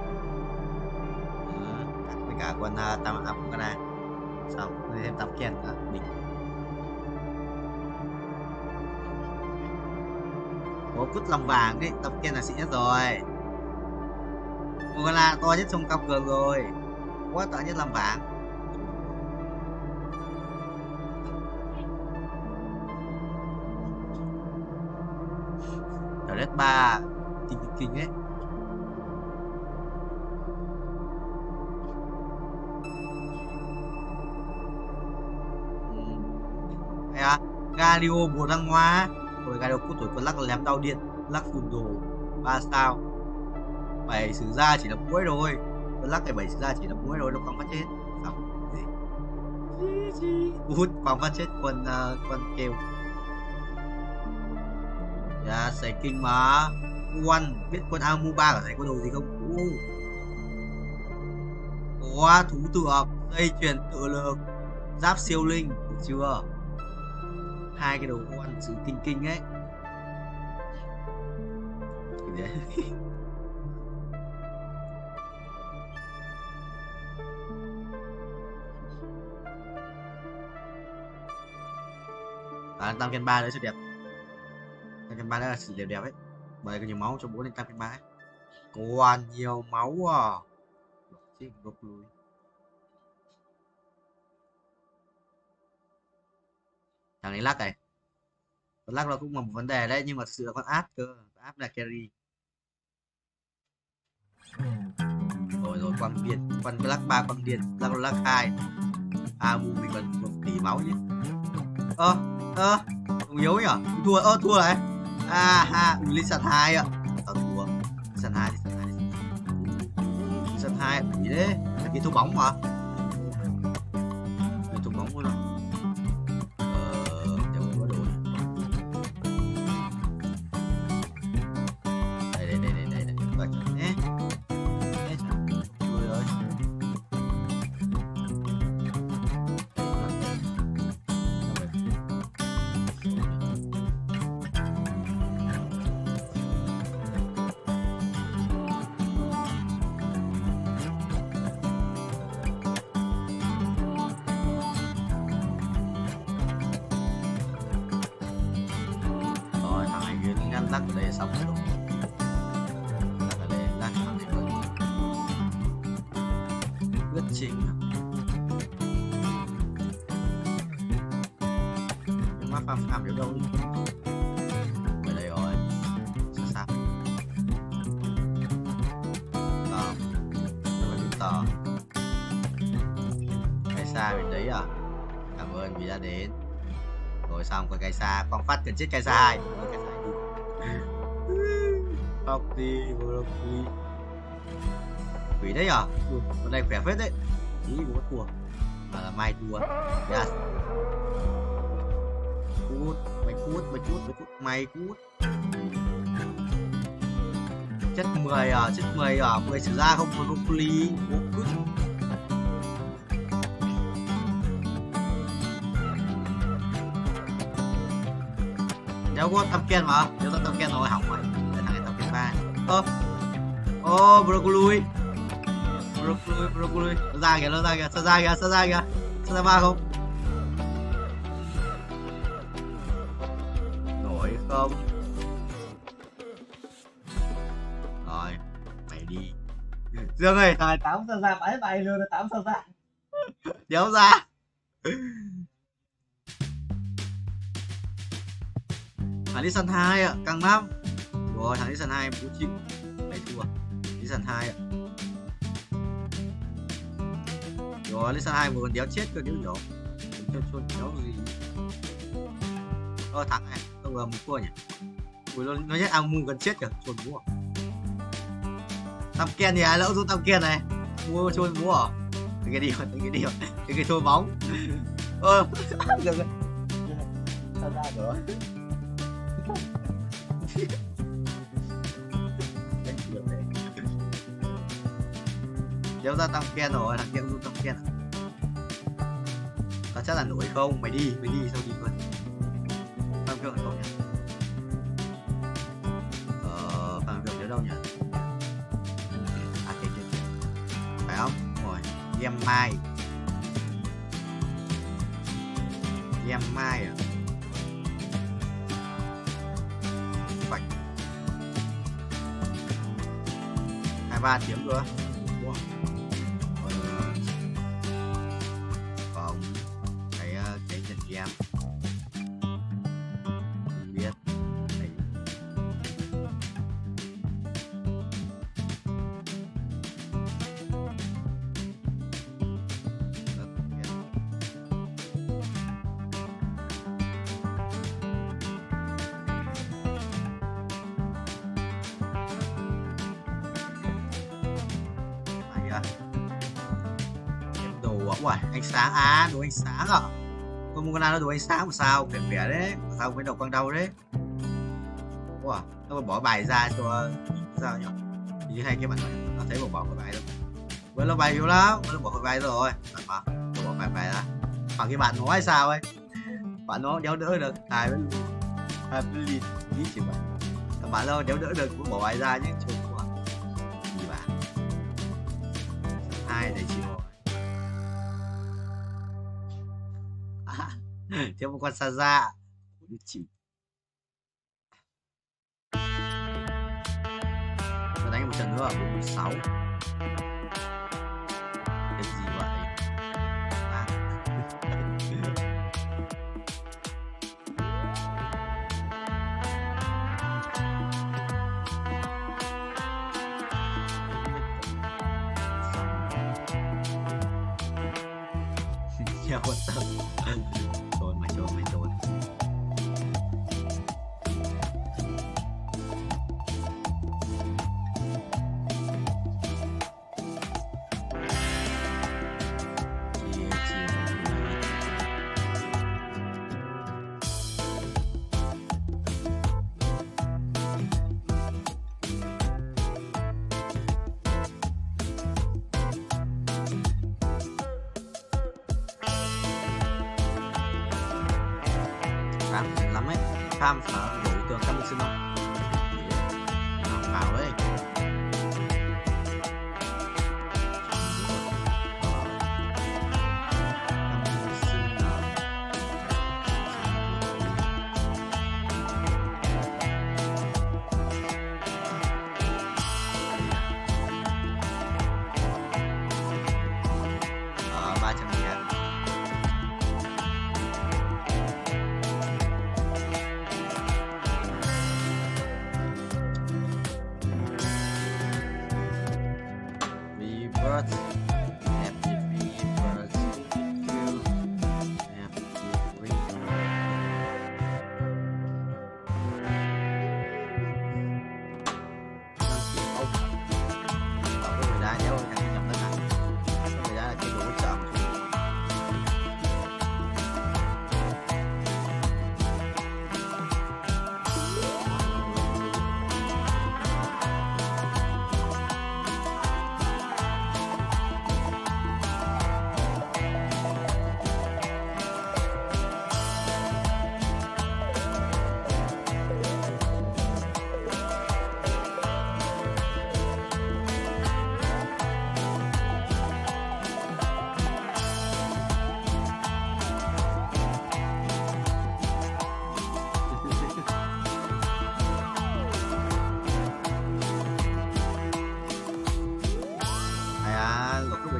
Với cả con tao áp con này, xong rồi thêm tắm ken nữa, đỉnh. Có cút lòng vàng đấy, tắm ken là xịn nhất rồi. Một con là to nhất trong cao cường rồi, quá to nhất làm vàng. Red 3 kinh ấy. Galio Bồ Đăng Hoa rồi Galio cút tuổi con lắc lém đau điện, lắc phùn đồ 3 sao. 7 sử ra chỉ là mũi rồi, con lắc cái 7 sử ra chỉ là mũi rồi, nó quăng phát chết. Xong gì? Hút quăng phát chết con kêu. Dạ, xài kinh mà. Quân, biết con Amuba ở đây có đồ gì không? Có thú tượng, dây chuyền tự lực, giáp siêu linh, được chưa? Hai cái đồ quân sự kinh kinh ấy. vậy. Tam Ken 3 đấy rất đẹp. Tam Ken 3 đó là sự đẹp đẹp ấy. Bởi có nhiều máu cho bố lên Tam Ken 3 ấy. Còn nhiều máu à. Chết gốc lùi. Thằng này lắc này. Con lắc nó cũng là một vấn đề đấy, nhưng mà thực sự là con áp cơ. Áp là carry. Rồi quăng điên. Quăng lắc 3 quăng điên. Lắc 2. Mu mình còn 1 tỷ máu nhé. Không yếu nhỉ? Thua này. Lên sàn 2 ạ. Tao thua. Sàn 2 đi, sàn 2 gì đấy? Là cái thua bóng mà. Cái thua bóng luôn rồi. Để một đồ. Đây. Vậy nhé. Rồi ơi. Lắc ở đây xong rồi. Lắc ở đây, lắc ở đây rồi. Quyết trình. Nhưng mà phàm được đâu đi. Ở đây rồi. Sao? Tò. Rồi đến tò. Cái xa bên đấy à? Cảm ơn vì đã đến. Rồi xong con cái xa, con phát cần chết cái xa 2. Học đi, broccoli. Quỷ đấy à? Con này khỏe phết đấy. Ý bố thua. Mà là mai thua. Yes. Mày cút. Chất 10 à, 10 sử ra không có broccoli. Bố cút. Nếu có Tam Ken mà, nếu tao Tam Ken rồi hỏng mày. Để thằng này Tam Ken 3. Broccoli. Nó ra kìa, sao ra 3 không? Nổi không? Rồi, mày đi. Dương ơi, thằng này 8 sao ra, bãi bay luôn, 8 sao ra. Đéo ra. Thằng đi sân 2 ạ, căng lắm. Rồi thằng đi sân 2 bố chịu. Mày thua. Đi sân 2 ạ. Rồi đi sân 2 vừa còn đéo chết cơ, đéo nhổ. Chôn đéo gì. Thắng này, tôi vừa một cua nhỉ. Ui nó nhét Amu gần chết kìa, chôn búa. Tam Ken thì ai lỡ giúp Tam Ken này. Mua chôn búa à? Cái đi rồi, cái thua bóng. Được rồi. Sao ra rồi. Đéo ra Tam Ken rồi, thằng kia cũng Tam Ken à? Tao chắc là nổi không? Mày đi sao đi luôn. Tam Ken không nhỉ? Tam Ken nhớ đâu nhỉ? Kia. Phải không? Rồi, em mai à? Phải 23 tiếng nữa. Còn cái trận game không biết đây. Wow, ánh sáng đồ ánh sáng à? Con mua con nào nó đồ ánh sáng một sao khỏe đấy, sao với đầu quăng đầu đấy. Wow, nó bỏ bài ra cho sao nhỉ? Như hai cái bạn nó thấy bỏ cái bài đâu. Với nó bài yếu lắm, nó bỏ cái bài rồi. Mà nó bỏ bài ra. Bằng cái bạn nói sao ấy? Bạn nó đéo đỡ được, tài với lịt chỉ vậy. Bà lo nếu đỡ được cũng bỏ bài ra chứ chụp quá. Gì bà? Hai này chịu rồi. Thiếu một con sa ra. Chịu. Tôi đánh một trận nữa ở 46. Cái gì vậy? À. Nhà quan tâm. Trốn mày trốn. Lắm ấy, khám phá đối tượng các minh sinh không? Vào đấy.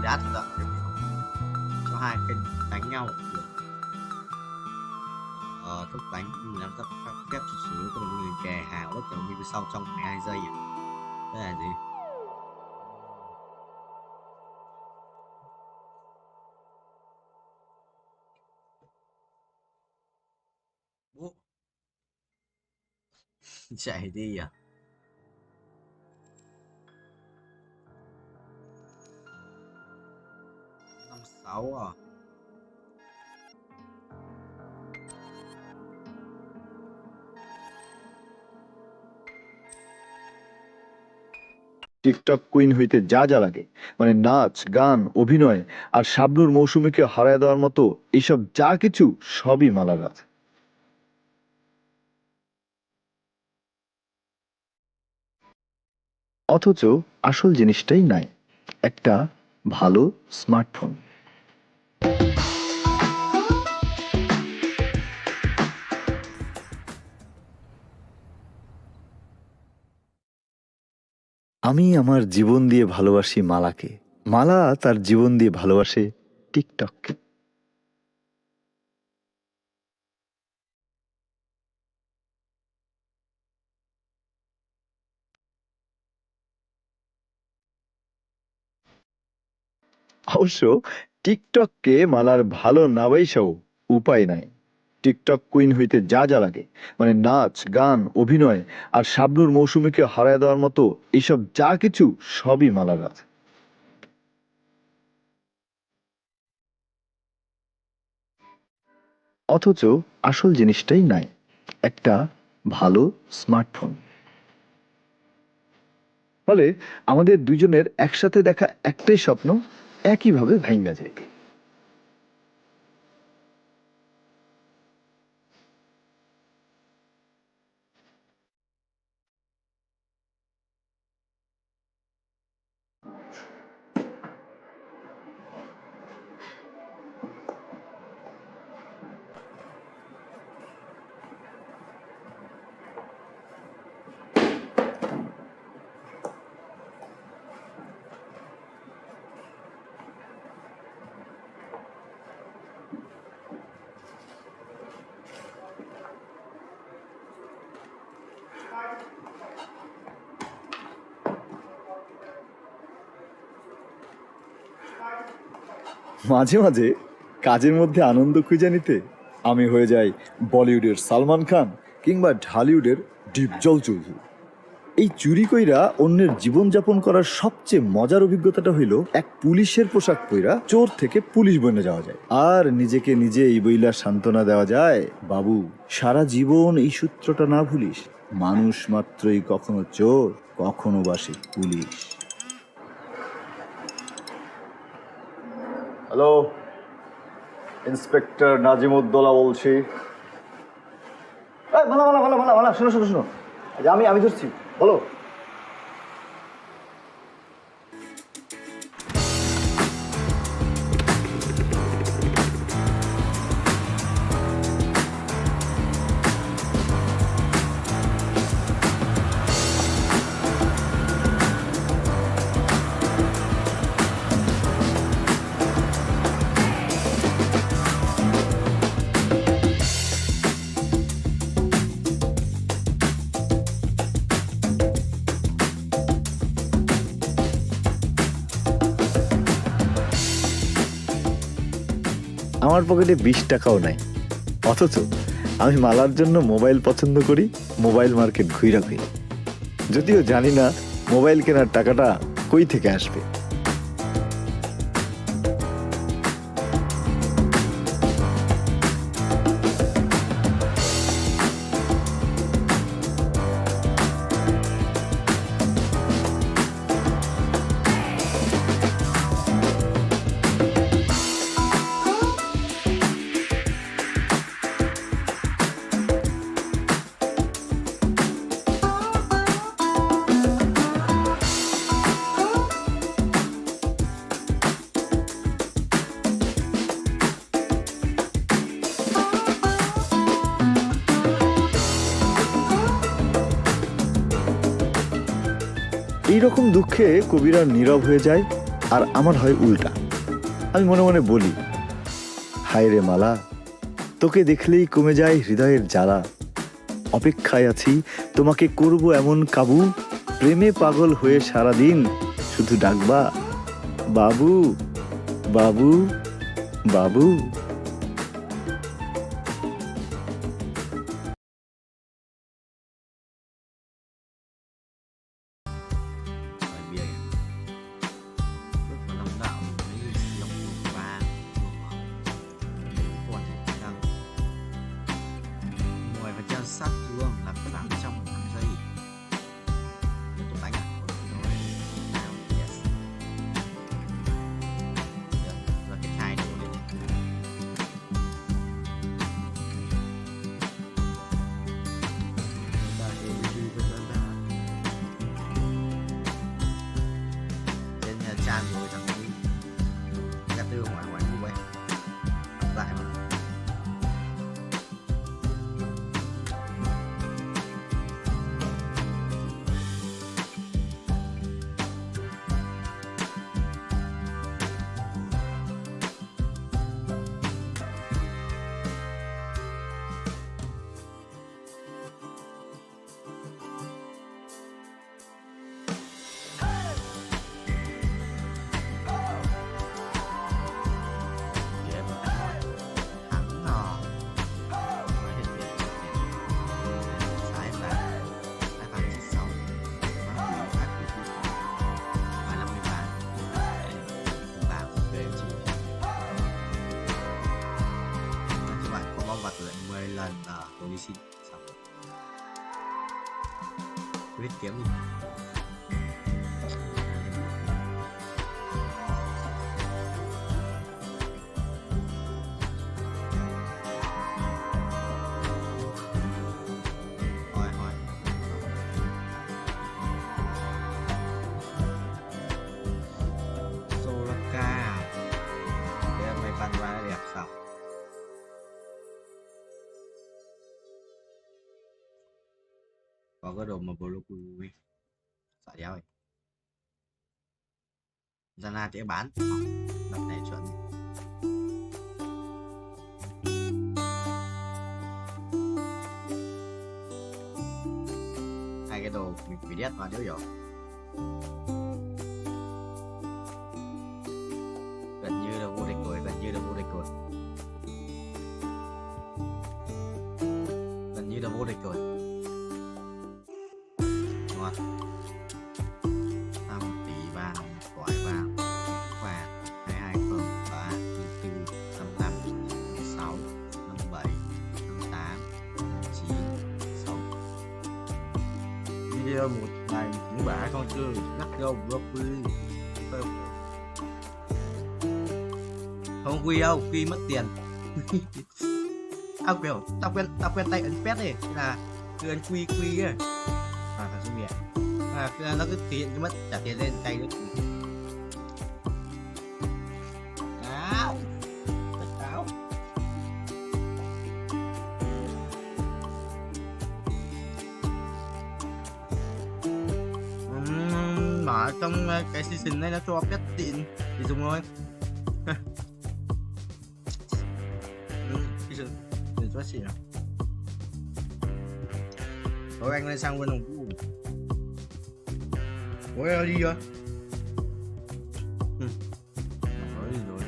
Đá thực động cho hai kênh đánh nhau được thúc đánh 15 tập phép xuất xứ của đồng liền kè hào đất chống như sau trong 12 giây. Đây là gì? Bố. Chạy đi à? À. TikTok queen হইতে যা যা লাগে মানে নাচ গান অভিনয় আর শাবনূর মৌসুমীকে হারায় দেওয়ার মতো এইসব যা কিছু সবই মালার আছে। অথচ আসল জিনিসটাই নাই, একটা ভালো স্মার্টফোন। আমি আমার জীবন দিয়ে ভালোবাসি মালাকে, মালা তার জীবন দিয়ে ভালোবাসে টিকটককে। অবশ্য টিকটককে মালার ভালো না বাইসাও উপায় নাই। টিকটক কুইন হইতে যা যা লাগে মানে নাচ গান অভিনয় আর শাবনূর মৌসুমীকে হারায় দেওয়ার মতো এইসব যা কিছু সবই মালার আছে। অথচ আসল জিনিসটাই নাই, একটা ভালো স্মার্টফোন। ফলে আমাদের দুজনের একসাথে দেখা একটাই স্বপ্ন একইভাবে ভাঙা যায়। মাঝে মাঝে কাজের মধ্যে আনন্দ খুঁজে নিতে আমি হয়ে যাই বলিউডের সালমান খান কিংবা ঢালিউডের ডিপজল চৌধুরী। এই চুরি কইরা অন্যের জীবনযাপন করার সবচেয়ে মজার অভিজ্ঞতাটা হইল এক পুলিশের পোশাক পইরা চোর থেকে পুলিশ বনে যাওয়া যায় আর নিজেকে নিজে এই বইলা সান্ত্বনা দেওয়া যায়, বাবু সারা জীবন এই সূত্রটা না ভুলিস, মানুষ মাত্রই কখনো চোর কখনো বাসে পুলিশ। হ্যালো, ইন্সপেক্টর নাজিমুদ্দৌলা বলছি। মালা মালা মালা মালা মালা শোনো শোনো শোনো, আমি ধরছি, বলো। আমার পকেটে 20 টাকাও নাই, অথচ আমি মালার জন্য মোবাইল পছন্দ করি, মোবাইল মার্কেট ঘুইরা ঘুইরা, যদিও জানি না মোবাইল কেনার টাকাটা কই থেকে আসবে। এইরকম দুঃখে কবিরা নীরব হয়ে যায় আর আমার হয় উল্টা। আমি মনে মনে বলি, হায় রে মালা, তোকে দেখলেই কমে যায় হৃদয়ের জ্বালা, অপেক্ষায় আছি তোমাকে করব এমন কাবু, প্রেমে পাগল হয়ে সারাদিন শুধু ডাকবা বাবু বাবু বাবু। Sắt luôn làm sáng trong hàng giây. Tiếp tục đánh ạ. Now, yes. Được, và cái chai đổ lên. Trên nhà tràn rồi thằng ấy. Gạt tư ngoài ngoài như vậy. Lại mà. Tôi xin xong viết kiếm đi. Solaka để mày bàn ra đẹp sao. Có cái đồ mà blue sợ đéo ấy. Zana sẽ bán đập này chuẩn. Hai cái đồ mình phải đét vào đéo hiểu. Gần như là vô địch rồi. như là vô địch rồi. Gần như là vô địch rồi. Ngon. 5 tỷ vàng, quả vàng, và 22 phần 3, 4, 55, 56, 57, 58, 59, 6. Video một ngày những bả con chưa ngắt gâu broccoli. Không quy đâu, quy mất tiền. Tao quen tay ấn pet này, là cứ ấn quy ấy. Thằng sinh miệng. Nó cứ thể hiện cái mất trả tiền lên tay nữa. Áo. Áo. Mà trong cái season này nó cho pet tiện thì dùng thôi. Để cho xỉu. Thôi anh lên sang bên đồng cũ. Ủa đi chưa? Nói gì rồi?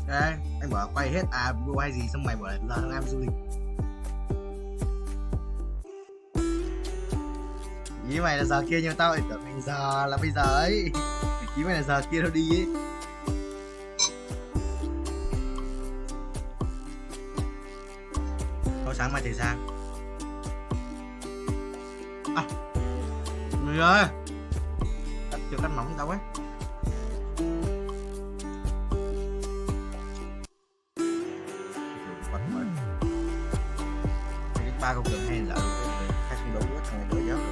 Đấy, anh bảo quay hết video hay gì xong mày bảo là thằng em du lịch. Ý mày là giờ kia nhưng tao lại tưởng mình giờ là bây giờ ấy. Ý mày là giờ kia nó đi ấy. Thôi sáng mai thầy sang. Người ơi, chưa cắt móng đâu ấy. Ba con đường hay là hai không đấu quá thằng này đỡ giáo rồi.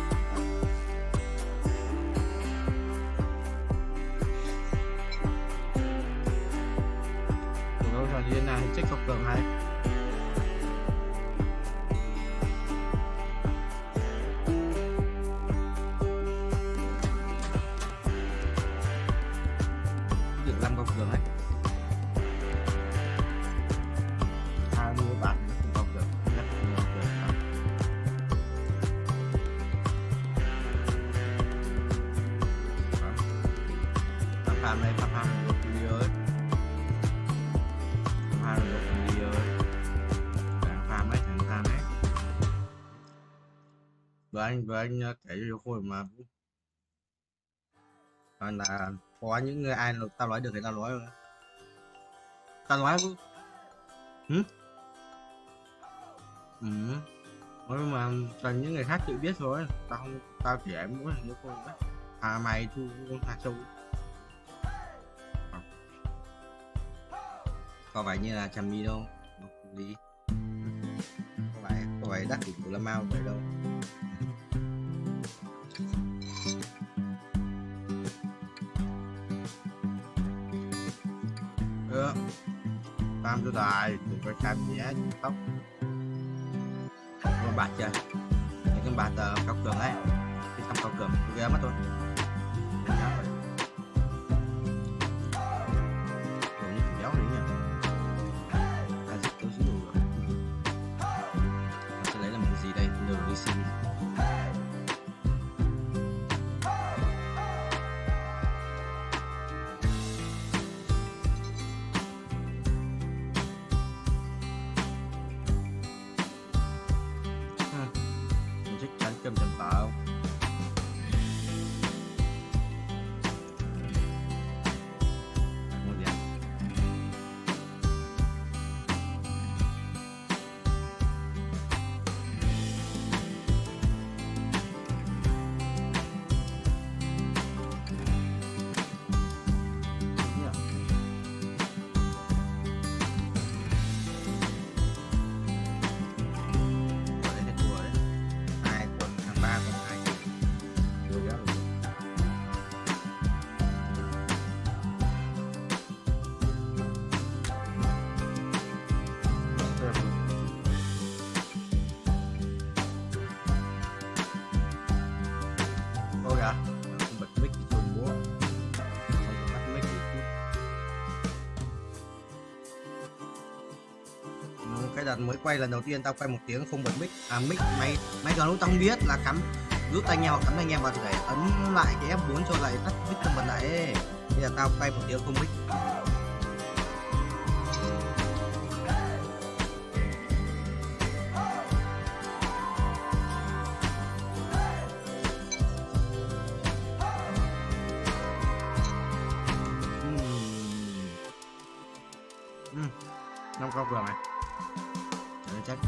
Đâu rồi đi nào check con đường hay. Đường 5 con đường ấy. 20 bạn con đường. Phạm này phạm được đi ơi, phạm được đi ơi, thằng phạm ấy, và anh kể cho khôi mà là có những người ai tao nói được thì tao nói rồi, tao nói nhưng mà toàn những người khác tự biết thôi, tao chỉ em muốn thằng khôi đó, mày thu hạt sâu. Có phải như là chăm mi đâu đi, có phải đắc thủ của Lâm Mao vậy đâu. Tam cho đài đừng có xem gì hết tóc con bạc chưa, những cái bạc cao cường ấy, cái tóc cao cường ghê mất thôi. Cơm trần tạo ngon vậy. Hai con thằng ba con hai cái đợt mới quay lần đầu tiên tao quay 1 tiếng không bật mic. Mic máy còn lúc tao không biết là rút tai nghe hoặc cắm tai nghe vào thì phải ấn lại cái F4 cho lại tắt mic không bật lại ấy. Bây giờ tao quay 1 tiếng không mic. Năm câu vừa này để chắc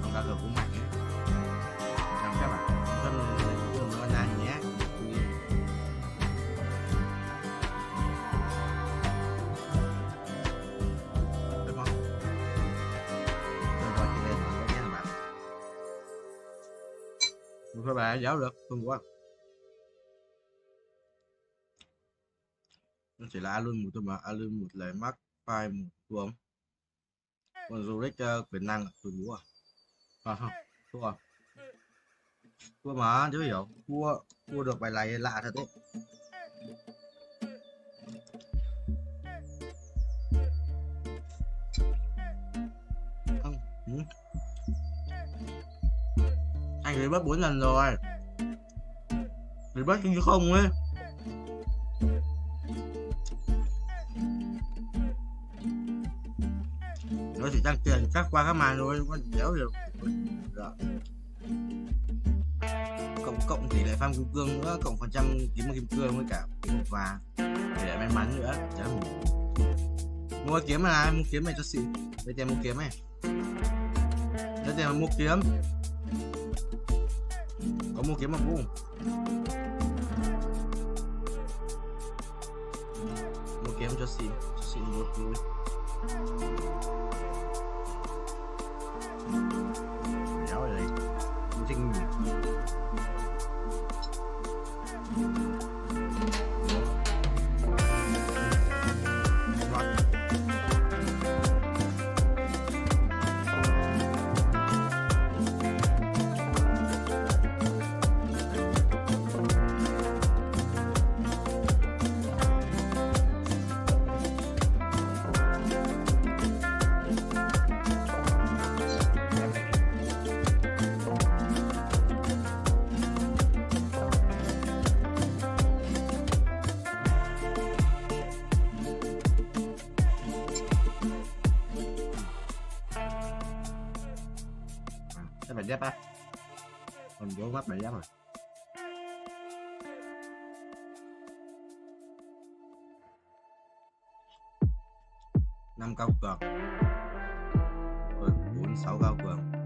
con cá cược cũng mạnh ấy. Làm các bạn thân nó là nhé được không? Tôi gọi chị lên một cái bạn thôi bà giáo được không quá. Nó chỉ là luôn một thôi mà luôn một lời mắc file một tuồng còn dù đấy quyền năng tôi búa không thua thua mà chứ hiểu thua được bài này lạ thật đấy. Không. Anh ấy bắt 4 lần rồi thì bắt như không ấy. Nó chỉ tăng tiền cắt qua các màn thôi, có đéo được. Rồi. Cộng tỷ lệ farm kim cương nữa, cộng phần trăm kiếm một kim cương với cả kiếm một vàng tỷ lệ may mắn nữa. Mua kiếm này, mua kiếm này cho xịn. Đây tiền mua kiếm này. Đây tiền mua kiếm. Có mua kiếm mà cũng. Mua kiếm cho xịn một vui. Đéo ở đây cũng trinh phải dép á, còn vô mắt phải dép rồi. Năm cao cường, 4 6 cao cường.